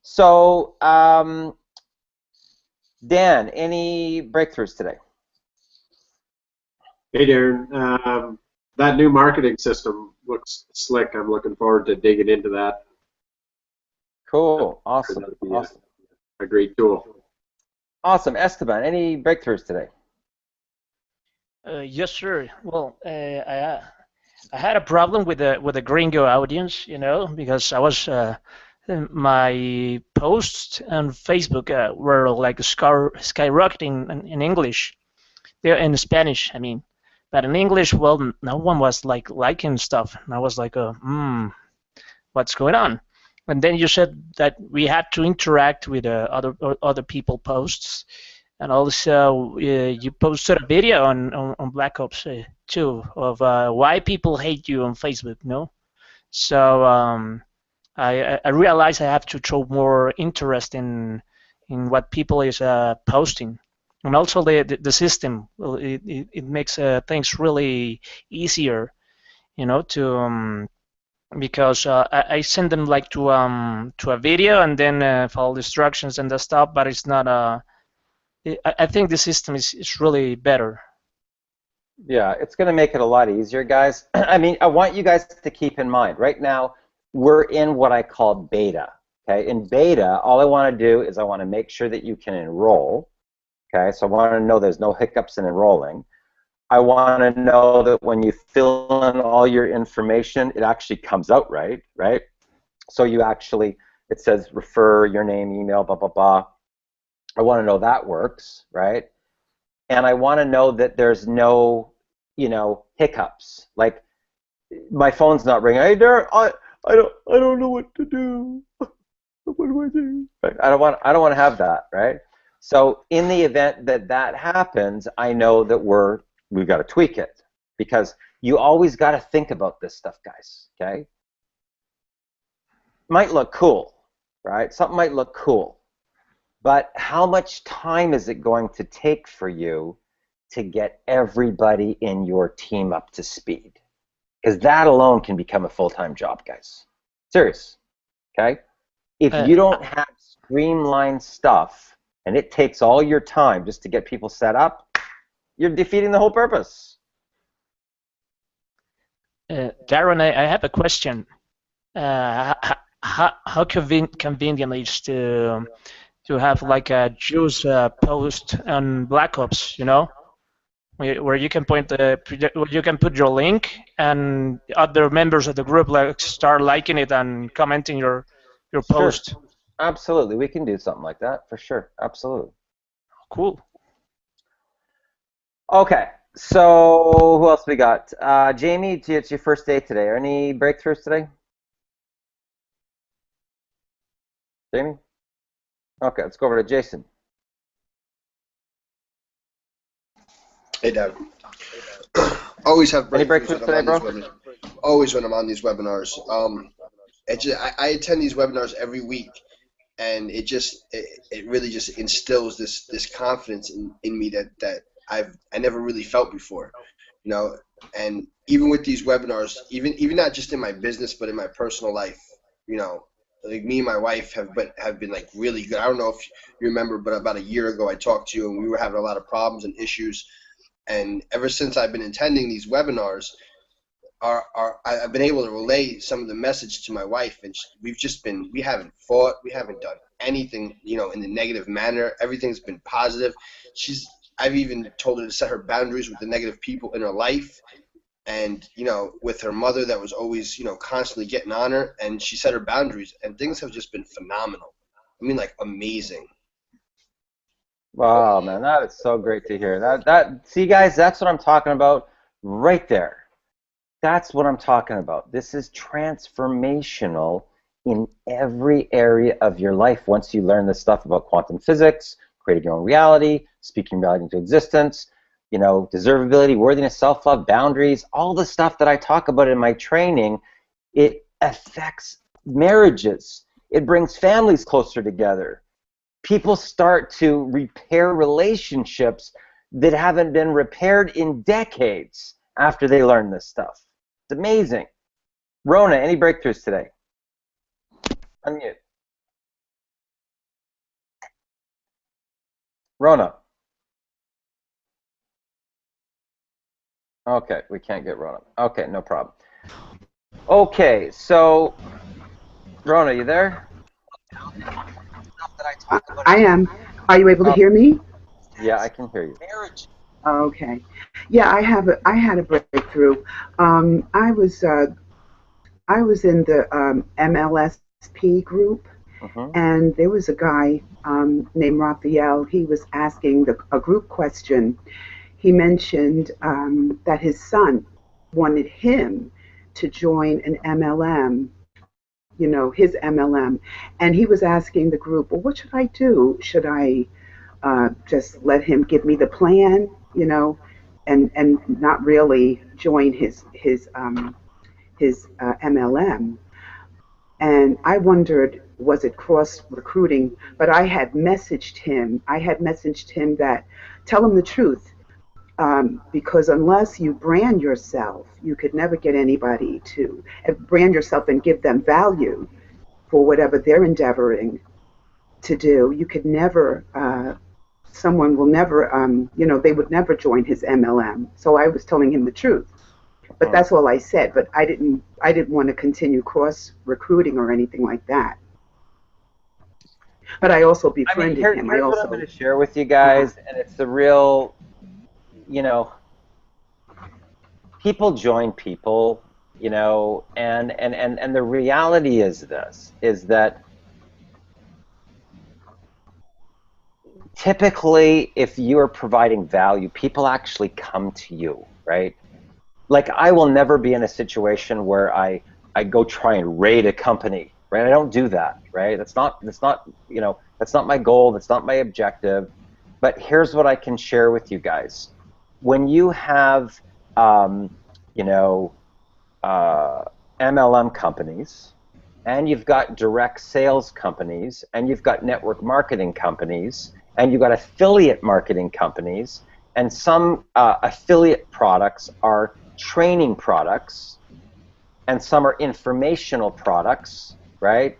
So, Dan, any breakthroughs today? Hey, Darren. That new marketing system looks slick. I'm looking forward to digging into that. Cool. Awesome. That'd be Awesome. a great tool. Awesome. Esteban, any breakthroughs today? Yes, sir. Well, I had a problem with the gringo audience, you know, because I was my posts on Facebook were like skyrocketing in English. They're in Spanish, I mean, but in English, well, no one was like liking stuff, and I was like, what's going on? And then you said that we had to interact with other people posts, and also you posted a video on Black Ops 2 of why people hate you on Facebook, no? So I realized I have to show more interest in what people is posting, and also the system. Well, it makes things really easier, you know, to because I send them like to a video and then follow the instructions and the stuff, but it's not I think the system is really better. Yeah, it's going to make it a lot easier, guys. I mean, I want you guys to keep in mind, right now, we're in what I call beta. Okay, in beta, all I want to do is I want to make sure that you can enroll. Okay, so I want to know there's no hiccups in enrolling. I want to know that when you fill in all your information, it actually comes out right, right? So you actually, it says refer, your name, email, blah, blah, blah. I want to know that works, right? And I want to know that there's no, you know, hiccups. Like my phone's not ringing. Hey, Darren, I don't know what to do. What do I do? Right? I don't want to have that, right? So in the event that that happens, I know that we've got to tweak it, because you always got to think about this stuff, guys. Okay? Might look cool, right? Something might look cool, but how much time is it going to take for you to get everybody in your team up to speed? Because that alone can become a full-time job, guys. Serious, okay? If you don't have streamlined stuff and it takes all your time just to get people set up, you're defeating the whole purpose. Darren, I have a question. How convenient is to have like a juice post on Black Ops, you know, where you can where you can put your link and other members of the group like start liking it and commenting your post. Sure. Absolutely, we can do something like that for sure. Absolutely. Cool. Okay, so who else we got? Jamie, it's your first day today. Are any breakthroughs today? Jamie? Okay, let's go over to Jason. Hey, Dad. Always have Any breakthroughs today, bro? Always when I'm on these webinars. I attend these webinars every week, and it really just instills this confidence in me that I never really felt before, you know. And even with these webinars, even not just in my business but in my personal life, you know, like me and my wife have been like really good. I don't know if you remember, but about a year ago I talked to you and we were having a lot of problems and issues. And ever since I've been attending these webinars, I've been able to relay some of the message to my wife, and we haven't fought, we haven't done anything, you know, in the negative manner. Everything's been positive. I've even told her to set her boundaries with the negative people in her life, and, you know, with her mother that was always, you know, constantly getting on her, and she set her boundaries, and things have just been phenomenal. I mean, like, amazing. Wow, man, that is so great to hear. See, guys, that's what I'm talking about right there. That's what I'm talking about. This is transformational in every area of your life once you learn this stuff about quantum physics, creating your own reality, speaking reality into existence, you know, deservability, worthiness, self-love, boundaries, all the stuff that I talk about in my training. It affects marriages. It brings families closer together. People start to repair relationships that haven't been repaired in decades after they learn this stuff. It's amazing. Rona, any breakthroughs today? Unmute. Rona. Okay, we can't get Rona. Okay, no problem. Okay, so Rona, you there? I am. Are you able to Oh, hear me? yeah, I can hear you. Okay. Yeah, I had a breakthrough. I was in the MLSP group, Mm-hmm. and there was a guy named Raphael. He was asking a group question. He mentioned that his son wanted him to join an MLM, his MLM, and he was asking the group, well, what should I do? Should I just let him give me the plan, and not really join his MLM. And I wondered, was it cross recruiting? But I had messaged him. I had messaged him that tell him the truth, because unless you brand yourself, you could never get anybody to brand yourself and give them value for whatever they're endeavoring to do. You could never. Someone will never, they would never join his MLM. So I was telling him the truth. But Mm. that's all I said. But I didn't want to continue cross recruiting or anything like that. But I also I mean, befriended him. I here's what I'm also, going to share with you uh, guys, and it's the real, you know, people join people, and the reality is this, is that typically if you're providing value, people actually come to you, right? Like I will never be in a situation where I go try and raid a company, right? I don't do that, right? That's not my goal, that's not my objective. But here's what I can share with you guys. When you have you know MLM companies, and you've got direct sales companies, and you've got network marketing companies, and you've got affiliate marketing companies, and some affiliate products are training products, and some are informational products, right?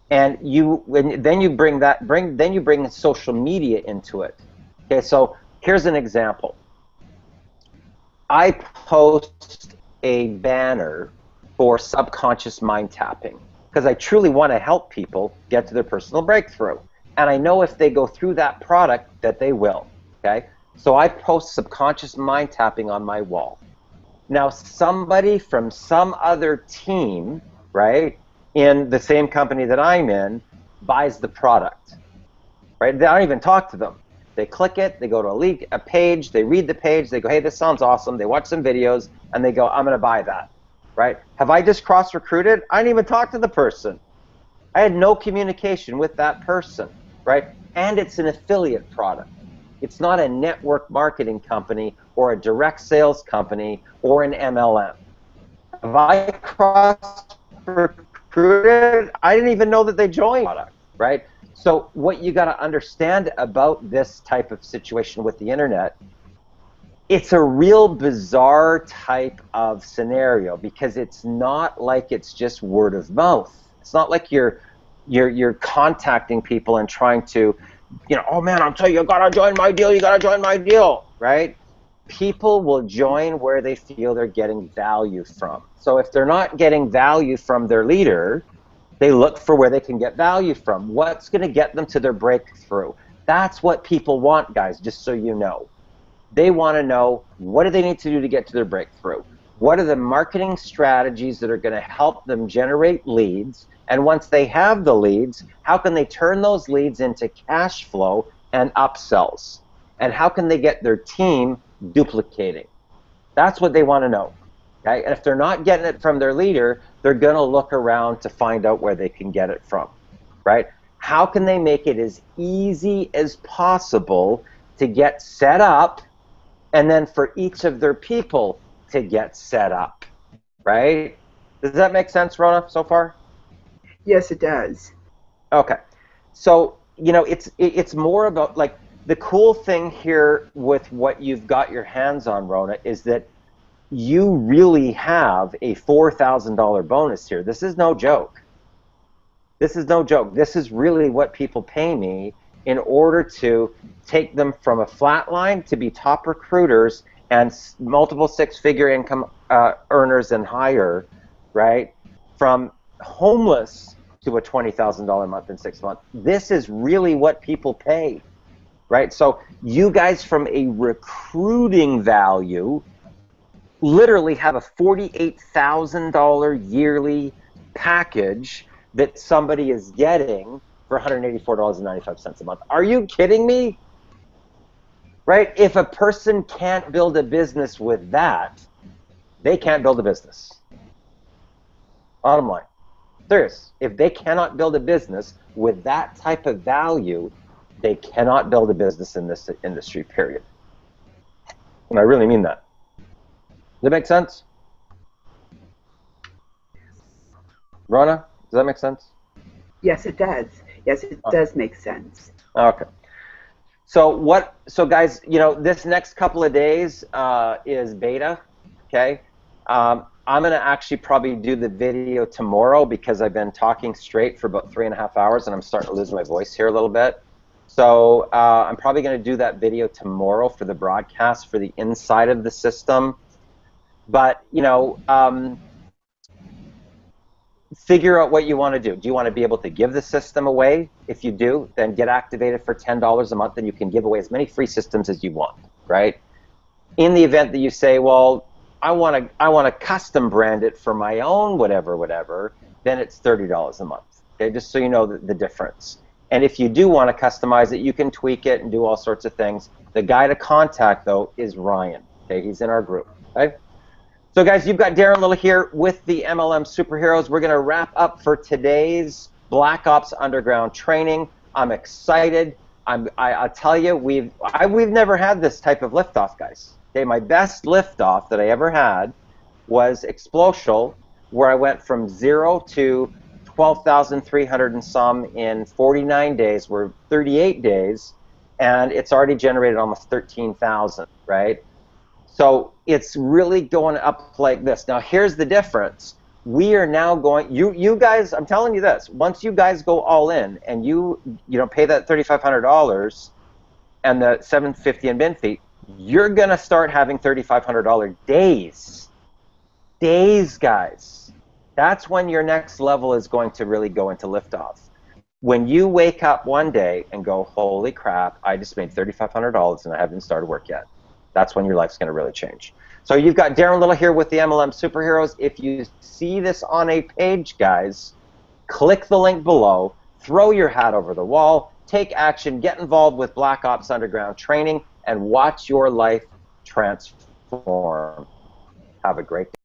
And then you bring social media into it. Okay, so here's an example. I post a banner for subconscious mind tapping because I truly want to help people get to their personal breakthrough. And I know if they go through that product that they will. Okay? So I post subconscious mind tapping on my wall. Now somebody from some other team, right, in the same company that I'm in, buys the product. Right? I don't even talk to them. They click it, they go to a page, they read the page, they go, hey, this sounds awesome. They watch some videos, and they go, I'm going to buy that. Right? Have I just cross-recruited? I didn't even talk to the person. I had no communication with that person. Right? And it's an affiliate product. It's not a network marketing company or a direct sales company or an MLM. Have I cross-recruited? I didn't even know that they joined the product. Right? So what you got to understand about this type of situation with the internet, it's a real bizarre type of scenario because it's not like it's just word of mouth. It's not like you're contacting people and trying to, oh man, I'm telling you, you gotta join my deal, you gotta join my deal, right? People will join where they feel they're getting value from. So if they're not getting value from their leader, they look for where they can get value from. What's going to get them to their breakthrough? That's what people want, guys, just so you know. They want to know, what do they need to do to get to their breakthrough? What are the marketing strategies that are going to help them generate leads? And once they have the leads, how can they turn those leads into cash flow and upsells? And how can they get their team duplicating? That's what they want to know. Okay? And if they're not getting it from their leader, they're going to look around to find out where they can get it from, right? How can they make it as easy as possible to get set up, and then for each of their people to get set up, right? Does that make sense, Rona, so far? yes, it does. Okay. So, it's more about, like, the cool thing here with what you've got your hands on, Rona, is that you really have a $4,000 bonus here. This is no joke. This is no joke. This is really what people pay me in order to take them from a flat line to be top recruiters and multiple six-figure income earners and higher, right? From homeless to a $20,000 a month in 6 months. This is really what people pay, right? So you guys, from a recruiting value, literally have a $48,000 yearly package that somebody is getting for $184.95 a month. Are you kidding me? Right? If a person can't build a business with that, they can't build a business. Bottom line. Serious. If they cannot build a business with that type of value, they cannot build a business in this industry, period. And I really mean that. Does that make sense? Rona, does that make sense? Yes, it does. Yes, it does make sense. Okay. So guys, you know, this next couple of days is beta, okay? I'm going to actually probably do the video tomorrow because I've been talking straight for about 3.5 hours and I'm starting to lose my voice here a little bit. So I'm probably going to do that video tomorrow for the broadcast for the inside of the system. But, you know, figure out what you want to do. Do you want to be able to give the system away? If you do, then get activated for $10 a month and you can give away as many free systems as you want, right? In the event that you say, well, I want to custom brand it for my own whatever, then it's $30 a month, okay? Just so you know the difference. And if you do want to customize it, you can tweak it and do all sorts of things. The guy to contact, though, is Ryan, okay? He's in our group, okay? So guys, you've got Darren Little here with the MLM Superheroes. We're going to wrap up for today's Black Ops Underground training. I'm excited. I'll tell you, we've never had this type of liftoff, guys. Okay, my best liftoff that I ever had was Explosial, where I went from 0 to 12,300 and some in 49 days. We're 38 days, and it's already generated almost 13,000, right? So it's really going up like this. Now here's the difference. We are now going, you guys, I'm telling you this, once you guys go all in and you pay that $3,500 and the $750 in bin fee, you're going to start having $3,500 days. Days, guys. That's when your next level is going to really go into liftoff. When you wake up one day and go, holy crap, I just made $3,500 and I haven't started work yet. That's when your life's going to really change. So you've got Darren Little here with the MLM Superheroes. If you see this on a page, guys, click the link below, throw your hat over the wall, take action, get involved with Black Ops Underground training, and watch your life transform. Have a great day.